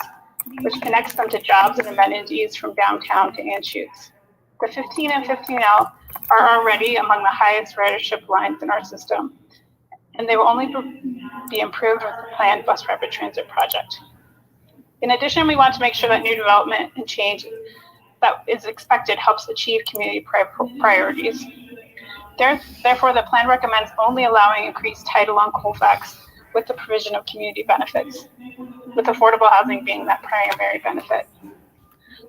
which connects them to jobs and amenities from downtown to Anschutz. The 15 and 15L are already among the highest ridership lines in our system, and they will only be improved with the planned bus rapid transit project. In addition, we want to make sure that new development and change that is expected helps achieve community priorities. Therefore, the plan recommends only allowing increased height along Colfax with the provision of community benefits, with affordable housing being that primary benefit.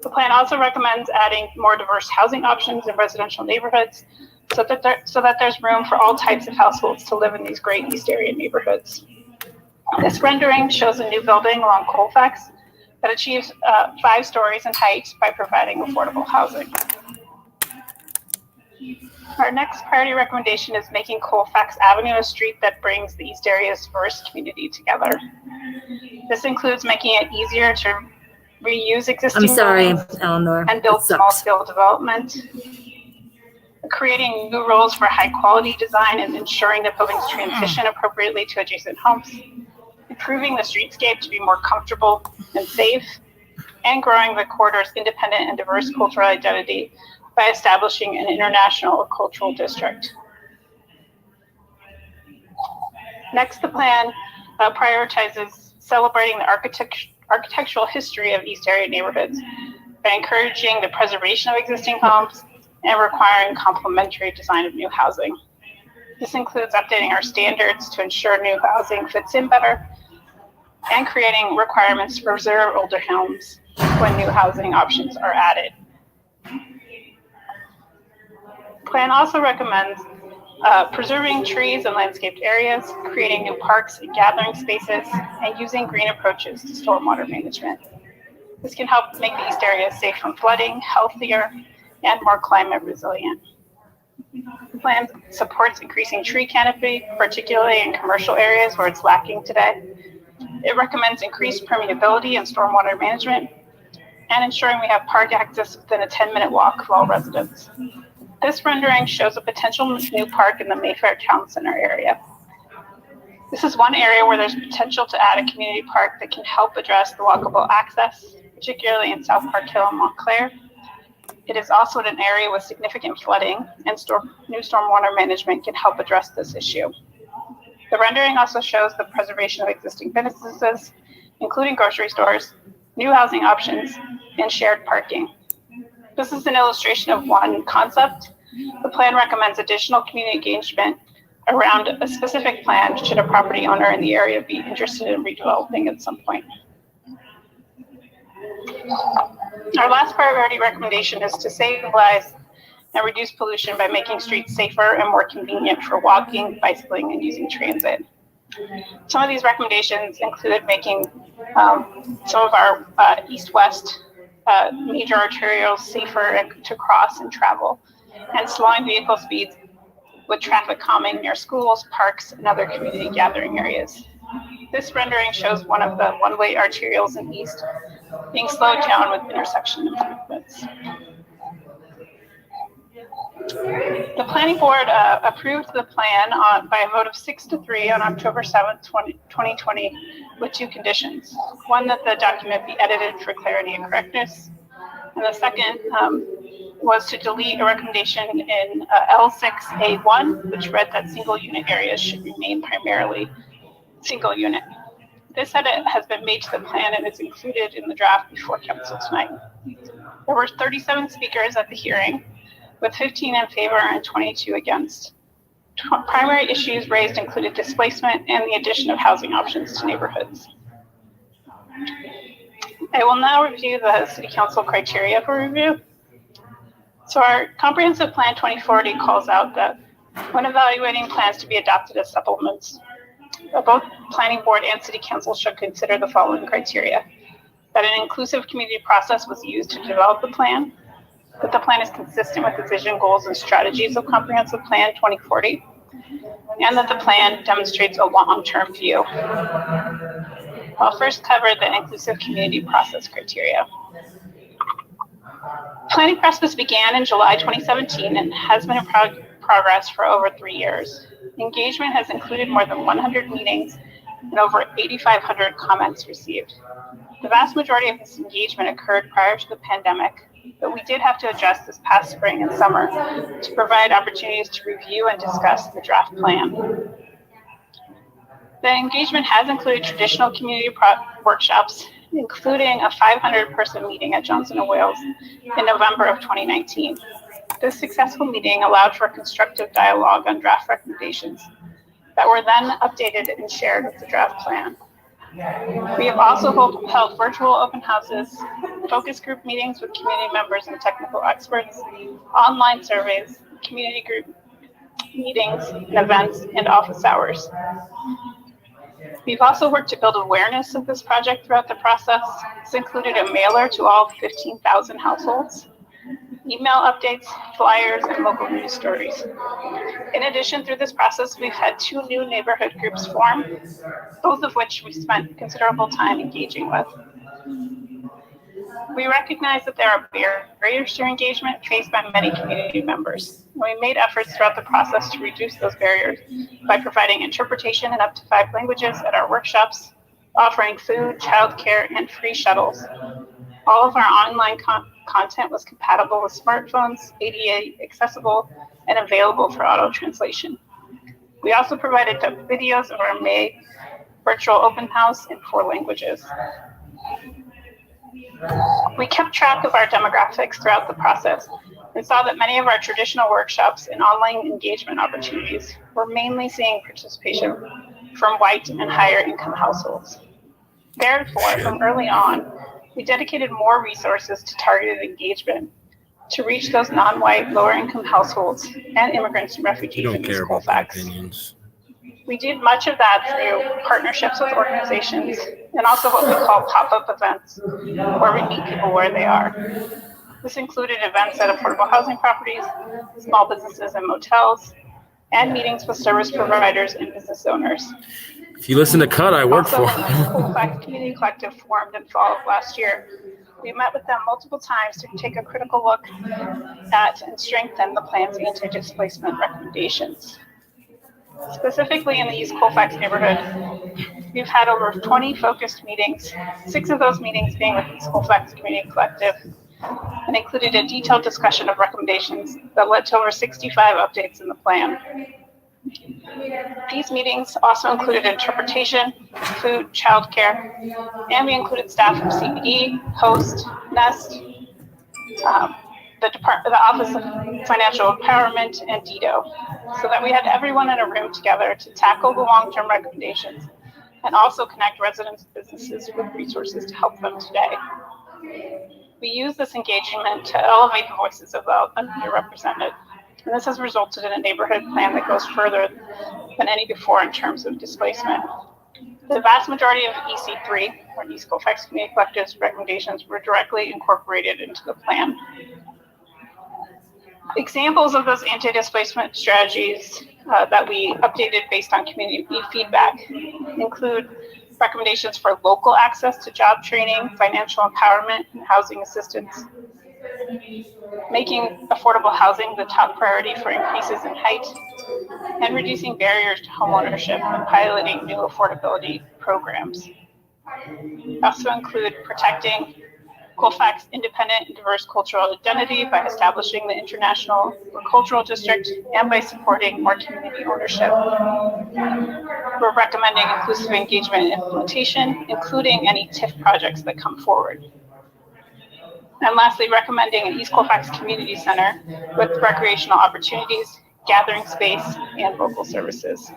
The plan also recommends adding more diverse housing options in residential neighborhoods so that there's room for all types of households to live in these great East Area neighborhoods. This rendering shows a new building along Colfax that achieves 5 stories in height by providing affordable housing. Our next priority recommendation is making Colfax Avenue a street that brings the East Area's diverse community together. This includes making it easier to reuse existing buildings Eleanor, and build small-scale development, creating new rules for high-quality design and ensuring that buildings transition appropriately to adjacent homes, improving the streetscape to be more comfortable and safe, and growing the corridor's independent and diverse cultural identity by establishing an international cultural district. Next, the plan prioritizes celebrating the architectural history of East Area neighborhoods by encouraging the preservation of existing homes and requiring complementary design of new housing. This includes updating our standards to ensure new housing fits in better and creating requirements to preserve older homes when new housing options are added. The plan also recommends preserving trees and landscaped areas, creating new parks and gathering spaces, and using green approaches to stormwater management. This can help make the East Area safe from flooding, healthier, and more climate resilient. The plan supports increasing tree canopy, particularly in commercial areas where it's lacking today. It recommends increased permeability and stormwater management, and ensuring we have park access within a 10-minute walk for all residents. This rendering shows a potential new park in the Mayfair Town Center area. This is one area where there's potential to add a community park that can help address the walkable access, particularly in South Park Hill and Montclair. It is also in an area with significant flooding, and new stormwater management can help address this issue. The rendering also shows the preservation of existing businesses, including grocery stores, new housing options, and shared parking. This is an illustration of one concept. The plan recommends additional community engagement around a specific plan should a property owner in the area be interested in redeveloping at some point. Our last priority recommendation is to stabilize and reduce pollution by making streets safer and more convenient for walking, bicycling, and using transit. Some of these recommendations included making some of our east-west major arterials safer to cross and travel, and slowing vehicle speeds with traffic calming near schools, parks, and other community gathering areas. This rendering shows one of the one-way arterials in East being slowed down with intersection improvements. The planning board approved the plan by a vote of 6-3 on October 7th, 2020, with 2 conditions. One, that the document be edited for clarity and correctness. And the second was to delete a recommendation in L6A1, which read that single unit areas should remain primarily single unit. This edit has been made to the plan and is included in the draft before council tonight. There were 37 speakers at the hearing, with 15 in favor and 22 against. Primary issues raised included displacement and the addition of housing options to neighborhoods. I will now review the City Council criteria for review. So our Comprehensive Plan 2040 calls out that when evaluating plans to be adopted as supplements, both Planning Board and City Council should consider the following criteria: that an inclusive community process was used to develop the plan, that the plan is consistent with the vision, goals, and strategies of Comprehensive Plan 2040, and that the plan demonstrates a long-term view. I'll first cover the inclusive community process criteria. Planning process began in July 2017 and has been in progress for over 3 years. Engagement has included more than 100 meetings and over 8,500 comments received. The vast majority of this engagement occurred prior to the pandemic, but we did have to adjust this past spring and summer to provide opportunities to review and discuss the draft plan. The engagement has included traditional community workshops, including a 500-person meeting at Johnson & Wales in November of 2019. This successful meeting allowed for constructive dialogue on draft recommendations that were then updated and shared with the draft plan. We have also held virtual open houses, focus group meetings with community members and technical experts, online surveys, community group meetings and events, and office hours. We've also worked to build awareness of this project throughout the process. This included a mailer to all 15,000 households, email updates, flyers, and local news stories. In addition, through this process, we've had 2 new neighborhood groups form, both of which we spent considerable time engaging with. We recognize that there are barriers to engagement faced by many community members. We made efforts throughout the process to reduce those barriers by providing interpretation in up to 5 languages at our workshops, offering food, childcare, and free shuttles. All of our online content was compatible with smartphones, ADA accessible, and available for auto translation. We also provided videos of our May virtual open house in 4 languages. We kept track of our demographics throughout the process and saw that many of our traditional workshops and online engagement opportunities were mainly seeing participation from white and higher income households. Therefore, from early on, we dedicated more resources to targeted engagement to reach those non-white, lower income households and immigrants and refugees in East Colfax. We did much of that through partnerships with organizations and also what we call pop-up events, where we meet people where they are. This included events at affordable housing properties, small businesses and motels, and meetings with service providers and business owners. If you listen to Cut, I work Also, for. when the Colfax Community Collective formed in fall of last year, we met with them multiple times to take a critical look at and strengthen the plan's anti-displacement recommendations. Specifically in the East Colfax neighborhood, we've had over 20 focused meetings, 6 of those meetings being with the East Colfax Community Collective, and included a detailed discussion of recommendations that led to over 65 updates in the plan. These meetings also included interpretation, food, childcare, and we included staff from CBD, HOST, NEST, the Office of Financial Empowerment, and DIDO, so that we had everyone in a room together to tackle the long-term recommendations and also connect residents and businesses with resources to help them today. We use this engagement to elevate the voices of the underrepresented, and this has resulted in a neighborhood plan that goes further than any before in terms of displacement. The vast majority of EC3, or East Colfax Community Collective's recommendations, were directly incorporated into the plan. Examples of those anti-displacement strategies that we updated based on community feedback include recommendations for local access to job training, financial empowerment, and housing assistance, making affordable housing the top priority for increases in height, and reducing barriers to homeownership and piloting new affordability programs. Also include protecting Colfax independent and diverse cultural identity by establishing the International Cultural District and by supporting more community ownership. We're recommending inclusive engagement and implementation, including any TIF projects that come forward. And lastly, recommending an East Colfax Community Center with recreational opportunities, gathering space, and local services.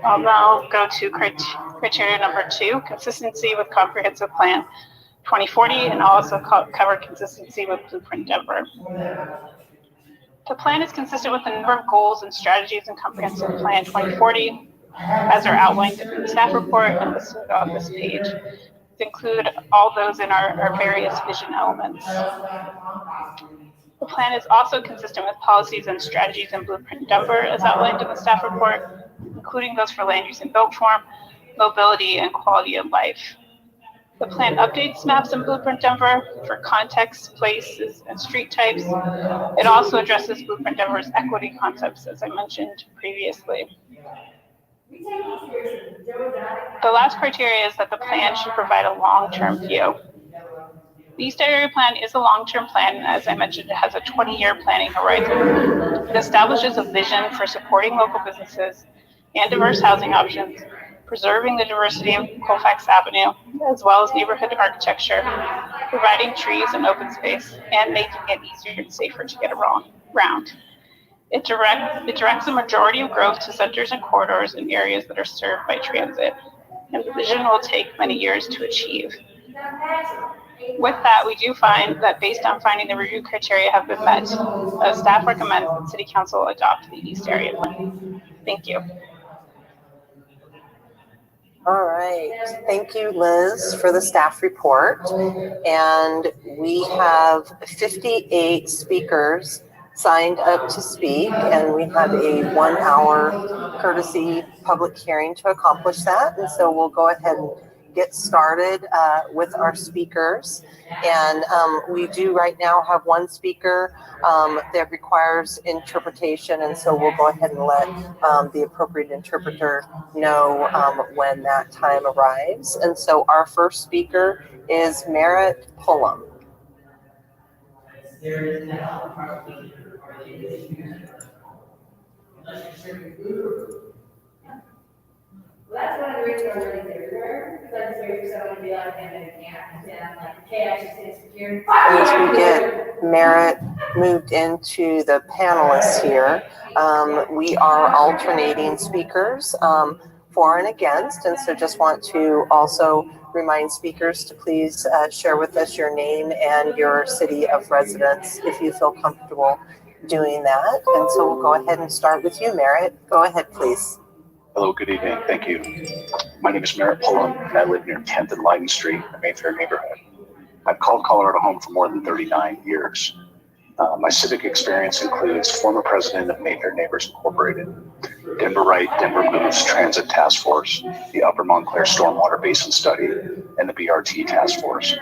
I'll now go to criteria number 2, consistency with Comprehensive Plan 2040, and I'll also cover consistency with Blueprint Denver. The plan is consistent with the number of goals and strategies in Comprehensive Plan 2040, as are outlined in the staff report and listed on this page. These include all those in our various vision elements. The plan is also consistent with policies and strategies in Blueprint Denver, as outlined in the staff report, including those for land use and built form, mobility, and quality of life. The plan updates maps in Blueprint Denver for context, places, and street types. It also addresses Blueprint Denver's equity concepts, as I mentioned previously. The last criteria is that the plan should provide a long-term view. The East Area Plan is a long-term plan, and as I mentioned, it has a 20-year planning horizon. It establishes a vision for supporting local businesses and diverse housing options, preserving the diversity of Colfax Avenue, as well as neighborhood architecture, providing trees and open space, and making it easier and safer to get around. It directs the majority of growth to centers and corridors in areas that are served by transit, and the vision will take many years to achieve. With that, we do find that based on finding the review criteria have been met, staff recommends that City Council adopt the East Area Plan. Thank you. All right. Thank you, Liz, for the staff report. And we have 58 speakers signed up to speak, and we have a 1-hour courtesy public hearing to accomplish that. And so we'll go ahead and get started with our speakers. And we do right now have one speaker that requires interpretation, and so we'll go ahead and let the appropriate interpreter know when that time arrives. And so our first speaker is Merritt Pullum. Well, that's one of the reasons I really everywhere, because I just wait for someone to be like, and then can't, and then I'm like, okay, I should sit secure. As we get Merritt moved into the panelists here, we are alternating speakers for and against, and so just want to also remind speakers to please share with us your name and your city of residence if you feel comfortable doing that. And so we'll go ahead and start with you, Merritt. Go ahead, please. Hello, good evening. Thank you. My name is Merritt Pullum, and I live near 10th and Leiden Street in the Mayfair neighborhood. I've called Colorado home for more than 39 years. My civic experience includes former president of Mayfair Neighbors Incorporated, Denver Wright, Denver Muse Transit Task Force, the Upper Montclair Stormwater Basin Study, and the BRT Task Force.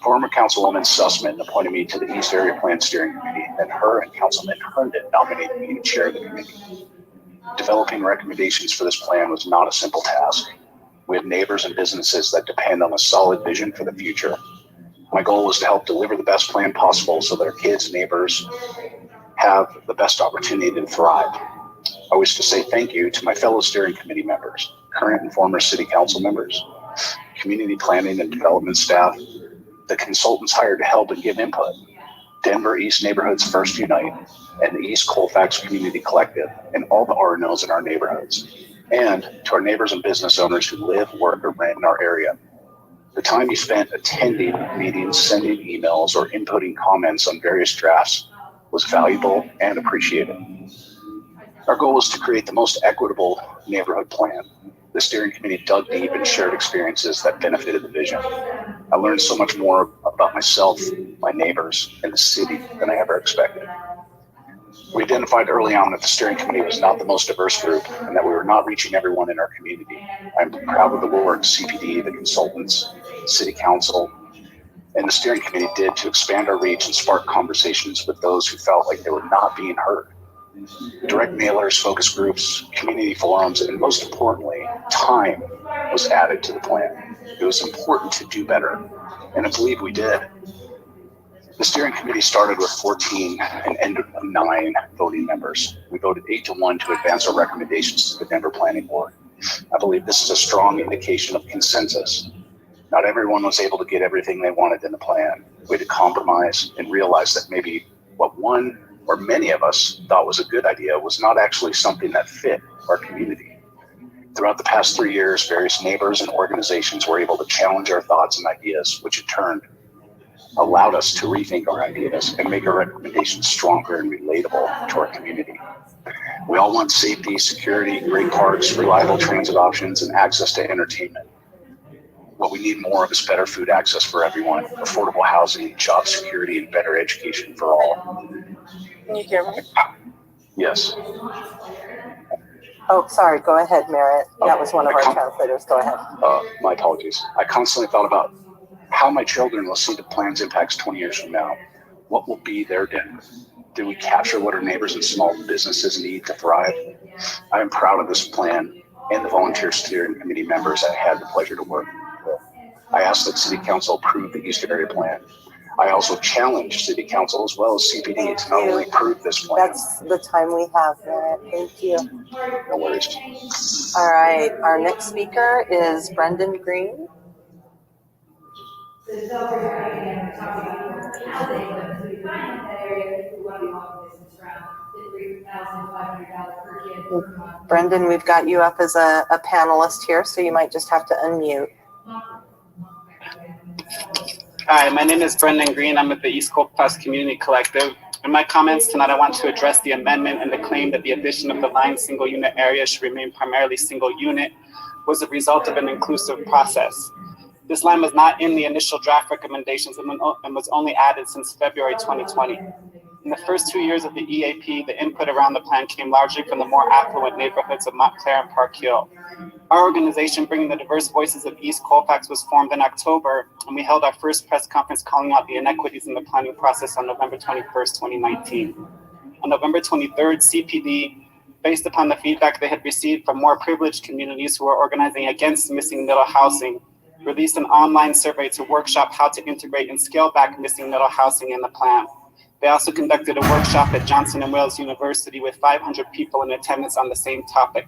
Former Councilwoman Sussman appointed me to the East Area Plan Steering Committee, and her and Councilman Herndon nominated me to chair the committee. Developing recommendations for this plan was not a simple task. We have neighbors and businesses that depend on a solid vision for the future. My goal was to help deliver the best plan possible so that our kids and neighbors have the best opportunity to thrive. I wish to say thank you to my fellow steering committee members, current and former city council members, community planning and development staff, the consultants hired to help and give input, Denver East Neighborhoods First Unite, and the East Colfax Community Collective, and all the RNOs in our neighborhoods, and to our neighbors and business owners who live, work, or rent in our area. The time you spent attending meetings, sending emails, or inputting comments on various drafts was valuable and appreciated. Our goal was to create the most equitable neighborhood plan. The steering committee dug deep and shared experiences that benefited the vision. I learned so much more about myself, my neighbors, and the city than I ever expected. We identified early on that the steering committee was not the most diverse group and that we were not reaching everyone in our community. I'm proud of the work CPD, the consultants, city council, and the steering committee did to expand our reach and spark conversations with those who felt like they were not being heard. Direct mailers, focus groups, community forums, and most importantly, time was added to the plan. It was important to do better, and I believe we did. The steering committee started with 14 and ended with 9 voting members. We voted 8-1 to advance our recommendations to the Denver Planning Board. I believe this is a strong indication of consensus. Not everyone was able to get everything they wanted in the plan. We had to compromise and realize that maybe what one or many of us thought was a good idea was not actually something that fit our community. Throughout the past 3 years, various neighbors and organizations were able to challenge our thoughts and ideas, which in turn allowed us to rethink our ideas and make our recommendations stronger and relatable to our community. We all want safety, security, great parks, reliable transit options, and access to entertainment. What we need more of is better food access for everyone, affordable housing, job security, and better education for all. Can you hear me? Yes. Oh, sorry. Go ahead, Merritt. That was one of our translators. Go ahead. My apologies. I constantly thought about how my children will see the plan's impacts 20 years from now. What will be their Denver? Do we capture what our neighbors and small businesses need to thrive? I am proud of this plan and the volunteer steering committee members I had the pleasure to work with. I asked that City Council approve the East Area Plan. I also challenged City Council as well as CPD to not only approve this plan. That's the time we have, Merritt. Thank you. No worries. All right. Our next speaker is Brendan Green. $3,500 per kid per month. Brendan, we've got you up as a panelist here, so you might just have to unmute. Hi, my name is Brendan Green. I'm with the East Colfax Community Collective. In my comments tonight, I want to address the amendment and the claim that the addition of the line single unit area should remain primarily single unit was a result of an inclusive process. This line was not in the initial draft recommendations and was only added since February 2020. In the first 2 years of the EAP, the input around the plan came largely from the more affluent neighborhoods of Montclair and Park Hill. Our organization, Bringing the Diverse Voices of East Colfax, was formed in October, and we held our first press conference calling out the inequities in the planning process on November 21st, 2019. On November 23rd, CPD, based upon the feedback they had received from more privileged communities who are organizing against missing middle housing, released an online survey to workshop how to integrate and scale back missing middle housing in the plan. They also conducted a workshop at Johnson & Wales University with 500 people in attendance on the same topic.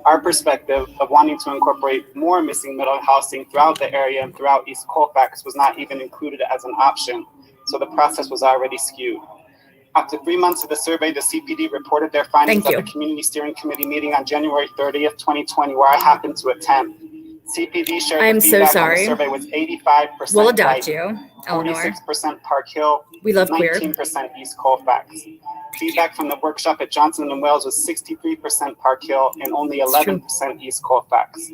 Our perspective of wanting to incorporate more missing middle housing throughout the area and throughout East Colfax was not even included as an option, so the process was already skewed. After 3 months of the survey, the CPD reported their findings at the Community Steering Committee meeting on January 30th, 2020, where I happened to attend. CPD shared I'm the so feedback on sorry. the survey was 85% We'll adopt white, you, Eleanor. 46% Park Hill, We love queer. 19% East Colfax. Feedback from the workshop at Johnson & Wales was 63% Park Hill and only 11% East Colfax.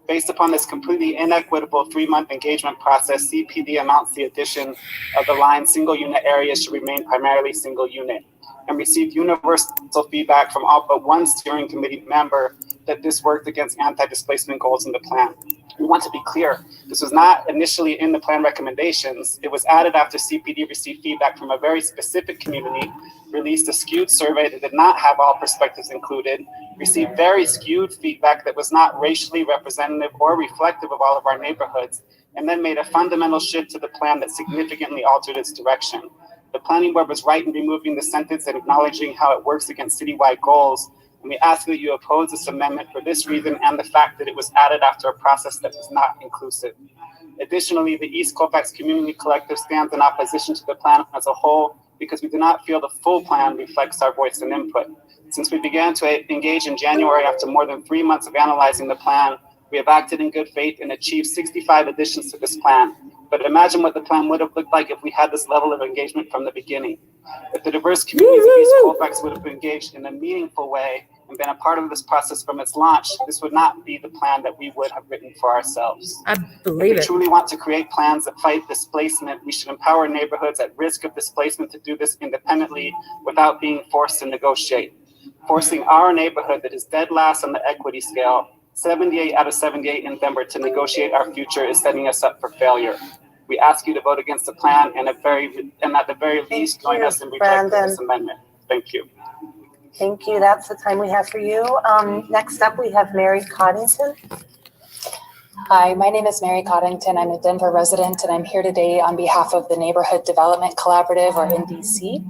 Based upon this completely inequitable 3-month engagement process, CPD amounts the addition of the line single unit areas should remain primarily single unit, and received universal feedback from all but one steering committee member that this worked against anti-displacement goals in the plan. We want to be clear, this was not initially in the plan recommendations. It was added after CPD received feedback from a very specific community, released a skewed survey that did not have all perspectives included, received very skewed feedback that was not racially representative or reflective of all of our neighborhoods, and then made a fundamental shift to the plan that significantly altered its direction. The planning board was right in removing the sentence and acknowledging how it works against citywide goals, and we ask that you oppose this amendment for this reason and the fact that it was added after a process that was not inclusive. Additionally, the East Colfax Community Collective stands in opposition to the plan as a whole because we do not feel the full plan reflects our voice and input. Since we began to engage in January after more than 3 months of analyzing the plan, we have acted in good faith and achieved 65 additions to this plan. But imagine what the plan would have looked like if we had this level of engagement from the beginning. If the diverse communities of East Colfax would have engaged in a meaningful way and been a part of this process from its launch, this would not be the plan that we would have written for ourselves. I believe If we it. truly want to create plans that fight displacement, we should empower neighborhoods at risk of displacement to do this independently without being forced to negotiate. Forcing our neighborhood that is dead last on the equity scale, 78 out of 78 in Denver, to negotiate our future is setting us up for failure. We ask you to vote against the plan and at the very least join us in rejecting this amendment. Thank you. Thank you. That's the time we have for you. Next up, we have Mary Coddington. Hi, my name is Mary Coddington. I'm a Denver resident, and I'm here today on behalf of the Neighborhood Development Collaborative, or NDC.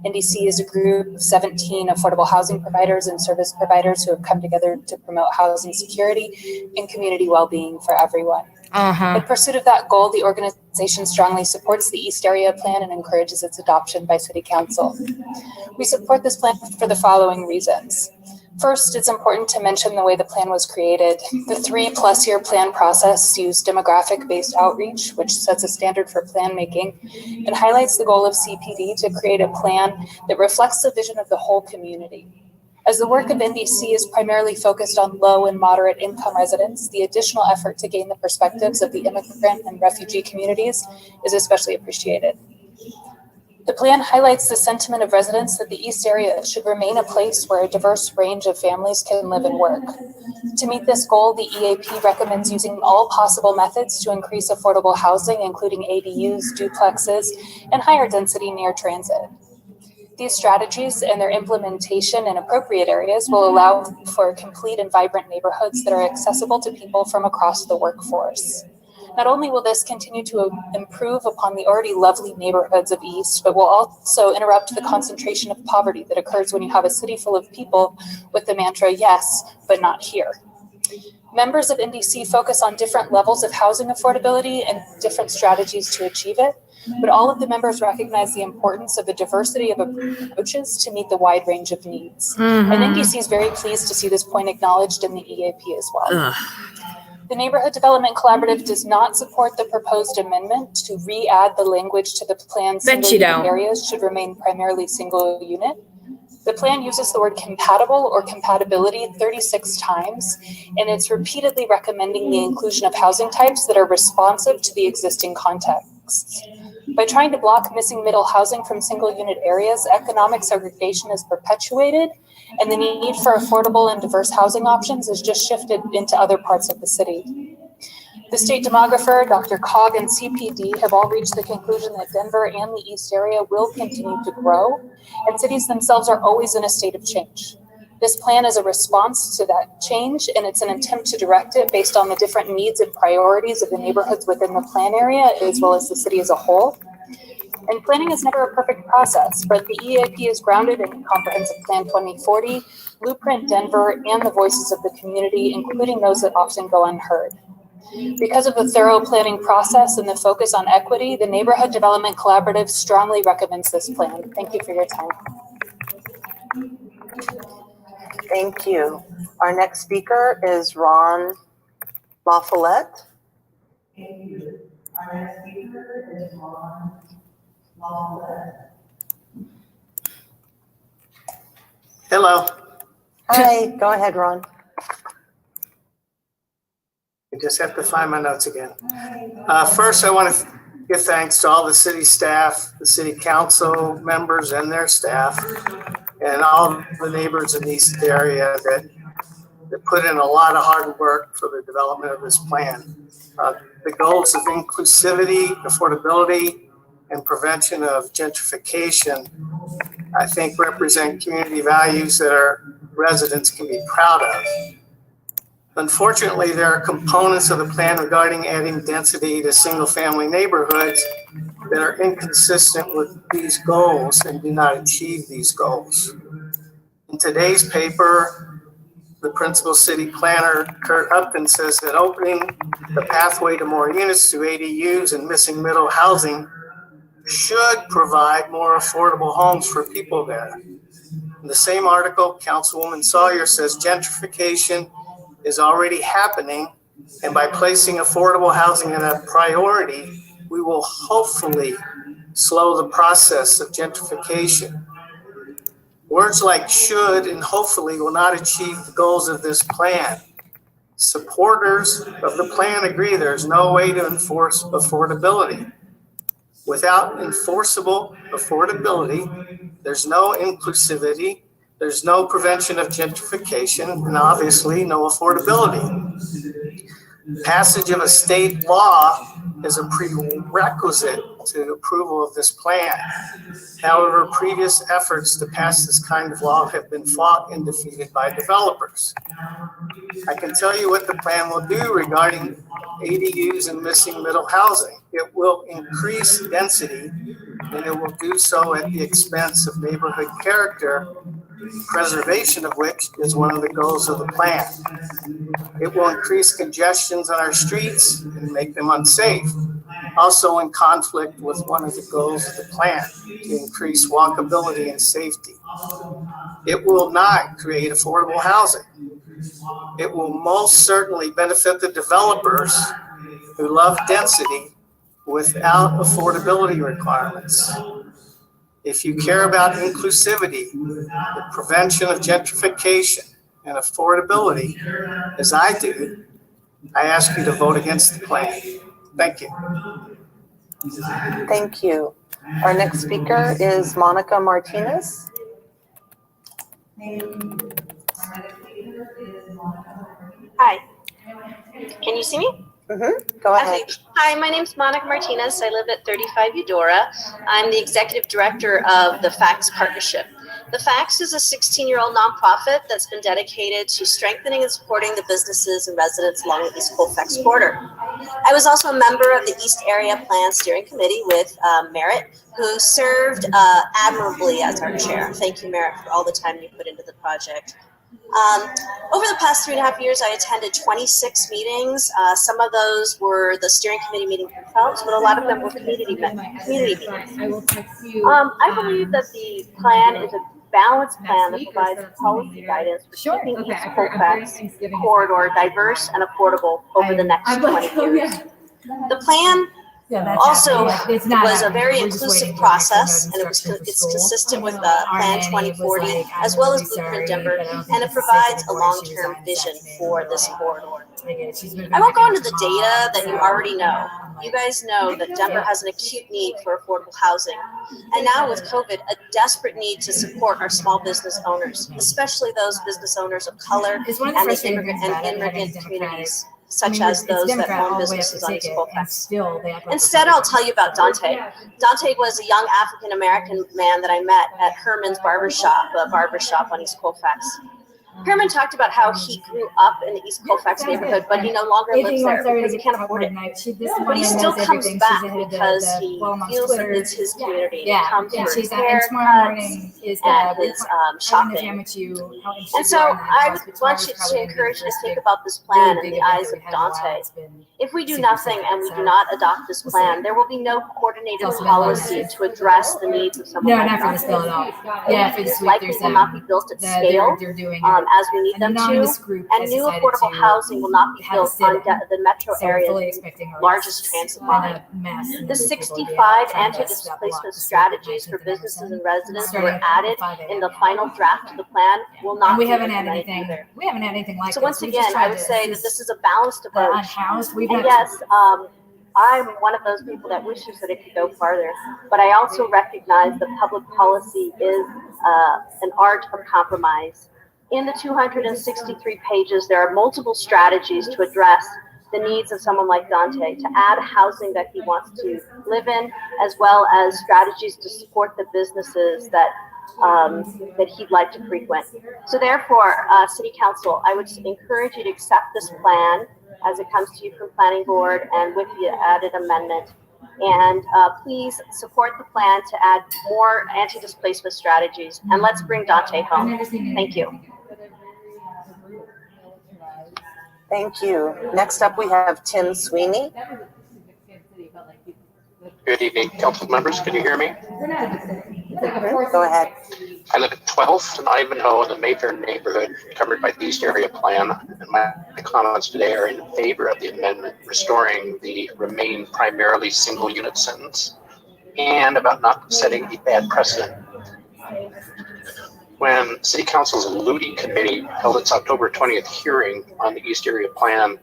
NDC is a group of 17 affordable housing providers and service providers who have come together to promote housing security and community well-being for everyone. In pursuit of that goal, the organization strongly supports the East Area Plan and encourages its adoption by City Council. We support this plan for the following reasons. First, it's important to mention the way the plan was created. The 3+ year plan process used demographic-based outreach, which sets a standard for plan making, and highlights the goal of CPD to create a plan that reflects the vision of the whole community. As the work of NDC is primarily focused on low and moderate income residents, the additional effort to gain the perspectives of the immigrant and refugee communities is especially appreciated. The plan highlights the sentiment of residents that the East Area should remain a place where a diverse range of families can live and work. To meet this goal, the EAP recommends using all possible methods to increase affordable housing, including ADUs, duplexes, and higher density near transit. These strategies and their implementation in appropriate areas will allow for complete and vibrant neighborhoods that are accessible to people from across the workforce. Not only will this continue to improve upon the already lovely neighborhoods of East, but will also interrupt the concentration of poverty that occurs when you have a city full of people with the mantra, yes, but not here. Members of NDC focus on different levels of housing affordability and different strategies to achieve it. but all of the members recognize the importance of a diversity of approaches to meet the wide range of needs. And NDC is very pleased to see this point acknowledged in the EAP as well. The Neighborhood Development Collaborative does not support the proposed amendment to re-add the language to the plan single unit areas should remain primarily single unit. The plan uses the word compatible or compatibility 36 times, and it's repeatedly recommending the inclusion of housing types that are responsive to the existing contexts. By trying to block missing middle housing from single unit areas, economic segregation is perpetuated, and the need for affordable and diverse housing options is just shifted into other parts of the city. The state demographer, Dr. Cog, and CPD have all reached the conclusion that Denver and the East area will continue to grow, and cities themselves are always in a state of change. This plan is a response to that change, and it's an attempt to direct it based on the different needs and priorities of the neighborhoods within the plan area, as well as the city as a whole. And planning is never a perfect process, but the EAP is grounded in Comprehensive Plan 2040, Blueprint Denver, and the voices of the community, including those that often go unheard. Because of the thorough planning process and the focus on equity, the Neighborhood Development Collaborative strongly recommends this plan. Thank you for your time. Thank you. Our next speaker is Ron LaFollette. Thank you. Our next speaker is Ron LaFollette. Hello. Hi, go ahead, Ron. I just have to find my notes again. First, I want to give thanks to all the city staff, the city council members and their staff, and all the neighbors in the East area that put in a lot of hard work for the development of this plan. The goals of inclusivity, affordability, and prevention of gentrification, I think, represent community values that our residents can be proud of. Unfortunately, there are components of the plan regarding adding density to single-family neighborhoods that are inconsistent with these goals and do not achieve these goals. In today's paper, the principal city planner, Kurt Upton, says that opening the pathway to more units through ADUs and missing middle housing should provide more affordable homes for people there. In the same article, Councilwoman Sawyer says gentrification is already happening, and by placing affordable housing as a priority, we will hopefully slow the process of gentrification. Words like should and hopefully will not achieve the goals of this plan. Supporters of the plan agree there's no way to enforce affordability. Without enforceable affordability, there's no inclusivity, there's no prevention of gentrification, and obviously no affordability. Passage of a state law is a prerequisite to approval of this plan. However, previous efforts to pass this kind of law have been fought and defeated by developers. I can tell you what the plan will do regarding ADUs and missing middle housing. It will increase density, and it will do so at the expense of neighborhood character, preservation of which is one of the goals of the plan. It will increase congestions on our streets and make them unsafe, also in conflict with one of the goals of the plan, to increase walkability and safety. It will not create affordable housing. It will most certainly benefit the developers who love density without affordability requirements. If you care about inclusivity, the prevention of gentrification, and affordability, as I do, I ask you to vote against the plan. Thank you. Thank you. Our next speaker is Monica Martinez. Hi. Can you see me? Go ahead. Okay. Hi, my name's Monica Martinez. I live at 35 Eudora. I'm the executive director of the FACTS Partnership. The FACTS is a 16-year-old nonprofit that's been dedicated to strengthening and supporting the businesses and residents along the East Colfax border. I was also a member of the East Area Plan Steering Committee with Merritt, who served admirably as our chair. Thank you, Merritt, for all the time you put into the project. Over the past 3.5 years, I attended 26 meetings. Some of those were the steering committee meetings themselves, but a lot of them were community meetings. I believe that the plan is a balanced plan that provides policy guidance for keeping East Colfax corridor diverse and affordable over the next 20 years. The plan also was a very inclusive process, and it's consistent with Plan 2040 as well as Blueprint Denver, and it provides a long-term vision for this corridor. I won't go into the data that you already know. You guys know that Denver has an acute need for affordable housing, and now with COVID, a desperate need to support our small business owners, especially those business owners of color and the immigrant communities, such as those that own businesses on East Colfax. Instead, I'll tell you about Dante. Dante was a young African-American man that I met at Herman's barbershop, a barbershop on East Colfax. Herman talked about how he grew up in the East Colfax neighborhood, but he no longer lives there because he can't afford it. But he still comes back because he feels that it's his community. He comes for his haircuts and his shopping. And so I would want you to encourage you to think about this plan in the eyes of Dante. If we do nothing and we do not adopt this plan, there will be no coordinated policy to address the needs of someone like Dante. It likely will not be built at scale as we need them to, and new affordable housing will not be built on the metro area's largest transit line. The 65 anti-displacement strategies for businesses and residents that were added in the final draft of the plan will not be implemented either. We haven't had anything like so once again, I would say that this is a balanced approach. And yes, I'm one of those people that wishes that it could go farther, but I also recognize that public policy is an art of compromise. In the 263 pages, there are multiple strategies to address the needs of someone like Dante, to add housing that he wants to live in, as well as strategies to support the businesses that he'd like to frequent. So therefore, City Council, I would encourage you to accept this plan as it comes to you from Planning Board and with the added amendment. And please support the plan to add more anti-displacement strategies. And let's bring Dante home. Thank you. Thank you. Next up, we have Tim Sweeney. Good evening, council members. Can you hear me? Go ahead. I live at 12th and Ivanhoe in the Mayfair neighborhood covered by the East Area Plan. And my comments today are in favor of the amendment restoring the remain primarily single unit sentence and about not setting a bad precedent. When City Council's Ludi Committee held its October 20th hearing on the East Area Plan,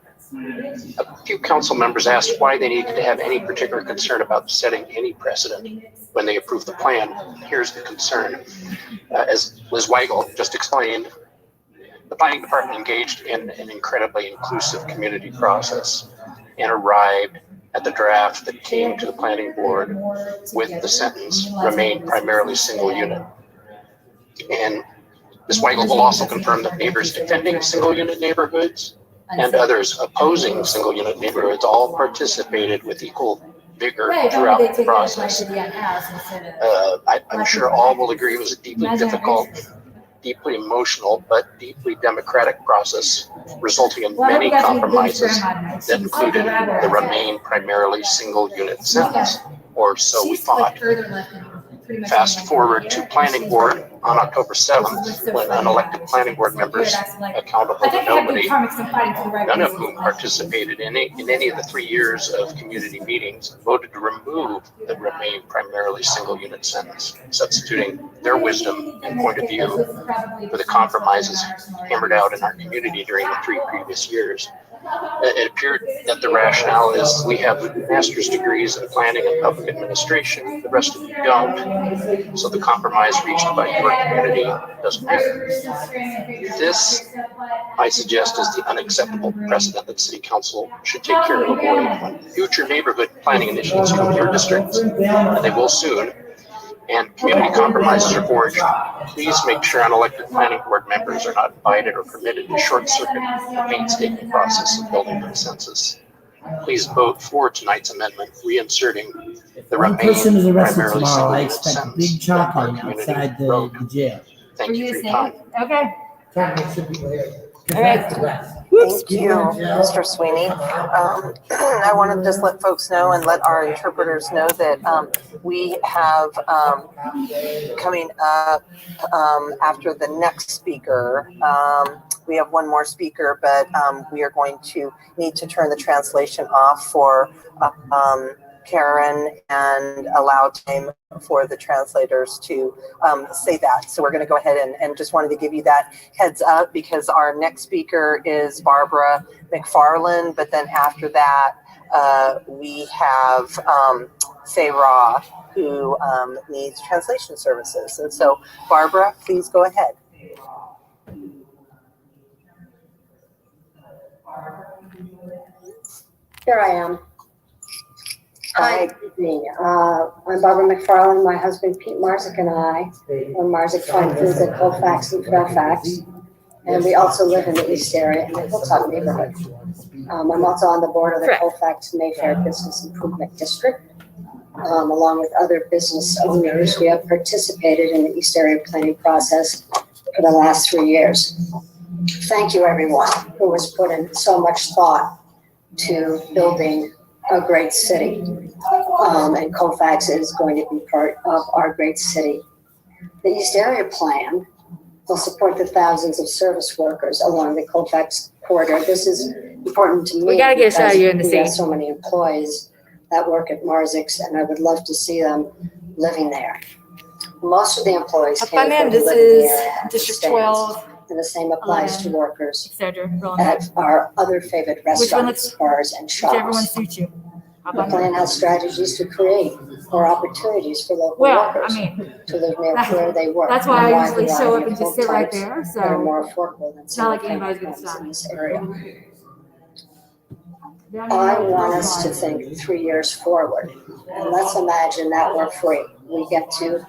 a few council members asked why they needed to have any particular concern about setting any precedent when they approved the plan. Here's the concern. As Liz Weigel just explained, the planning department engaged in an incredibly inclusive community process and arrived at the draft that came to the planning board with the sentence, remain primarily single unit. And Ms. Weigel will also confirm that neighbors defending single unit neighborhoods and others opposing single unit neighborhoods all participated with equal vigor throughout the process. I'm sure all will agree it was a deeply difficult, deeply emotional, but deeply democratic process, resulting in many compromises that included the remain primarily single unit sentence, or so we thought. Fast forward to planning board on October 7th, when unelected planning board members, accountable to nobody, none of whom participated in any of the 3 years of community meetings, voted to remove the remain primarily single unit sentence, substituting their wisdom and point of view for the compromises hammered out in our community during the 3 previous years. It appeared that the rationale is we have master's degrees in planning and public administration, the rest of you don't. So the compromise reached by your community doesn't matter. This, I suggest, is the unacceptable precedent that City Council should take care of avoiding when future neighborhood planning initiatives come to your districts, and they will soon, and community compromises are forged. Please make sure unelected planning board members are not invited or permitted to short circuit the painstaking process of building consensus. Please vote for tonight's amendment, reinserting the remain primarily single unit sentence. Big chocolate outside the jail. Thank you for your time. Okay. Trying to make sure people hear it. 'Cause All right. that's the best. Thank you, Mr. Sweeney. I want to just let folks know and let our interpreters know that we have coming up after the next speaker. We have one more speaker, but we are going to need to turn the translation off for Karen and allow time for the translators to say that. So we're going to go ahead and just wanted to give you that heads up because our next speaker is Barbara McFarland, but then after that we have Sarah who needs translation services. And so Barbara, please go ahead. Here I am. Hi, good evening. I'm Barbara McFarland. My husband Pete Marzik and I own Marzik Fine Foods at Colfax and Fairfax. And we also live in the East area in the Hilltop neighborhood. I'm also on the board of the Colfax Mayfair Business Improvement District. Along with other business owners, we have participated in the East area planning process for the last 3 years. Thank you, everyone who has put in so much thought to building a great city. And Colfax is going to be part of our great city. The East Area Plan will support the thousands of service workers along the Colfax corridor. This is important to me. We gotta get a shot of you in the because we have scene. so many employees that work at Marzik's, and I would love to see them living there. Most of the employees can't afford to This live in the is area as it District stands. 12. And the same applies to workers etc. at our other favorite restaurants, bars, and Whichever one shops. suits you. How The about plan that? has strategies to create more opportunities for local workers to live near where they work. That's why A I wide usually show variety up of and just home sit right types there. that are So more affordable than it's not like single-family anybody's gonna homes stop in me. this area. I want us to think 3 years forward, and let's imagine that we're free. We get to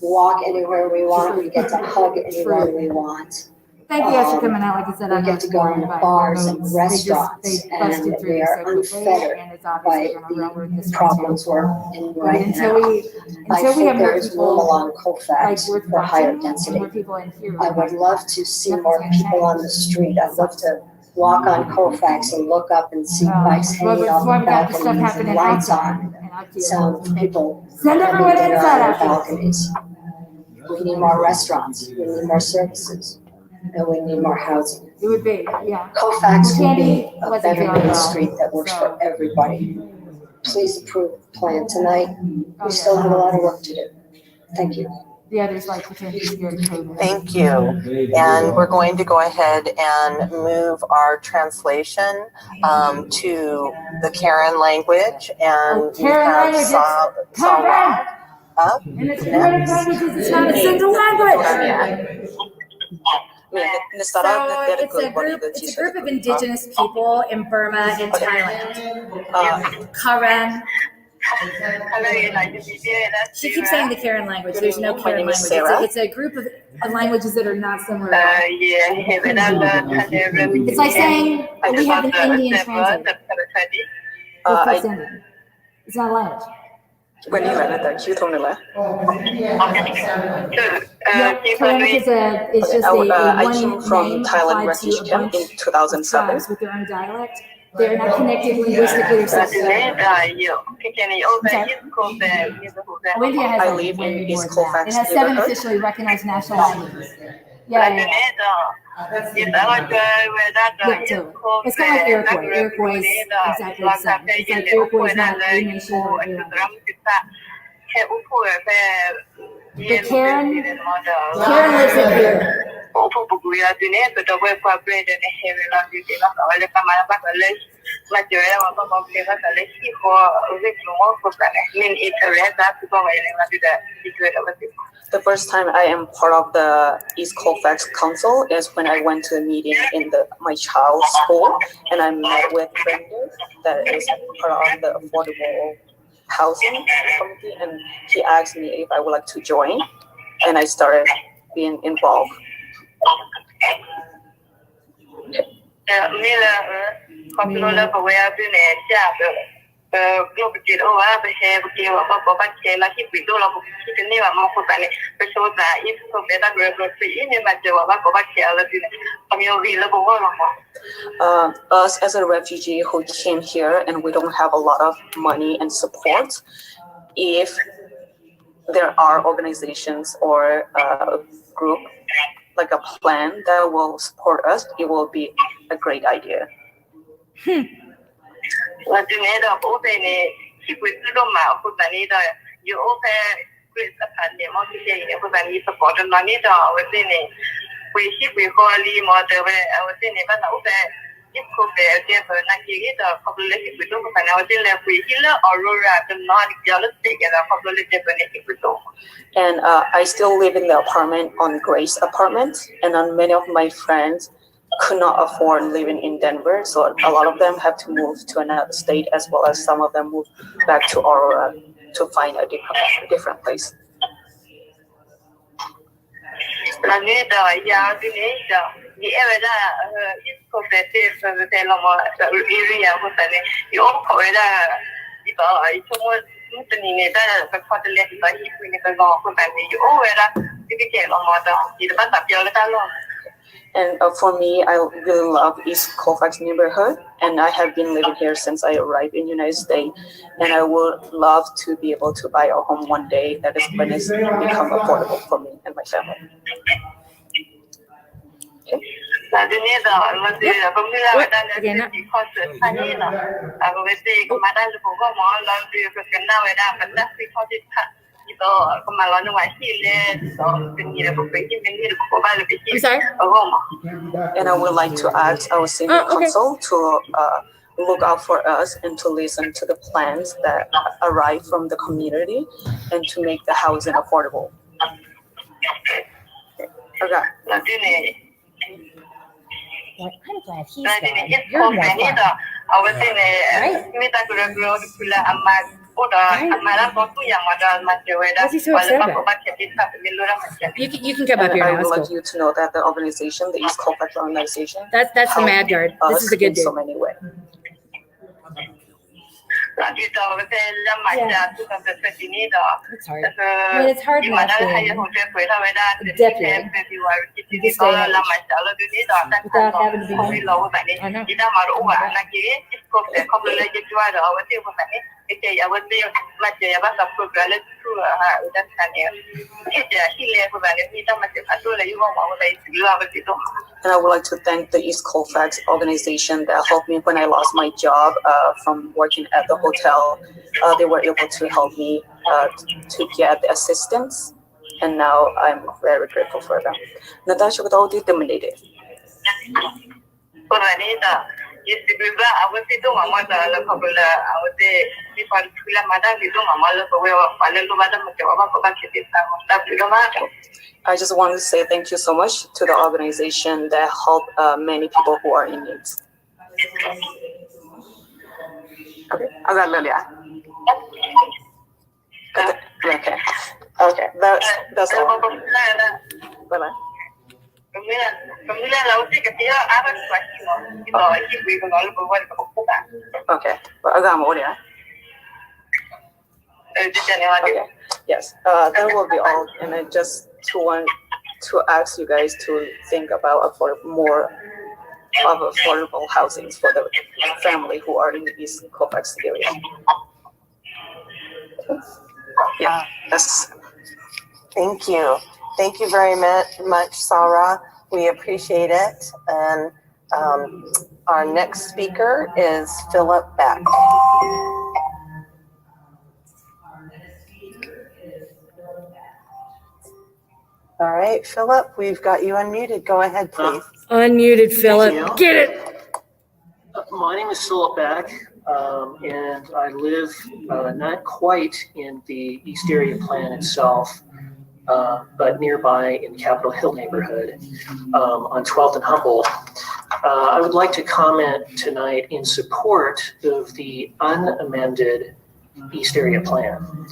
walk anywhere we want. We get to hug anyone we want. Thank you guys for coming out. Like I said, We I'm get not to go worried into about bars votes. and They restaurants, busted and through we this are so quickly, unfettered and it's by obviously going to railroad this the problems we're in right until now. we I have think more there is people room along Colfax worth for higher watching, density. more people in here. I would love to see more people on the street. I'd love to walk on Colfax and look up and see bikes hanging off the balconies and lights on. Some people Send everyone having dinner inside on their after this. balconies. We need more restaurants. We need more services. And we need more housing. It would be, yeah. Colfax would be Candy a wasn't better feeling main well, street that works for everybody. Please approve the plan tonight. We still have a lot of work to do. Thank you. The others like pretend to be scared of COVID. Thank you. And we're going to go ahead and move our translation to the Karen language. And we Karen have language, Sarah up And it's next. languages, it's not a single language. So it's a group of indigenous people in Burma and Thailand. Karen. She keeps saying the Karen language. There's no Karen language. It's a group of languages that are not similar. It's like saying we have an Indian translator. It's not a language. Yeah, Karen is just a I came one from name Thailand applied to refugee a camp bunch in 2007. tribes with their own dialect. They're not connected linguistically or socially. India has I like live way in more East than that. Colfax It has 7 neighborhood. officially recognized national languages. Yeah, totally. It's kind of like Iroquois. Iroquois is exactly the same. It's like Iroquois is not a nation or a language. But Karen lives in here. The first time I am part of the East Colfax Council is when I went to a meeting in my child's school, and I met with vendors that is part of the affordable housing committee, and he asked me if I would like to join, and I started being involved. Us as a refugee who came here and we don't have a lot of money and support, if there are organizations or a group, like a plan that will support us, it will be a great idea. And I still live in the apartment on Grace apartment, and many of my friends could not afford living in Denver, so a lot of them have to move to another state, as well as some of them move back to Aurora to find a different place. And for me, I really love East Colfax neighborhood, and I have been living here since I arrived in the United States, and I would love to be able to buy a home one day that is when it's become affordable for me and my family. Okay. I'm sorry? And I would like to ask our city council to look out for us and to listen to the plans that arrive from the community and to make the housing affordable. Okay. Well, I'm glad he's gone. You're more fun. What's he so upset about? You can come up here I now. would like Cool. you to know that the organization, the East Colfax organization, That's the Mad Guard. This is a good in so dude. many ways. It's hard. I mean, it's hard enough being a deputy. You just stay in without having to be mean. I know. And I would like to thank the East Colfax organization that helped me when I lost my job from working at the hotel. They were able to help me to get the assistance, and now I'm very grateful for them. Natasha, with all the dominated. I just want to say thank you so much to the organization that helped many people who are in need. Okay, I got Lilia. Okay, that's all. Bye-bye. Okay, but I got more there. Okay, yes, that will be all. And I just want to ask you guys to think about more of affordable housing for the family who are in the East Colfax area. Yeah, that's. Thank you. Thank you very much, Sarah. We appreciate it. And our next speaker is Philip Beck. All right, Philip, we've got you unmuted. Go ahead, please. Unmuted, Philip. Get it. My name is Philip Beck, and I live not quite in the East Area Plan itself, but nearby in Capitol Hill neighborhood on 12th and Humboldt. I would like to comment tonight in support of the unamended East Area Plan.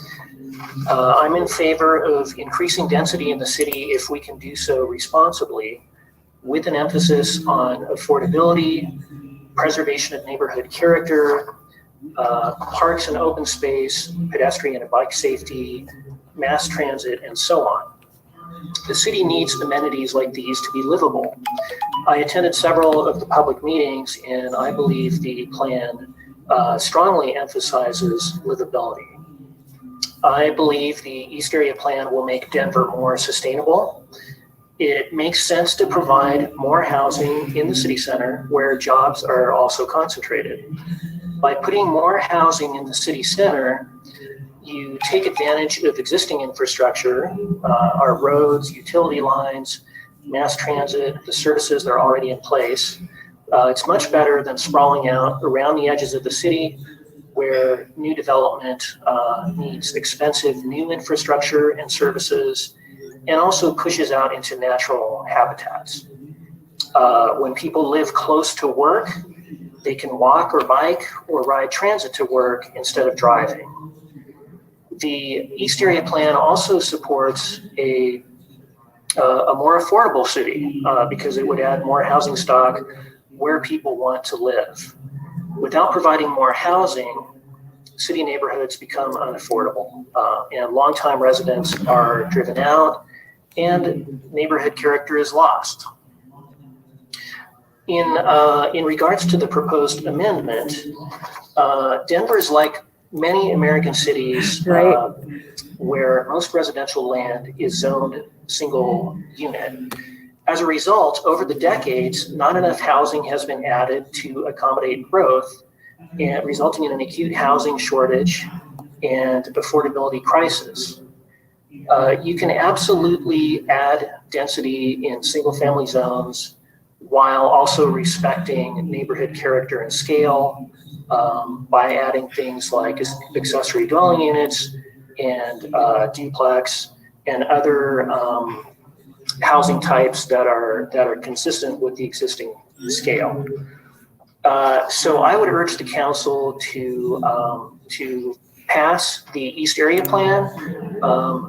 I'm in favor of increasing density in the city if we can do so responsibly, with an emphasis on affordability, preservation of neighborhood character, parks and open space, pedestrian and bike safety, mass transit, and so on. The city needs amenities like these to be livable. I attended several of the public meetings, and I believe the plan strongly emphasizes livability. I believe the East Area Plan will make Denver more sustainable. It makes sense to provide more housing in the city center where jobs are also concentrated. By putting more housing in the city center, you take advantage of existing infrastructure, our roads, utility lines, mass transit, the services that are already in place. It's much better than sprawling out around the edges of the city where new development needs expensive new infrastructure and services and also pushes out into natural habitats. When people live close to work, they can walk or bike or ride transit to work instead of driving. The East Area Plan also supports a more affordable city because it would add more housing stock where people want to live. Without providing more housing, city neighborhoods become unaffordable, and longtime residents are driven out, and neighborhood character is lost. In regards to the proposed amendment, Denver is like many American cities where most residential land is zoned single unit. As a result, over the decades, not enough housing has been added to accommodate growth, and resulting in an acute housing shortage and affordability crisis. You can absolutely add density in single-family zones while also respecting neighborhood character and scale by adding things like accessory dwelling units and duplex and other housing types that are consistent with the existing scale. So I would urge the council to pass the East Area Plan,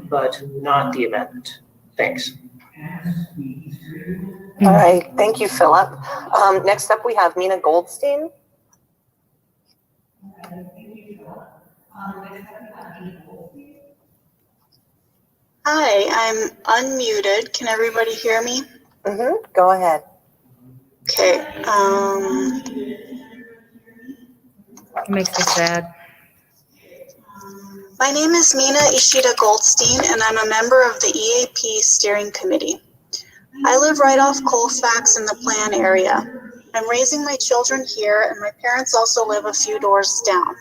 but not the amendment. Thanks. All right, thank you, Philip. Next up, we have Mina Goldstein. Hi, I'm unmuted. Can everybody hear me? Go ahead. Okay. It makes me sad. My name is Mina Ishida Goldstein, and I'm a member of the EAP Steering Committee. I live right off Colfax in the Plan area. I'm raising my children here, and my parents also live a few doors down.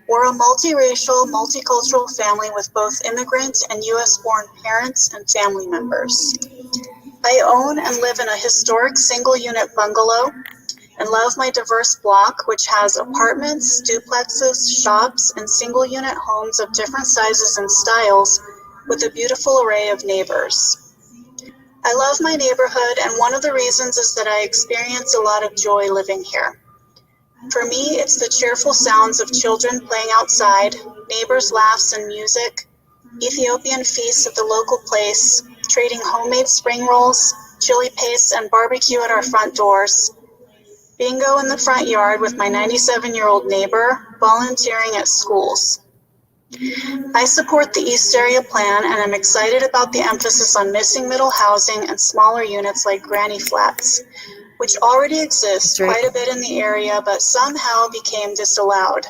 We're a multiracial, multicultural family with both immigrant and US-born parents and family members. I own and live in a historic single-unit bungalow and love my diverse block, which has apartments, duplexes, shops, and single-unit homes of different sizes and styles with a beautiful array of neighbors. I love my neighborhood, and one of the reasons is that I experience a lot of joy living here. For me, it's the cheerful sounds of children playing outside, neighbors' laughs and music, Ethiopian feasts at the local place, trading homemade spring rolls, chili paste, and barbecue at our front doors, bingo in the front yard with my 97-year-old neighbor, volunteering at schools. I support the East Area Plan, and I'm excited about the emphasis on missing middle housing and smaller units like granny flats, which already exist quite a bit in the area, but somehow became disallowed.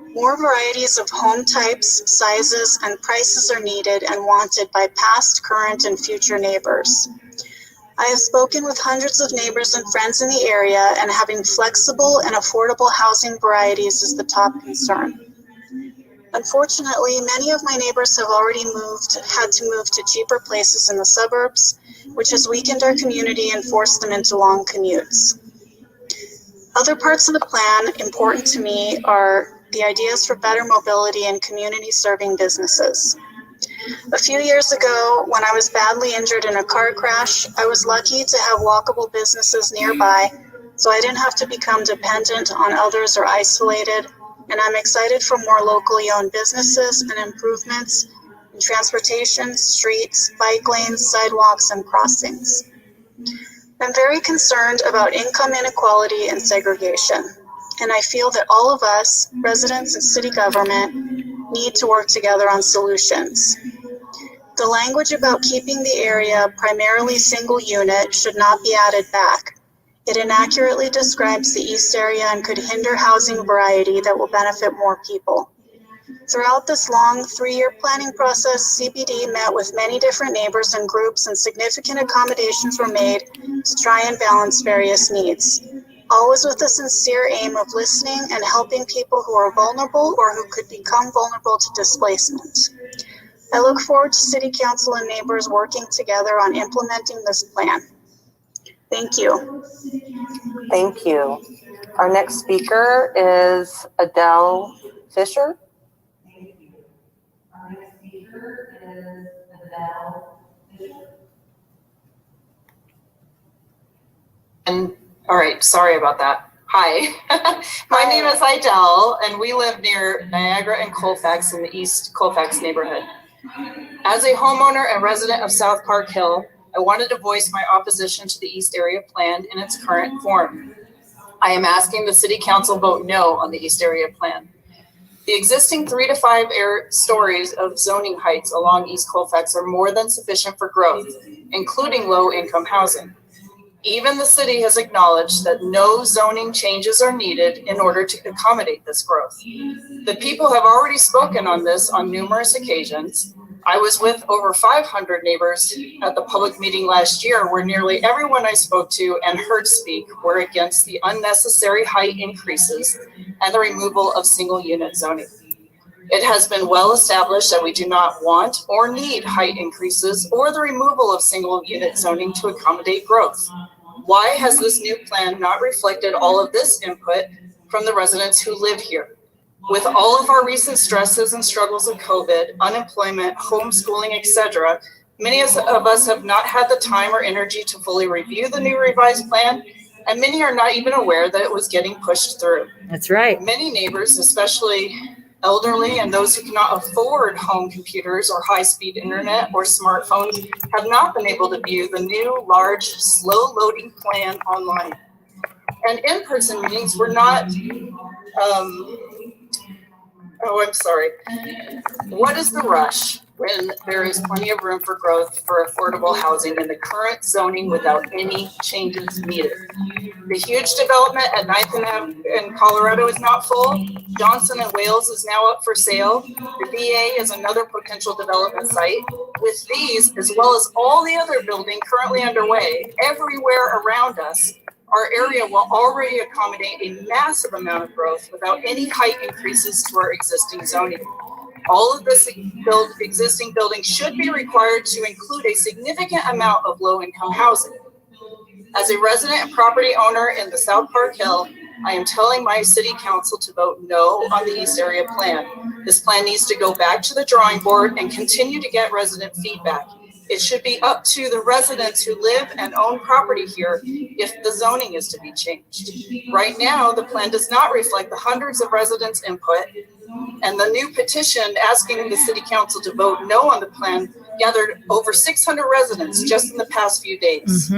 More varieties of home types, sizes, and prices are needed and wanted by past, current, and future neighbors. I have spoken with hundreds of neighbors and friends in the area, and having flexible and affordable housing varieties is the top concern. Unfortunately, many of my neighbors have already had to move to cheaper places in the suburbs, which has weakened our community and forced them into long commutes. Other parts of the plan important to me are the ideas for better mobility and community-serving businesses. A few years ago, when I was badly injured in a car crash, I was lucky to have walkable businesses nearby, so I didn't have to become dependent on others or isolated, and I'm excited for more locally owned businesses and improvements in transportation, streets, bike lanes, sidewalks, and crossings. I'm very concerned about income inequality and segregation. and I feel that all of us, residents and city government, need to work together on solutions. The language about keeping the area primarily single unit should not be added back. It inaccurately describes the East area and could hinder housing variety that will benefit more people. Throughout this long 3-year planning process, CBD met with many different neighbors and groups, and significant accommodations were made to try and balance various needs, always with the sincere aim of listening and helping people who are vulnerable or who could become vulnerable to displacement. I look forward to City Council and neighbors working together on implementing this plan. Thank you. Thank you. Our next speaker is Adele Fisher. And all right, sorry about that. Hi, my name is Idel, and we live near Niagara and Colfax in the East Colfax neighborhood. As a homeowner and resident of South Park Hill, I wanted to voice my opposition to the East Area Plan in its current form. I am asking the City Council vote no on the East Area Plan. The existing 3 to 5 stories of zoning heights along East Colfax are more than sufficient for growth, including low-income housing. Even the city has acknowledged that no zoning changes are needed in order to accommodate this growth. The people have already spoken on this on numerous occasions. I was with over 500 neighbors at the public meeting last year, where nearly everyone I spoke to and heard speak were against the unnecessary height increases and the removal of single unit zoning. It has been well established that we do not want or need height increases or the removal of single unit zoning to accommodate growth. Why has this new plan not reflected all of this input from the residents who live here? With all of our recent stresses and struggles of COVID, unemployment, homeschooling, etc., many of us have not had the time or energy to fully review the new revised plan, and many are not even aware that it was getting pushed through. That's right. Many neighbors, especially elderly and those who cannot afford home computers or high-speed internet or smartphones, have not been able to view the new, large, slow-loading plan online. And in-person meetings were not, I'm sorry. What is the rush when there is plenty of room for growth for affordable housing in the current zoning without any changes needed? The huge development at 9th and Colorado is not full. Johnson and Wales is now up for sale. The VA is another potential development site. With these, as well as all the other building currently underway, everywhere around us, our area will already accommodate a massive amount of growth without any height increases to our existing zoning. All of this existing building should be required to include a significant amount of low-income housing. As a resident and property owner in the South Park Hill, I am telling my city council to vote no on the East Area Plan. This plan needs to go back to the drawing board and continue to get resident feedback. It should be up to the residents who live and own property here if the zoning is to be changed. Right now, the plan does not reflect the hundreds of residents' input, and the new petition asking the city council to vote no on the plan gathered over 600 residents just in the past few days.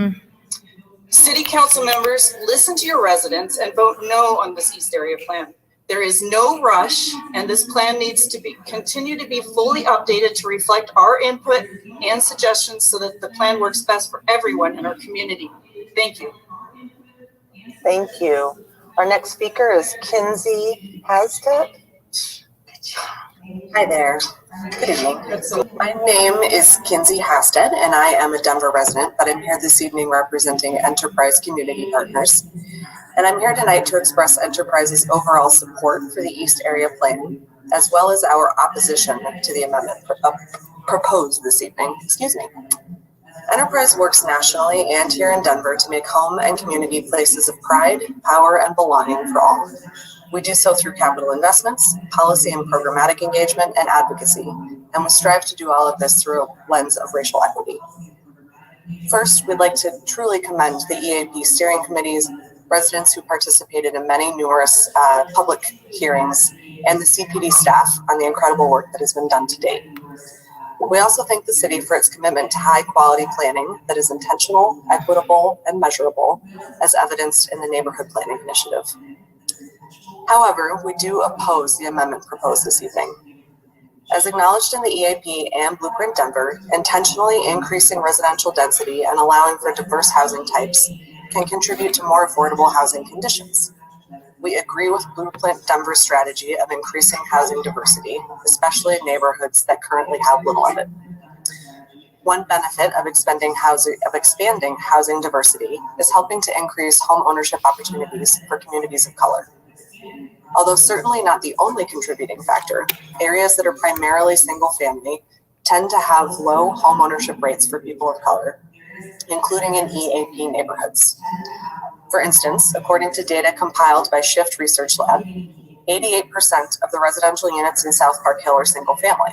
City council members, listen to your residents and vote no on this East Area Plan. There is no rush, and this plan needs to continue to be fully updated to reflect our input and suggestions so that the plan works best for everyone in our community. Thank you. Thank you. Our next speaker is Kinsey Hasted. Hi there. Good evening. My name is Kinsey Hasted, and I am a Denver resident, but I'm here this evening representing Enterprise Community Partners. And I'm here tonight to express Enterprise's overall support for the East Area Plan, as well as our opposition to the amendment proposed this evening. Excuse me. Enterprise works nationally and here in Denver to make home and community places of pride, power, and belonging for all. We do so through capital investments, policy and programmatic engagement, and advocacy, and we strive to do all of this through a lens of racial equity. First, we'd like to truly commend the EAP steering committees, residents who participated in many numerous public hearings, and the CPD staff on the incredible work that has been done to date. We also thank the city for its commitment to high quality planning that is intentional, equitable, and measurable, as evidenced in the Neighborhood Planning Initiative. However, we do oppose the amendment proposed this evening. As acknowledged in the EAP and Blueprint Denver, intentionally increasing residential density and allowing for diverse housing types can contribute to more affordable housing conditions. We agree with Blueprint Denver's strategy of increasing housing diversity, especially in neighborhoods that currently have little of it. One benefit of expanding housing diversity is helping to increase home ownership opportunities for communities of color. Although certainly not the only contributing factor, areas that are primarily single family tend to have low home ownership rates for people of color, including in EAP neighborhoods. For instance, according to data compiled by Shift Research Lab, 88% of the residential units in South Park Hill are single family.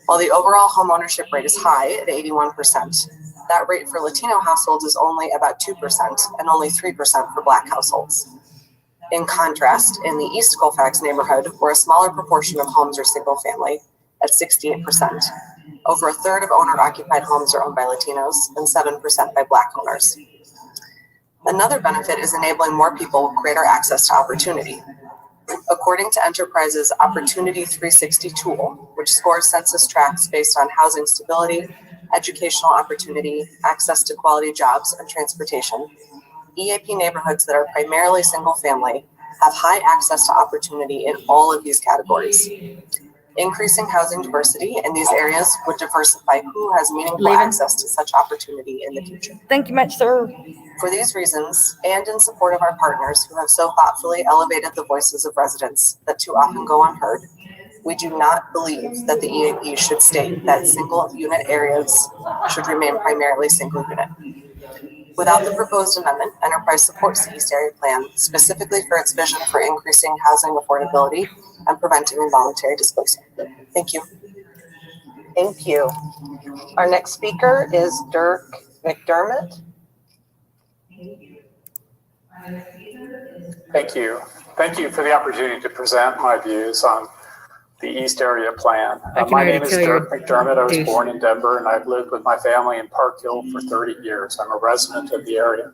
While the overall home ownership rate is high at 81%, that rate for Latino households is only about 2% and only 3% for Black households. In contrast, in the East Colfax neighborhood, where a smaller proportion of homes are single family, at 68%, over a third of owner-occupied homes are owned by Latinos and 7% by Black owners. Another benefit is enabling more people greater access to opportunity. According to Enterprise's Opportunity 360 tool, which scores census tracts based on housing stability, educational opportunity, access to quality jobs, and transportation, EAP neighborhoods that are primarily single family have high access to opportunity in all of these categories. Increasing housing diversity in these areas would diversify who has meaningful access to such opportunity in the future. Thank you much, sir. For these reasons, and in support of our partners who have so thoughtfully elevated the voices of residents that too often go unheard, we do not believe that the EAP should state that single unit areas should remain primarily single unit. Without the proposed amendment, Enterprise supports the East Area Plan specifically for its vision for increasing housing affordability and preventing involuntary displacement. Thank you. Thank you. Our next speaker is Dirk McDermott. Thank you. Thank you for the opportunity to present my views on the East Area Plan. My name is Dirk McDermott. I was born in Denver and I've lived with my family in Park Hill for 30 years. I'm a resident of the area,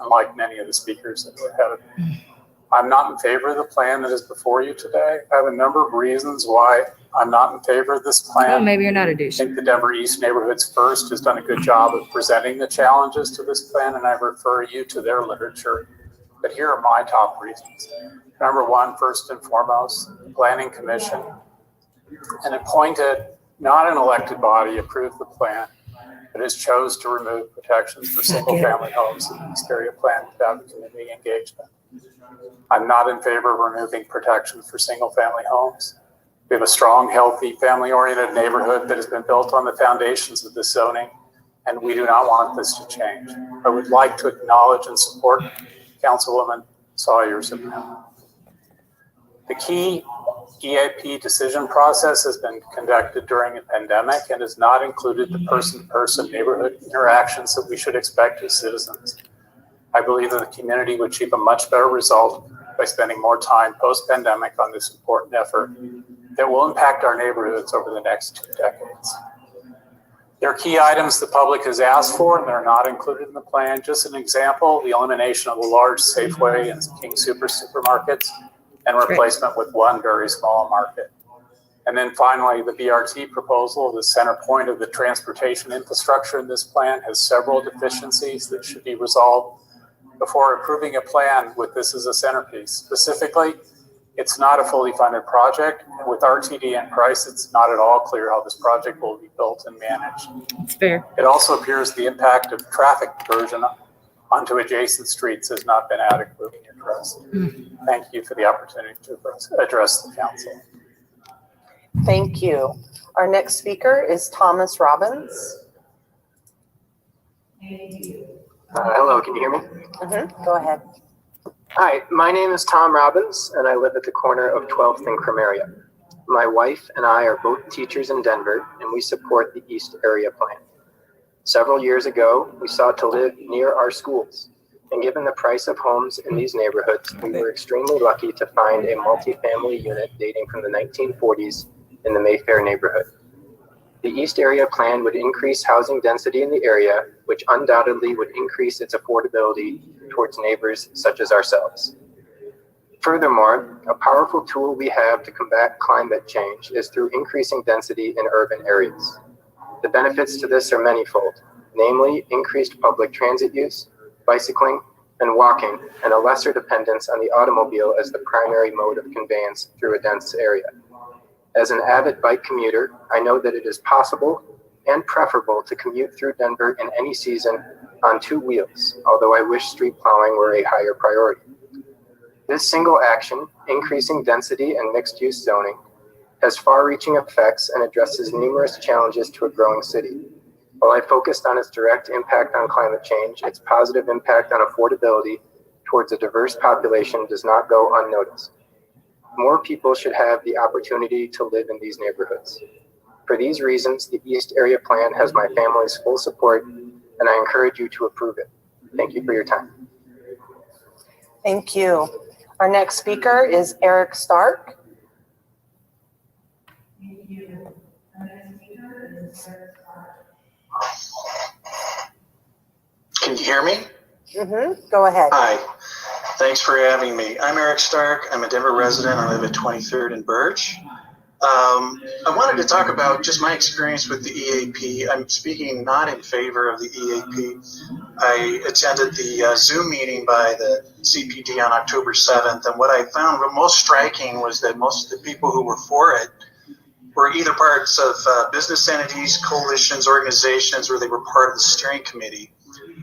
unlike many of the speakers that were ahead of me. I'm not in favor of the plan that is before you today. I have a number of reasons why I'm not in favor of this plan. Well, maybe you're not a douche. I think the Denver East Neighborhoods First has done a good job of presenting the challenges to this plan, and I refer you to their literature. But here are my top reasons. Number one, first and foremost, the Planning Commission, an appointed, not an elected body, approved the plan, but has chose to remove protections for single-family homes in the East Area Plan without community engagement. I'm not in favor of removing protections for single-family homes. We have a strong, healthy, family-oriented neighborhood that has been built on the foundations of this zoning, and we do not want this to change. I would like to acknowledge and support Councilwoman Sawyer's amendment. The key EAP decision process has been conducted during a pandemic and has not included the person-to-person neighborhood interactions that we should expect as citizens. I believe that the community would achieve a much better result by spending more time post-pandemic on this important effort that will impact our neighborhoods over the next 2 decades. There are key items the public has asked for and they're not included in the plan. Just an example, the elimination of the large Safeway and King Soopers supermarkets and replacement with one very small market. And then finally, the BRT proposal, the center point of the transportation infrastructure in this plan, has several deficiencies that should be resolved before approving a plan with this as a centerpiece. Specifically, it's not a fully funded project. And with RTD and price, it's not at all clear how this project will be built and managed. It's fair. It also appears the impact of traffic diversion onto adjacent streets has not been adequately addressed. Thank you for the opportunity to address the council. Thank you. Our next speaker is Thomas Robbins. Hello, can you hear me? Go ahead. Hi, my name is Tom Robbins, and I live at the corner of 12th and Cremeria. My wife and I are both teachers in Denver, and we support the East Area Plan. Several years ago, we sought to live near our schools, and given the price of homes in these neighborhoods, we were extremely lucky to find a multifamily unit dating from the 1940s in the Mayfair neighborhood. The East Area Plan would increase housing density in the area, which undoubtedly would increase its affordability towards neighbors such as ourselves. Furthermore, a powerful tool we have to combat climate change is through increasing density in urban areas. The benefits to this are manifold, namely increased public transit use, bicycling, and walking, and a lesser dependence on the automobile as the primary mode of conveyance through a dense area. As an avid bike commuter, I know that it is possible and preferable to commute through Denver in any season on two wheels, although I wish street plowing were a higher priority. This single action, increasing density and mixed-use zoning, has far-reaching effects and addresses numerous challenges to a growing city. While I focused on its direct impact on climate change, its positive impact on affordability towards a diverse population does not go unnoticed. More people should have the opportunity to live in these neighborhoods. For these reasons, the East Area Plan has my family's full support, and I encourage you to approve it. Thank you for your time. Thank you. Our next speaker is Eric Stark. Can you hear me? Go ahead. Hi. Thanks for having me. I'm Eric Stark. I'm a Denver resident. I live at 23rd and Birch. I wanted to talk about just my experience with the EAP. I'm speaking not in favor of the EAP. I attended the Zoom meeting by the CPD on October 7th, and what I found most striking was that most of the people who were for it were either parts of business entities, coalitions, organizations, or they were part of the steering committee.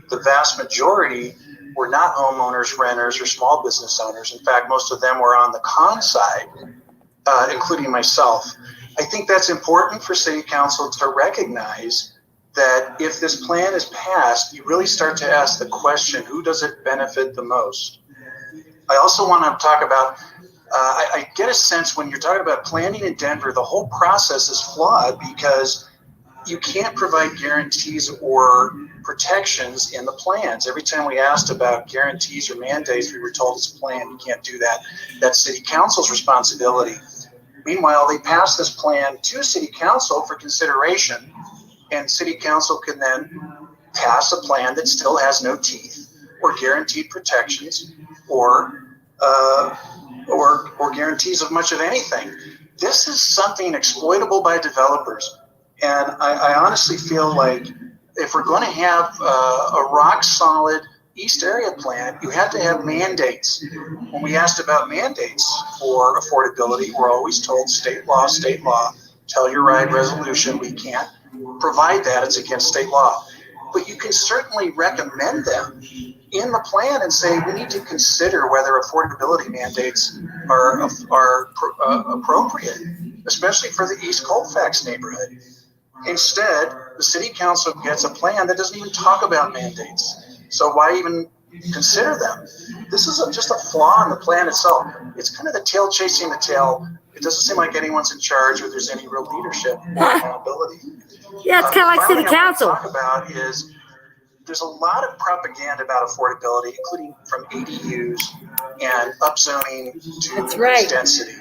The vast majority were not homeowners, renters, or small business owners. In fact, most of them were on the con side, including myself. I think that's important for City Council to recognize that if this plan is passed, you really start to ask the question, who does it benefit the most? I also want to talk about, I get a sense when you're talking about planning in Denver, the whole process is flawed because you can't provide guarantees or protections in the plans. Every time we asked about guarantees or mandates, we were told it's a plan, you can't do that. That's City Council's responsibility. Meanwhile, they pass this plan to City Council for consideration, and City Council can then pass a plan that still has no teeth or guaranteed protections or guarantees of much of anything. This is something exploitable by developers. And I honestly feel like if we're going to have a rock solid East Area Plan, you have to have mandates. When we asked about mandates for affordability, we're always told state law, tell your right resolution. We can't provide that. It's against state law. But you can certainly recommend them in the plan and say we need to consider whether affordability mandates are appropriate, especially for the East Colfax neighborhood. Instead, the City Council gets a plan that doesn't even talk about mandates. So why even consider them? This is just a flaw in the plan itself. It's kind of the tail chasing the tail. It doesn't seem like anyone's in charge or there's any real leadership or accountability. Yeah, it's kind of like City Council. What I want to talk about is there's a lot of propaganda about affordability, including from ADUs and upzoning to increased density.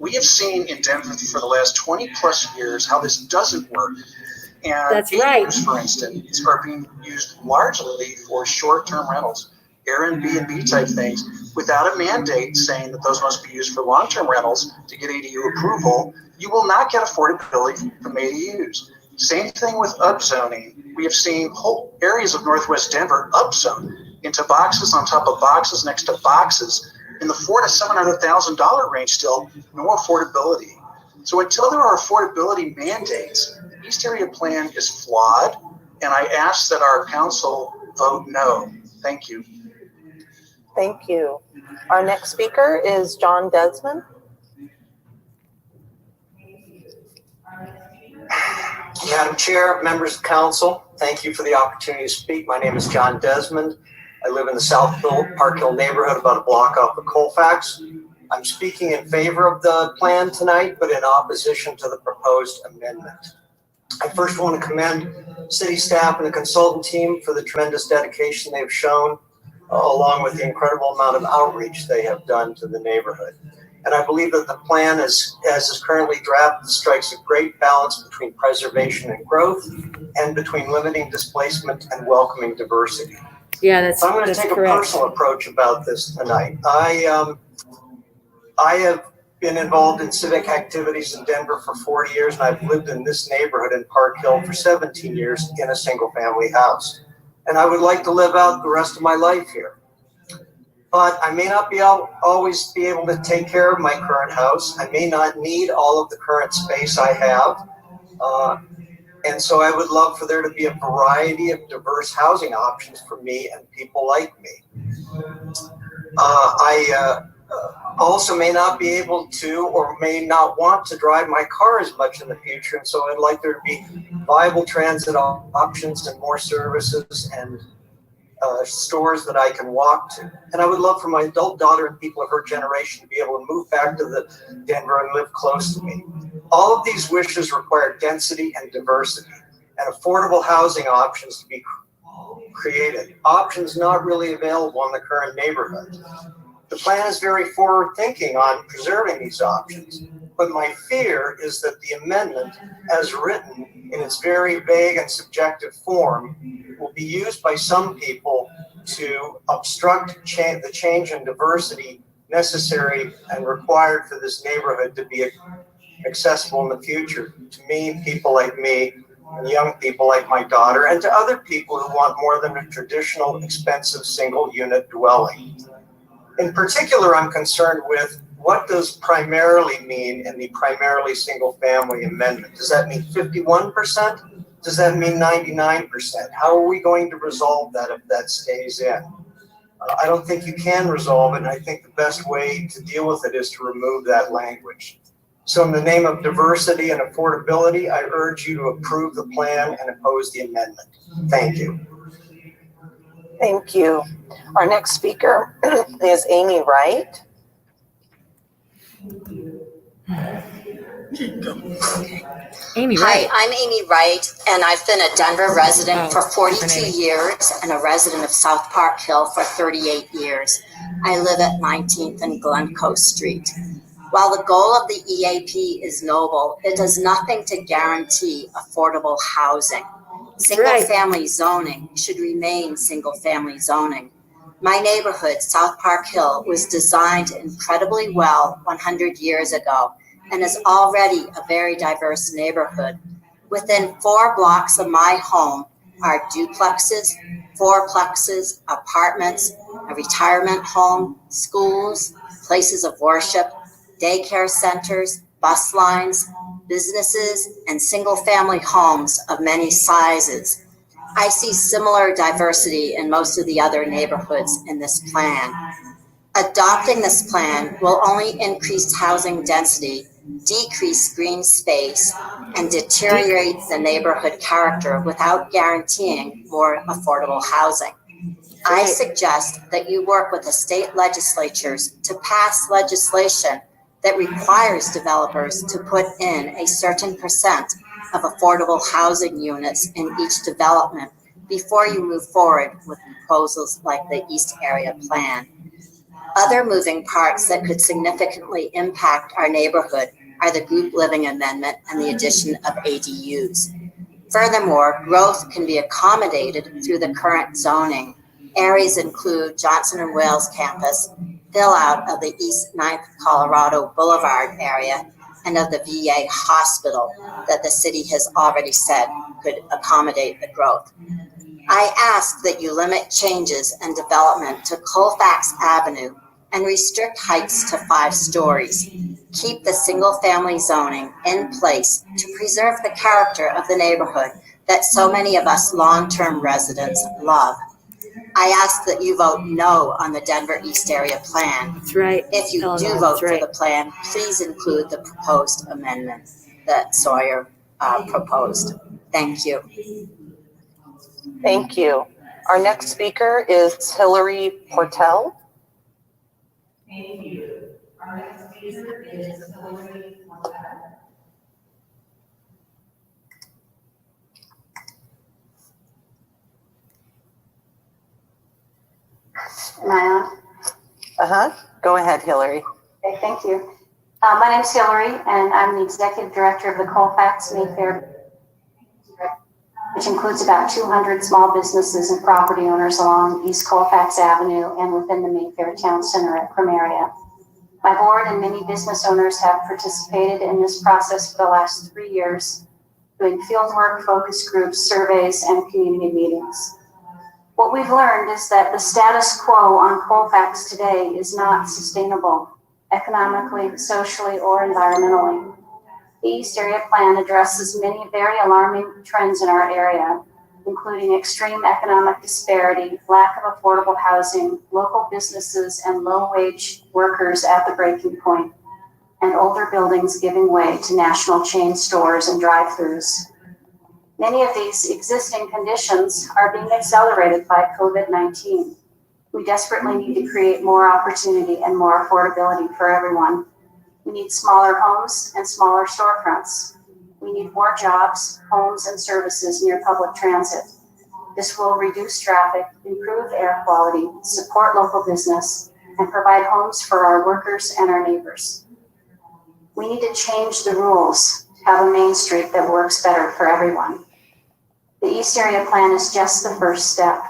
We have seen in Denver for the last 20 plus years how this doesn't work. And That's right. ADUs, for instance, are being used largely for short-term rentals, Airbnb type things, without a mandate saying that those must be used for long-term rentals to get ADU approval. You will not get affordability from ADUs. Same thing with upzoning. We have seen whole areas of Northwest Denver upzone into boxes on top of boxes next to boxes in the $400,000 to $700,000 range. Still no affordability. So until there are affordability mandates, the East Area Plan is flawed, and I ask that our council vote no. Thank you. Thank you. Our next speaker is John Desmond. Madam Chair, members of council, thank you for the opportunity to speak. My name is John Desmond. I live in the South Park Hill neighborhood, about a block off of Colfax. I'm speaking in favor of the plan tonight, but in opposition to the proposed amendment. I first want to commend city staff and the consultant team for the tremendous dedication they've shown, along with the incredible amount of outreach they have done to the neighborhood. And I believe that the plan, as is currently drafted, strikes a great balance between preservation and growth, and between limiting displacement and welcoming diversity. Yeah, that's I'm going to that's take correct. a personal approach about this tonight. I have been involved in civic activities in Denver for 40 years, and I've lived in this neighborhood in Park Hill for 17 years in a single-family house. And I would like to live out the rest of my life here. But I may not always be able to take care of my current house. I may not need all of the current space I have. And so I would love for there to be a variety of diverse housing options for me and people like me. I also may not be able to or may not want to drive my car as much in the future. And so I'd like there to be viable transit options and more services and stores that I can walk to. And I would love for my adult daughter and people of her generation to be able to move back to Denver and live close to me. All of these wishes require density and diversity and affordable housing options to be created. Options not really available in the current neighborhood. The plan is very forward-thinking on preserving these options, but my fear is that the amendment, as written in its very vague and subjective form, will be used by some people to obstruct the change and diversity necessary and required for this neighborhood to be accessible in the future to me, people like me, and young people like my daughter, and to other people who want more than a traditional, expensive, single-unit dwelling. In particular, I'm concerned with what does primarily mean in the primarily single-family amendment. Does that mean 51%? Does that mean 99%? How are we going to resolve that if that stays in? I don't think you can resolve it, and I think the best way to deal with it is to remove that language. So in the name of diversity and affordability, I urge you to approve the plan and oppose the amendment. Thank you. Thank you. Our next speaker is Amy Wright. Amy Hi, Wright. I'm Amy Wright, and I've been a Denver resident for 42 years and a resident of South Park Hill for 38 years. I live at 19th and Glencoe Street. While the goal of the EAP is noble, it does nothing to guarantee affordable housing. Single-family zoning should remain single-family zoning. My neighborhood, South Park Hill, was designed incredibly well 100 years ago and is already a very diverse neighborhood. Within 4 blocks of my home are duplexes, fourplexes, apartments, a retirement home, schools, places of worship, daycare centers, bus lines, businesses, and single-family homes of many sizes. I see similar diversity in most of the other neighborhoods in this plan. Adopting this plan will only increase housing density, decrease green space, and deteriorate the neighborhood character without guaranteeing more affordable housing. I suggest that you work with the state legislatures to pass legislation that requires developers to put in a certain percent of affordable housing units in each development before you move forward with proposals like the East Area Plan. Other moving parts that could significantly impact our neighborhood are the group living amendment and the addition of ADUs. Furthermore, growth can be accommodated through the current zoning. Areas include Johnson and Wales campus, fill out of the East 9th Colorado Boulevard area, and of the VA hospital that the city has already said could accommodate the growth. I ask that you limit changes and development to Colfax Avenue and restrict heights to 5 stories. Keep the single-family zoning in place to preserve the character of the neighborhood that so many of us long-term residents love. I ask that you vote no on the Denver East Area Plan. That's right. If you Eleanor, do vote that's right. for the plan, please include the proposed amendment that Sawyer proposed. Thank you. Thank you. Our next speaker is Hillary Portel. Thank you. Our next speaker is Hillary Portel. Am I on? Go ahead, Hillary. Okay, thank you. My name is Hillary, and I'm the Executive Director of the Colfax Mayfair which includes about 200 small businesses and property owners along East Colfax Avenue and within the Mayfair Town Center at Primaria. My board and many business owners have participated in this process for the last 3 years, doing fieldwork, focus groups, surveys, and community meetings. What we've learned is that the status quo on Colfax today is not sustainable, economically, socially, or environmentally. The East Area Plan addresses many very alarming trends in our area, including extreme economic disparity, lack of affordable housing, local businesses and low-wage workers at the breaking point, and older buildings giving way to national chain stores and drive-thrus. Many of these existing conditions are being accelerated by COVID-19. We desperately need to create more opportunity and more affordability for everyone. We need smaller homes and smaller storefronts. We need more jobs, homes, and services near public transit. This will reduce traffic, improve air quality, support local business, and provide homes for our workers and our neighbors. We need to change the rules to have a Main Street that works better for everyone. The East Area Plan is just the first step.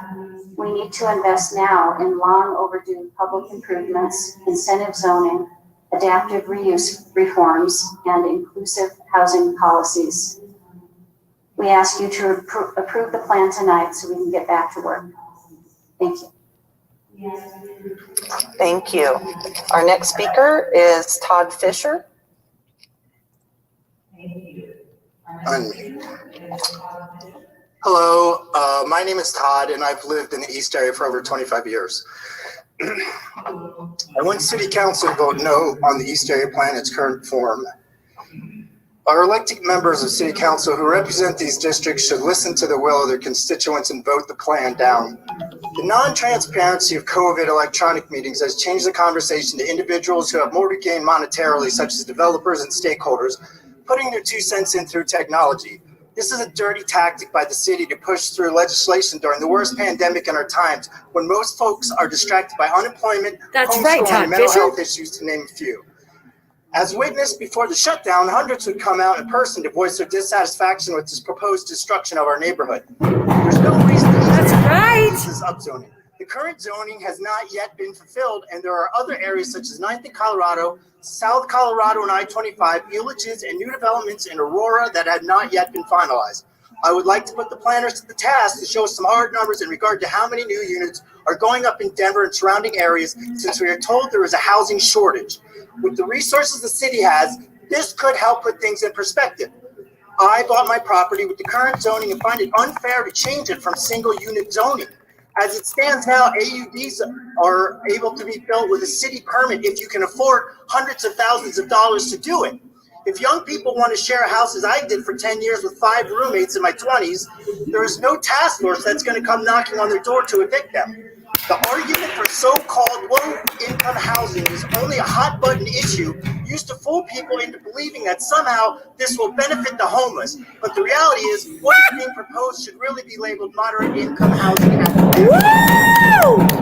We need to invest now in long overdue public improvements, incentive zoning, adaptive reuse reforms, and inclusive housing policies. We ask you to approve the plan tonight so we can get back to work. Thank you. Thank you. Our next speaker is Todd Fisher. Hello, my name is Todd, and I've lived in the East Area for over 25 years. I want City Council to vote no on the East Area Plan in its current form. Our elected members of City Council who represent these districts should listen to the will of their constituents and vote the plan down. The non-transparency of COVID electronic meetings has changed the conversation to individuals who have more to gain monetarily, such as developers and stakeholders, putting their 2 cents in through technology. This is a dirty tactic by the city to push through legislation during the worst pandemic in our times, when most folks are distracted by unemployment, homeschooling, and mental health issues, to name a few. As witnessed before the shutdown, hundreds would come out in person to voice their dissatisfaction with this proposed destruction of our neighborhood. There's no reason to this is upzoning. The current zoning has not yet been fulfilled, and there are other areas such as 9th and Colorado, South Colorado and I-25, villages, and new developments in Aurora that had not yet been finalized. I would like to put the planners to the task to show some hard numbers in regard to how many new units are going up in Denver and surrounding areas, since we are told there is a housing shortage. With the resources the city has, this could help put things in perspective. I bought my property with the current zoning and find it unfair to change it from single unit zoning. As it stands now, AUDs are able to be built with a city permit if you can afford hundreds of thousands of dollars to do it. If young people want to share a house, as I did for 10 years with 5 roommates in my 20s, there is no task force that's going to come knocking on their door to evict them. The argument for so-called low-income housing is only a hot-button issue used to fool people into believing that somehow this will benefit the homeless. But the reality is, what is being proposed should really be labeled moderate-income housing at the best.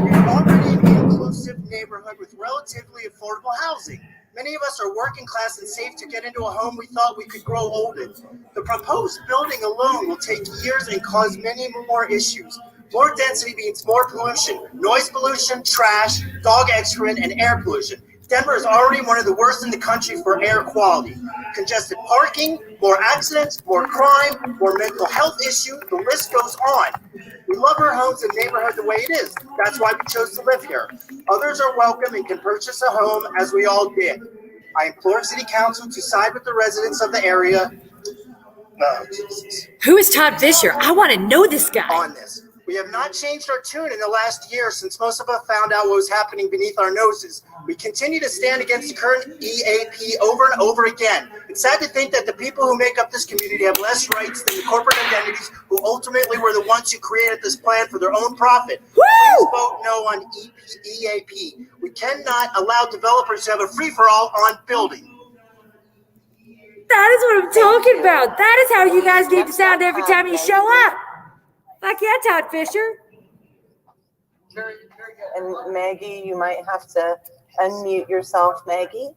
We are already an inclusive neighborhood with relatively affordable housing. Many of us are working class and safe to get into a home we thought we could grow old in. The proposed building alone will take years and cause many more issues. More density means more pollution, noise pollution, trash, dog excrement, and air pollution. Denver is already one of the worst in the country for air quality. Congested parking, more accidents, more crime, more mental health issues, the list goes on. We love our homes and neighborhood the way it is. That's why we chose to live here. Others are welcome and can purchase a home, as we all did. I implore City Council to side with the residents of the area. Oh, Jesus. Who is Todd Fisher? I want to know this guy. On this. We have not changed our tune in the last year since most of us found out what was happening beneath our noses. We continue to stand against the current EAP over and over again. It's sad to think that the people who make up this community have less rights than the corporate identities who ultimately were the ones who created this plan for their own profit. Woo! Please vote no on EAP. We cannot allow developers to have a free-for-all on building. That is what I'm talking about. That is how you guys need to sound every time you show up. Like, yeah, Todd Fisher. Very, very good. And Maggie, you might have to unmute yourself, Maggie.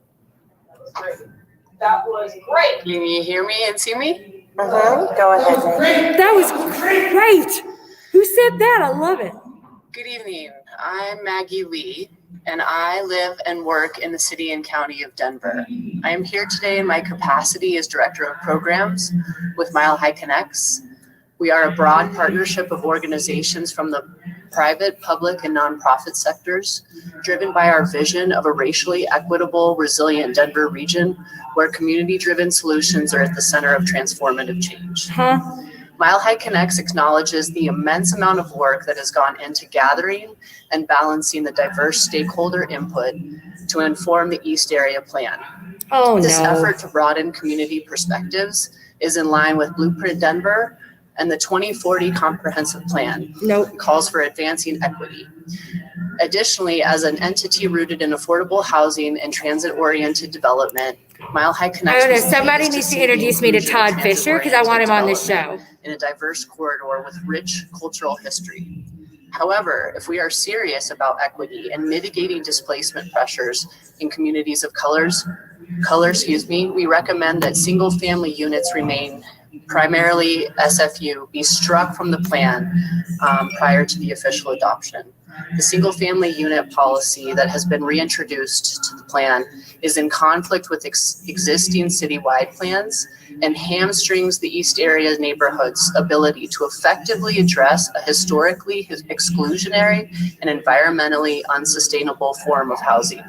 That was great. Can you hear me and see me? Go ahead, Maggie. That was great. Who said that? I love it. Good evening. I'm Maggie Lee, and I live and work in the city and county of Denver. I am here today in my capacity as Director of Programs with Mile High Connects. We are a broad partnership of organizations from the private, public, and nonprofit sectors, driven by our vision of a racially equitable, resilient Denver region where community-driven solutions are at the center of transformative change. Mile High Connects acknowledges the immense amount of work that has gone into gathering and balancing the diverse stakeholder input to inform the East Area Plan. This effort to broaden community perspectives is in line with Blueprint Denver and the 2040 Comprehensive Plan. It calls for advancing equity. Additionally, as an entity rooted in affordable housing and transit-oriented development, Mile High Connects. I don't know. Somebody needs to introduce me to Todd Fisher because I want him on this show. In a diverse corridor with rich cultural history. However, if we are serious about equity and mitigating displacement pressures in communities of color, we recommend that single-family units remain primarily SFU be struck from the plan prior to the official adoption. The single-family unit policy that has been reintroduced to the plan is in conflict with existing citywide plans and hamstrings the East Area neighborhood's ability to effectively address a historically exclusionary and environmentally unsustainable form of housing.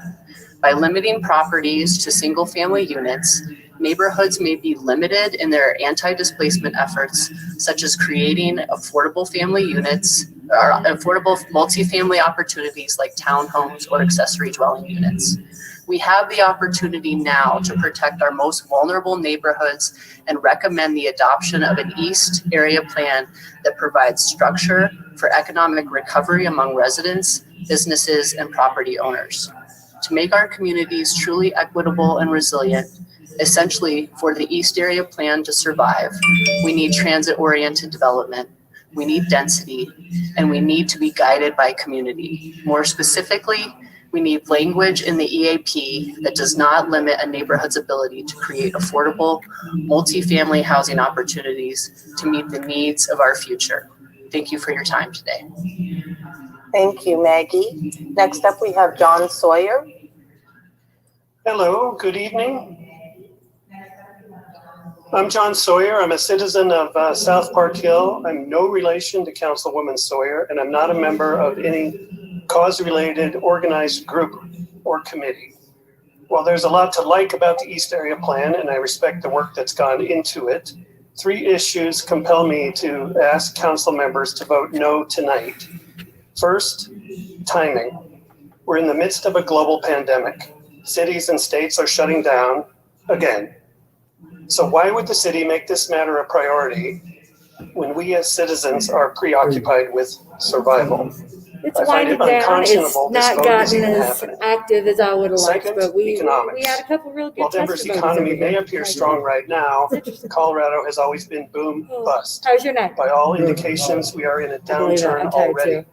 By limiting properties to single-family units, neighborhoods may be limited in their anti-displacement efforts, such as creating affordable family units or affordable multifamily opportunities like townhomes or accessory dwelling units. We have the opportunity now to protect our most vulnerable neighborhoods and recommend the adoption of an East Area Plan that provides structure for economic recovery among residents, businesses, and property owners. To make our communities truly equitable and resilient, essentially for the East Area Plan to survive, we need transit-oriented development, we need density, and we need to be guided by community. More specifically, we need language in the EAP that does not limit a neighborhood's ability to create affordable, multifamily housing opportunities to meet the needs of our future. Thank you for your time today. Thank you, Maggie. Next up, we have John Sawyer. Hello, good evening. I'm John Sawyer. I'm a citizen of South Park Hill. I'm no relation to Councilwoman Sawyer, and I'm not a member of any cause-related organized group or committee. While there's a lot to like about the East Area Plan, and I respect the work that's gone into it, 3 issues compel me to ask council members to vote no tonight. First, timing. We're in the midst of a global pandemic. Cities and states are shutting down again. So why would the city make this matter a priority when we as citizens are preoccupied with survival? It's I find it winding down. It's unconscionable this not vote gotten isn't as happening. active as I would have liked, Second, but we economics. had a couple real good While Denver's testimonies economy over may here. appear strong right now, Colorado has always been boom bust. How's your night? By all indications, we are in a I believe that. downturn I'm tired already.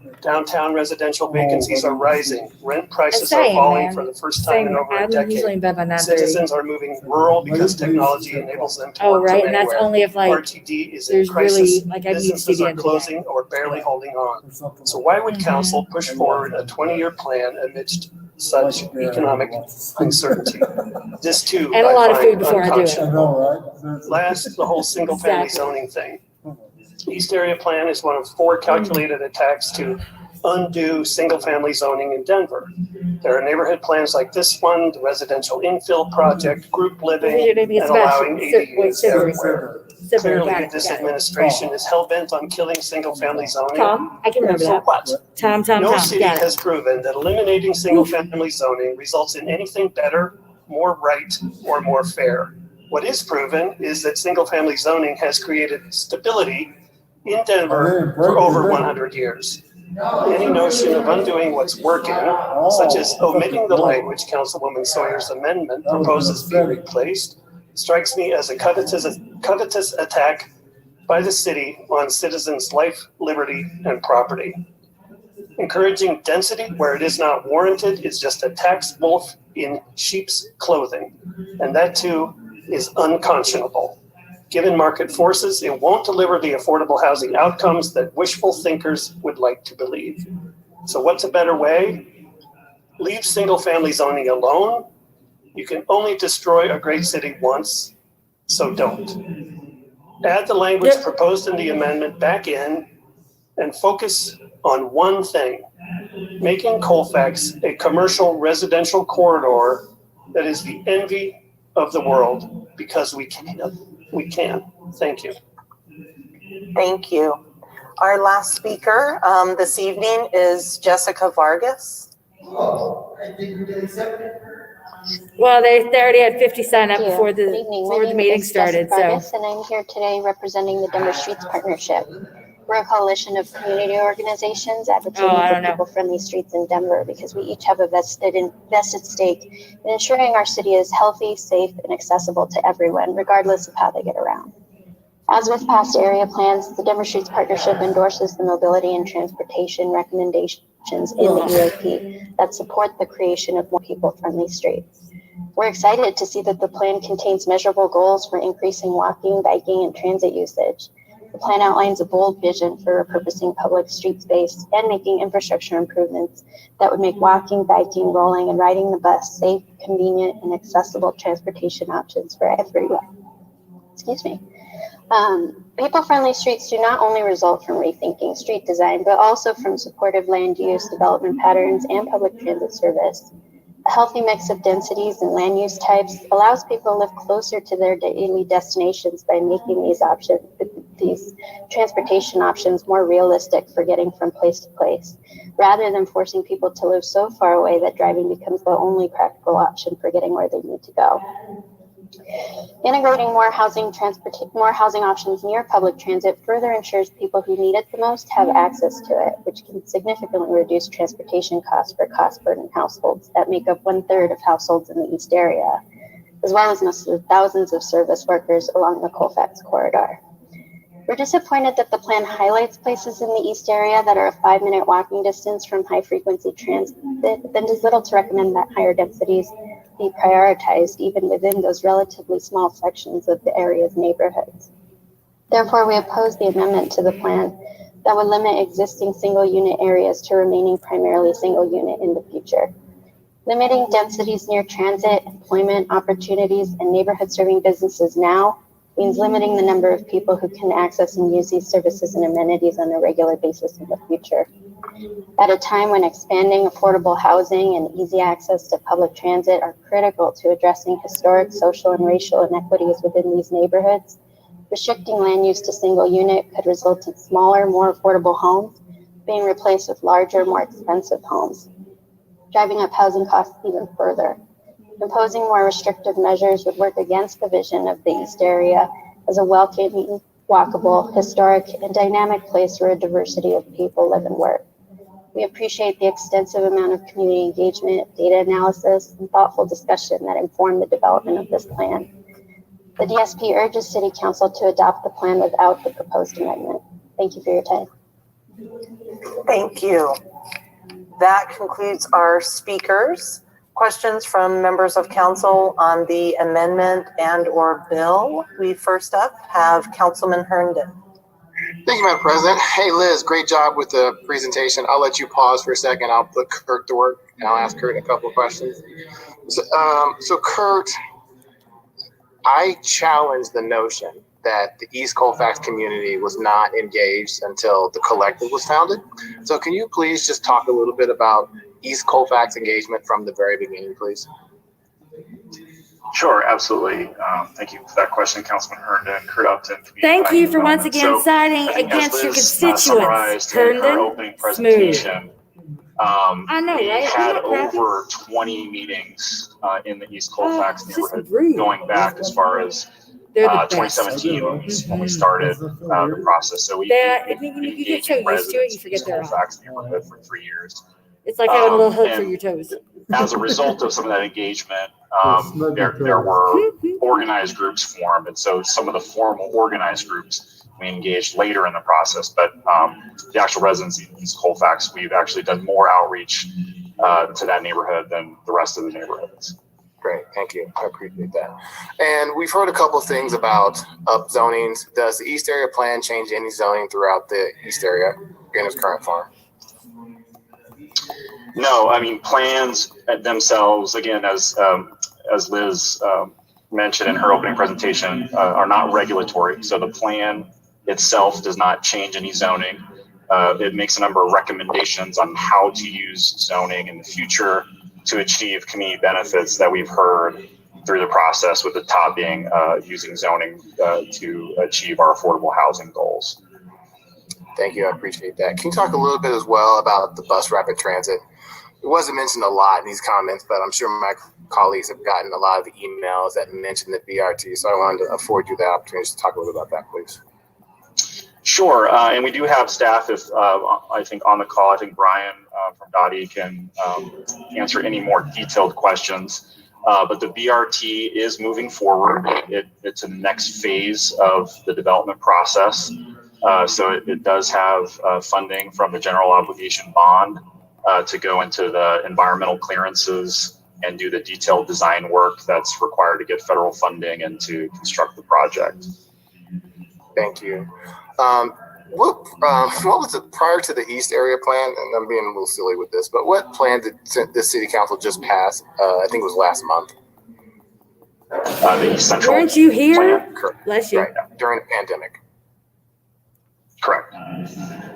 too. Downtown residential vacancies are rising. Rent prices are Same, falling man. for the first time in Same. over a I'm usually in decade. bed by 9:30. Citizens are moving rural because technology enables them to Oh, work right, from and that's anywhere. only if like RTD is in there's crisis. really like I need to see Businesses the are end of the day. closing or barely holding on. So why would council push forward a 20-year plan amidst such economic uncertainty? This too, And a I lot of food find before I do it. unconscionable. Last, the whole single-family zoning thing. East Area Plan is one of 4 calculated attacks to undo single-family zoning in Denver. There are neighborhood plans like this one, the residential infill project, group living, and allowing ADUs everywhere. Clearly, this administration is hell-bent on killing single-family zoning. Tom, I can remember For that. what? Tom, No city got it. has proven that eliminating single-family zoning results in anything better, more right, or more fair. What is proven is that single-family zoning has created stability in Denver for over 100 years. Any notion of undoing what's working, such as omitting the language Councilwoman Sawyer's amendment proposes be replaced, strikes me as a covetous attack by the city on citizens' life, liberty, and property. Encouraging density where it is not warranted is just a tax wolf in sheep's clothing, and that too is unconscionable. Given market forces, it won't deliver the affordable housing outcomes that wishful thinkers would like to believe. So what's a better way? Leave single-family zoning alone. You can only destroy a great city once, so don't. Add the language proposed in the amendment back in and focus on one thing, making Colfax a commercial residential corridor that is the envy of the world, because we can. We can. Thank you. Thank you. Our last speaker this evening is Jessica Vargas. Well, they already had 50 sign up before the meeting started. Vargas, and I'm here today representing the Denver Streets Partnership. We're a coalition of community organizations advocating for people-friendly streets in Denver because we each have a vested stake in ensuring our city is healthy, safe, and accessible to everyone, regardless of how they get around. As with past area plans, the Denver Streets Partnership endorses the mobility and transportation recommendations in the EAP that support the creation of more people-friendly streets. We're excited to see that the plan contains measurable goals for increasing walking, biking, and transit usage. The plan outlines a bold vision for repurposing public street space and making infrastructure improvements that would make walking, biking, rolling, and riding the bus safe, convenient, and accessible transportation options for everyone. Excuse me. People-friendly streets do not only result from rethinking street design, but also from supportive land use, development patterns, and public transit service. A healthy mix of densities and land use types allows people to live closer to their daily destinations by making these transportation options more realistic for getting from place to place, rather than forcing people to live so far away that driving becomes the only practical option for getting where they need to go. Integrating more housing options near public transit further ensures people who need it the most have access to it, which can significantly reduce transportation costs for cost-burdened households that make up 1/3 of households in the East area, as well as most of the thousands of service workers along the Colfax corridor. We're disappointed that the plan highlights places in the East area that are a 5-minute walking distance from high-frequency transit, then does little to recommend that higher densities be prioritized even within those relatively small sections of the area's neighborhoods. Therefore, we oppose the amendment to the plan that would limit existing single-unit areas to remaining primarily single-unit in the future. Limiting densities near transit, employment opportunities, and neighborhood-serving businesses now means limiting the number of people who can access and use these services and amenities on a regular basis in the future. At a time when expanding affordable housing and easy access to public transit are critical to addressing historic social and racial inequities within these neighborhoods, restricting land use to single unit could result in smaller, more affordable homes being replaced with larger, more expensive homes, driving up housing costs even further. Imposing more restrictive measures would work against the vision of the East area as a welcoming, walkable, historic, and dynamic place where a diversity of people live and work. We appreciate the extensive amount of community engagement, data analysis, and thoughtful discussion that informed the development of this plan. The DSP urges City Council to adopt the plan without the proposed amendment. Thank you for your time. Thank you. That concludes our speakers. Questions from members of council on the amendment and/or bill? We first up have Councilman Herndon. Thank you, Madam President. Hey, Liz, great job with the presentation. I'll let you pause for a second. I'll put Kurt to work, and I'll ask Kurt a couple of questions. So Kurt, I challenge the notion that the East Colfax community was not engaged until the collective was founded. So can you please just talk a little bit about East Colfax engagement from the very beginning, please? Sure, absolutely. Thank you for that question, Councilman Herndon, Kurt Upton. Thank you for once again siding against your constituents, Herndon. Opening presentation, I know, we right? had over 20 meetings in the East Colfax neighborhood, going back as far as 2017 when we started the process. So we've been engaging residents in the East Colfax neighborhood for 3 years. It's like having a little hook for your toes. As a result of some of that engagement, there were organized groups formed. And so some of the formal organized groups we engaged later in the process. But the actual residents in East Colfax, we've actually done more outreach to that neighborhood than the rest of the neighborhoods. Great, thank you. I appreciate that. And we've heard a couple of things about upzonings. Does the East Area Plan change any zoning throughout the East Area in its current form? No, I mean, plans themselves, again, as Liz mentioned in her opening presentation, are not regulatory. So the plan itself does not change any zoning. It makes a number of recommendations on how to use zoning in the future to achieve community benefits that we've heard through the process, with the top being using zoning to achieve our affordable housing goals. Thank you, I appreciate that. Can you talk a little bit as well about the bus rapid transit? It wasn't mentioned a lot in these comments, but I'm sure my colleagues have gotten a lot of the emails that mentioned the BRT. So I wanted to afford you the opportunity to talk a little bit about that, please. Sure, and we do have staff, if I think on the call. I think Brian from Dottie can answer any more detailed questions. But the BRT is moving forward. It's in the next phase of the development process. So it does have funding from the general obligation bond to go into the environmental clearances and do the detailed design work that's required to get federal funding and to construct the project. Thank you. What was it prior to the East Area Plan? And I'm being a little silly with this, but what plan did the City Council just pass? I think it was last month. The East Central. Weren't you here? Plan. Correct. Bless you. Right, during the pandemic. Correct.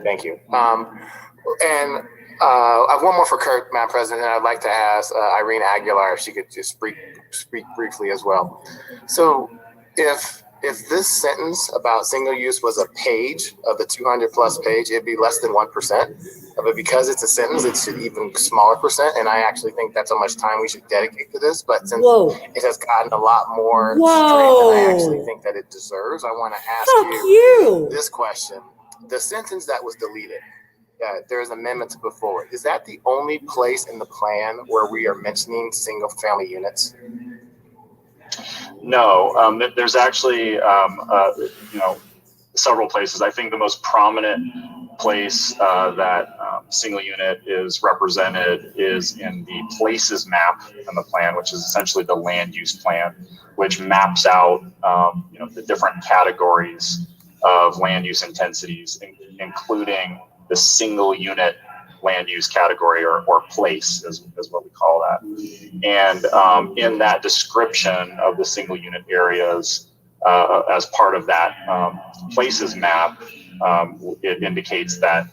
Thank you. And I have one more for Kurt, Madam President, and I'd like to ask Irene Aguilar if she could just speak briefly as well. So if this sentence about single use was a page of the 200 plus page, it'd be less than 1%. But because it's a sentence, it's an even smaller percent. And I actually think that's how much time we should dedicate to this. But since it has gotten a lot more strength than I actually think that it deserves, I want to ask you this question. The sentence that was deleted, there's an amendment to put forward. Is that the only place in the plan where we are mentioning single family units? No, there's actually, several places. I think the most prominent place that single unit is represented is in the places map in the plan, which is essentially the land use plan, which maps out, the different categories of land use intensities, including the single unit land use category or place is what we call that. And in that description of the single unit areas, as part of that places map, it indicates that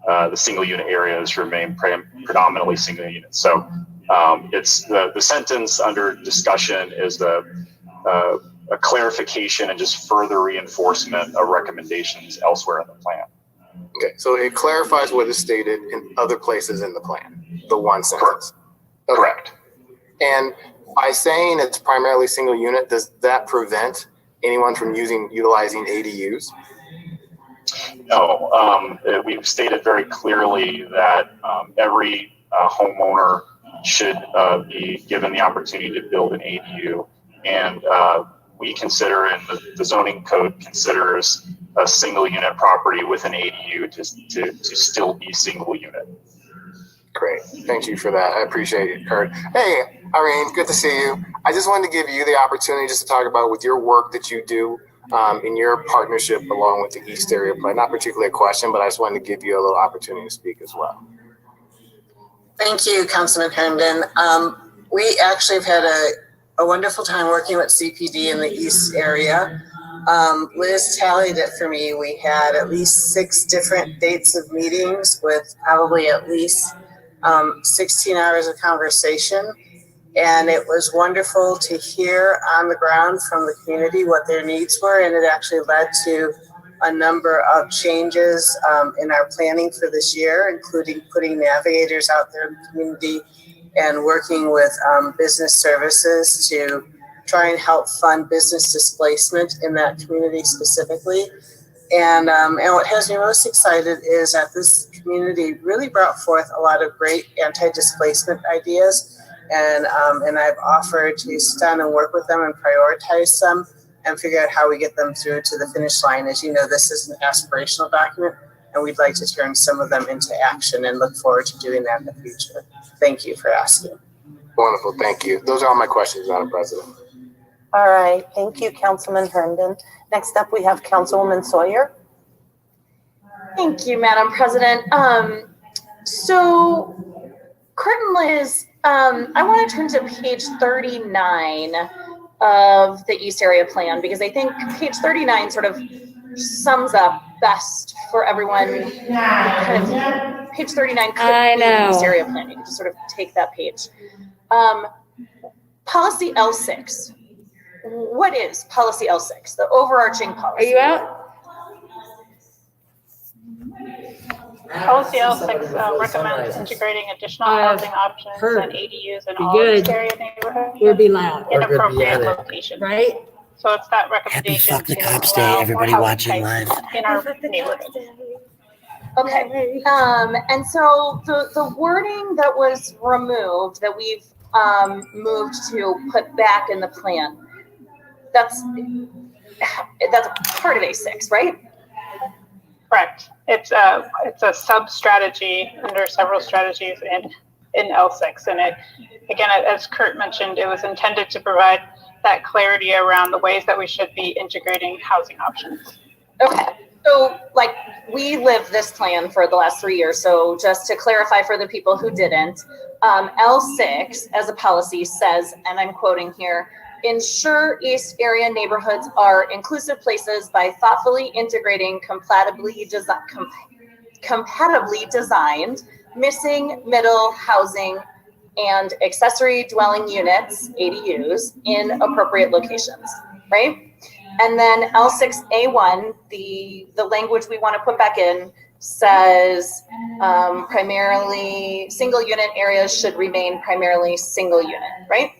the single unit areas remain predominantly single units. So it's the sentence under discussion is a clarification and just further reinforcement of recommendations elsewhere in the plan. Okay, so it clarifies what is stated in other places in the plan, the one sentence. Okay. Correct. And by saying it's primarily single unit, does that prevent anyone from utilizing ADUs? No, we've stated very clearly that every homeowner should be given the opportunity to build an ADU, and we consider, and the zoning code considers, a single unit property with an ADU to still be single unit. Great, thank you for that. I appreciate it, Kurt. Hey, Irene, good to see you. I just wanted to give you the opportunity just to talk about with your work that you do in your partnership along with the East Area Plan. Not particularly a question, but I just wanted to give you a little opportunity to speak as well. Thank you, Councilman Herndon. We actually have had a wonderful time working with CPD in the East area. Liz tallied it for me. We had at least 6 different dates of meetings with probably at least 16 hours of conversation. And it was wonderful to hear on the ground from the community what their needs were. And it actually led to a number of changes in our planning for this year, including putting navigators out there in the community and working with business services to try and help fund business displacement in that community specifically. And what has me most excited is that this community really brought forth a lot of great anti-displacement ideas. And I've offered to sit down and work with them and prioritize them and figure out how we get them through to the finish line. As you know, this is an aspirational document, and we'd like to turn some of them into action and look forward to doing that in the future. Thank you for asking. Wonderful, thank you. Those are all my questions, Madam President. All right, thank you, Councilman Herndon. Next up, we have Councilwoman Sawyer. Thank you, Madam President. So, Kurt and Liz, I want to turn to page 39 of the East Area Plan, because I think page 39 sort of sums up best for everyone. Kind of, page 39 could be the East Area Plan. You could just sort of take that page. Policy L6. What is policy L6? The overarching policy. Are you out? Policy L6 recommends integrating additional housing options and ADUs in all East Area neighborhoods. Or be loud. In appropriate locations. Right? So it's that recommendation. Happy Fuck the Cops Day, everybody watching live. In our neighborhood. Okay. And so the wording that was removed, that we've moved to put back in the plan, that's part of A6, right? Correct. It's a sub-strategy under several strategies in L6. And it, again, as Kurt mentioned, it was intended to provide that clarity around the ways that we should be integrating housing options. Okay. So, like, we lived this plan for the last 3 years. So just to clarify for the people who didn't, L6 as a policy says, and I'm quoting here, ensure East Area neighborhoods are inclusive places by thoughtfully integrating compatibly designed missing middle housing and accessory dwelling units, ADUs, in appropriate locations, right? And then L6A1, the language we want to put back in says primarily single unit areas should remain primarily single unit, right?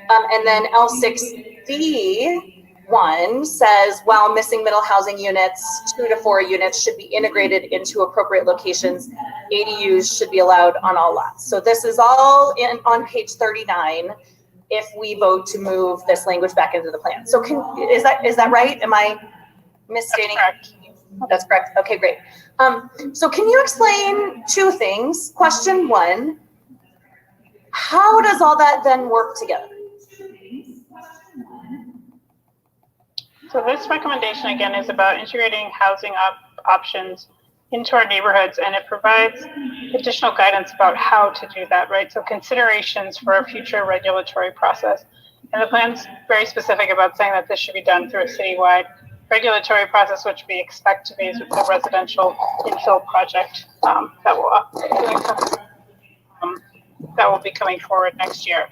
And then L6B1 says, while missing middle housing units, 2 to 4 units should be integrated into appropriate locations. ADUs should be allowed on all lots. So this is all on page 39 if we vote to move this language back into the plan. So is that right? Am I misstating? That's correct. Okay, great. So can you explain 2 things? Question 1, how does all that then work together? So this recommendation, again, is about integrating housing options into our neighborhoods, and it provides additional guidance about how to do that, right? So considerations for a future regulatory process. And the plan's very specific about saying that this should be done through a citywide regulatory process, which we expect to be with the residential infill project that will be coming forward next year.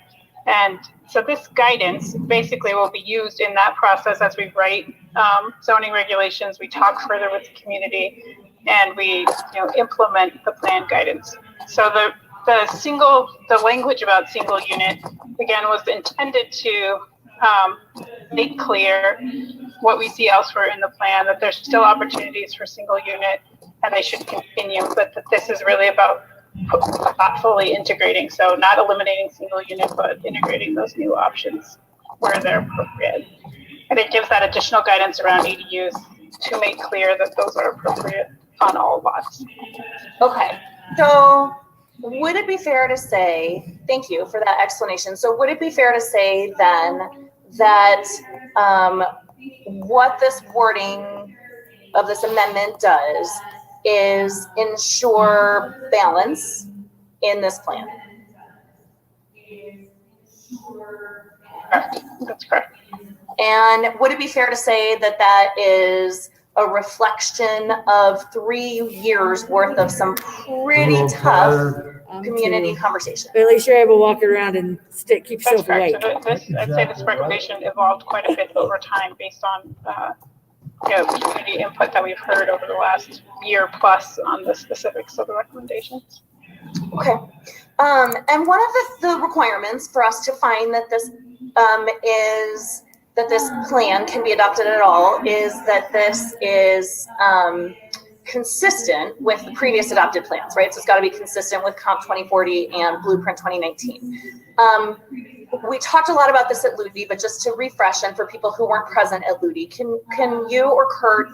And so this guidance basically will be used in that process as we write zoning regulations, we talk further with the community, and we implement the plan guidance. So the language about single unit, again, was intended to make clear what we see elsewhere in the plan, that there's still opportunities for single unit and they should continue, but that this is really about thoughtfully integrating. So not eliminating single unit, but integrating those new options where they're appropriate. And it gives that additional guidance around ADUs to make clear that those are appropriate on all lots. Okay, so would it be fair to say, thank you for that explanation. So would it be fair to say then that what this wording of this amendment does is ensure balance in this plan? Correct. That's correct. And would it be fair to say that that is a reflection of 3 years worth of some pretty tough community conversation? But at least you're able to walk around and keep yourself awake. So I'd say this recommendation evolved quite a bit over time based on community input that we've heard over the last year plus on the specifics of the recommendations. Okay. And one of the requirements for us to find that this this plan can be adopted at all is that this is consistent with the previous adopted plans, right? So it's got to be consistent with Comp 2040 and Blueprint 2019. We talked a lot about this at LUDI, but just to refresh and for people who weren't present at LUDI, can you or Kurt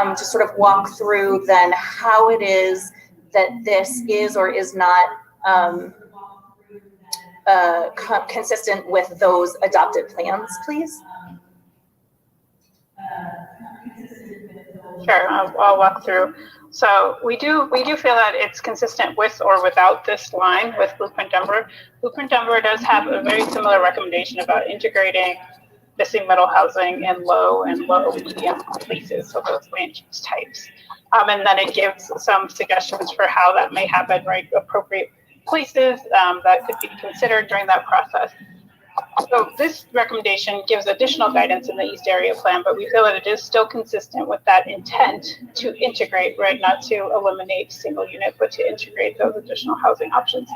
just sort of walk through then how it is that this is or is not consistent with those adopted plans, please? Sure, I'll walk through. So we do feel that it's consistent with or without this line with Blueprint Denver. Blueprint Denver does have a very similar recommendation about integrating missing middle housing in low and low medium places, so those land use types. And then it gives some suggestions for how that may happen, right? Appropriate places that could be considered during that process. So this recommendation gives additional guidance in the East Area Plan, but we feel that it is still consistent with that intent to integrate, right? Not to eliminate single unit, but to integrate those additional housing options.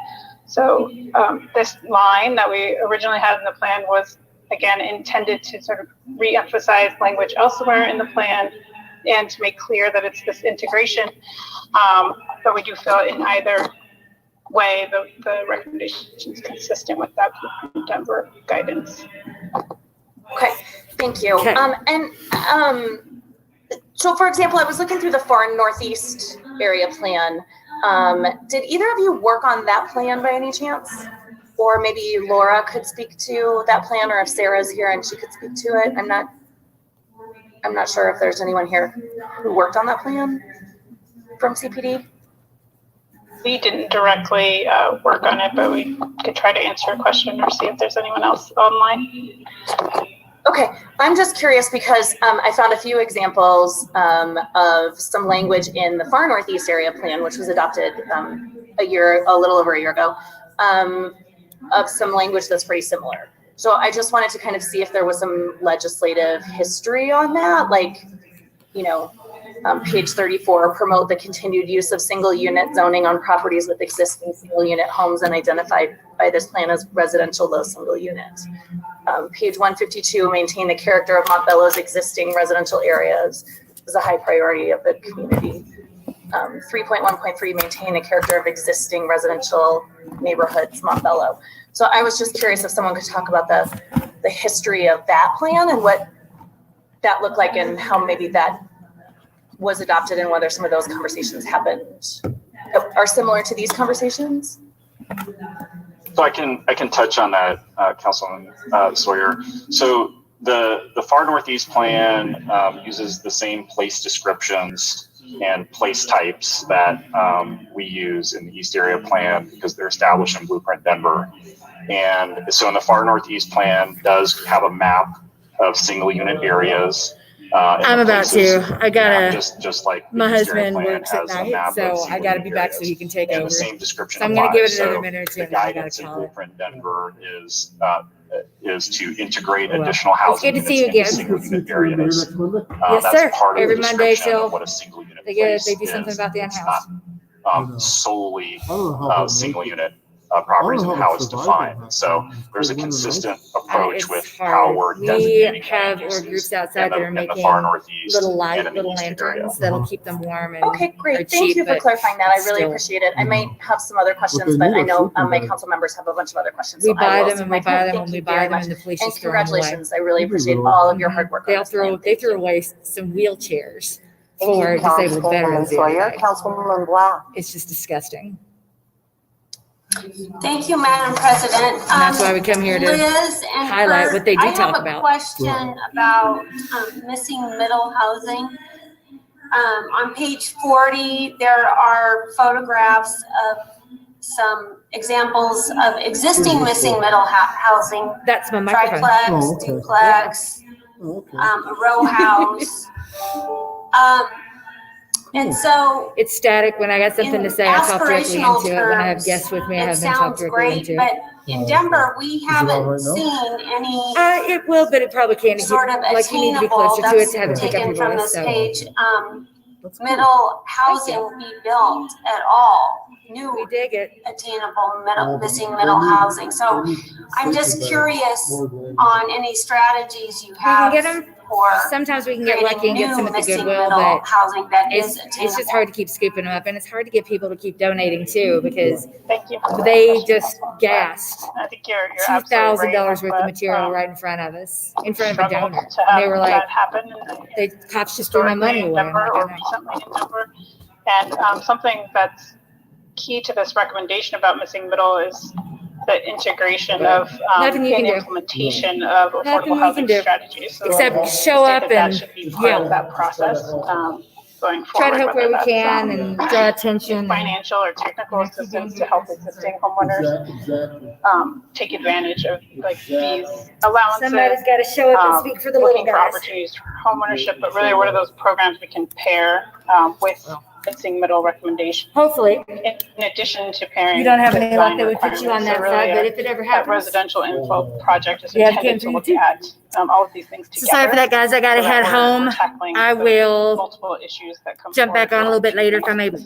So this line that we originally had in the plan was, again, intended to sort of re-emphasize language elsewhere in the plan and to make clear that it's this integration. But we do feel in either way, the recommendation is consistent with that Denver guidance. Okay, thank you. Okay. So for example, I was looking through the Far Northeast Area Plan. Did either of you work on that plan by any chance? Or maybe Laura could speak to that plan, or if Sarah's here and she could speak to it. I'm not sure if there's anyone here who worked on that plan from CPD. We didn't directly work on it, but we could try to answer a question or see if there's anyone else online. Okay, I'm just curious because I found a few examples of some language in the Far Northeast Area Plan, which was adopted a little over a year ago, of some language that's pretty similar. So I just wanted to kind of see if there was some legislative history on that, like, you know, page 34, promote the continued use of single unit zoning on properties with existing single unit homes and identified by this plan as residential low single unit. Page 152, maintain the character of Montbello's existing residential areas is a high priority of the community. 3.1.3, maintain the character of existing residential neighborhoods, Montbello. So I was just curious if someone could talk about the history of that plan and what that looked like and how maybe that was adopted and whether some of those conversations happened are similar to these conversations. So I can touch on that, Councilman Sawyer. So the Far Northeast Plan uses the same place descriptions and place types that we use in the East Area Plan because they're established in Blueprint Denver. And so in the Far Northeast Plan does have a map of single unit areas. I'm about to. I gotta. Just like my husband works at night, so I gotta be back so he can take over. The same description. So I'm gonna give it another minute or two. The guidance in Blueprint Denver is to integrate additional housing units into single unit areas. Yes, sir. Part of every the Monday till what a single unit they do something about the in-house. Not solely single unit properties and how it's defined. So there's a consistent approach with how we're designating. We have groups outside that are making little lanterns that'll keep them warm and okay, great. Thank you for clarifying that. I really appreciate it. I might have some other questions, but I know my council members have a bunch of other questions. We buy them and we buy them and we buy them and the police just throw them away. Congratulations. I really appreciate all of your hard work. They threw away some wheelchairs for disabled veterans. Councilwoman Black. It's just disgusting. Thank you, Madam President. And that's why we come here to Liz and highlight what they do talk I have about. a question about missing middle housing. On page 40, there are photographs of some examples of existing missing middle housing. That's my microphone. Triplex, duplex, a row house. And so it's static. When I got something to say, I talk directly into it. When I have guests with me, I have them talk directly into it. But in Denver, we haven't seen any. It will, but it probably can't. Sort of like you need to be closer to it to have it pick up your from voice. This page, middle housing be built at all. New we dig it. Attainable missing middle housing. So I'm just curious on any strategies you have. We can get them. Sometimes we can get lucky and get some at the Goodwill, but it's just hard to keep scooping them up, and it's hard to get people to keep donating too because they just gassed $2,000 worth of material right in front of us, in front of a donor. And they were like, "The cops just threw my money away." And something that's key to this recommendation about missing middle is the integration of Nothing you can and do. implementation of Nothing affordable we housing can do. strategies. So Except the show state up that and should be part of yell. that process going forward. Try to help where whether we that's, can and draw attention. financial or technical assistance to help existing homeowners take advantage of like these allowances. Somebody's got to show up and speak for the little looking for guys. opportunities for homeownership, but really, what are those programs we can pair with missing middle recommendations? Hopefully. In addition to pairing. You don't have any luck design that would put you on that requirements. So side, really but if it ever that happens. residential info project is Yeah, intended to look at all of these things together. So sorry for that, guys. I got to head home. I will multiple issues that come jump back on a little bit later if I'm able.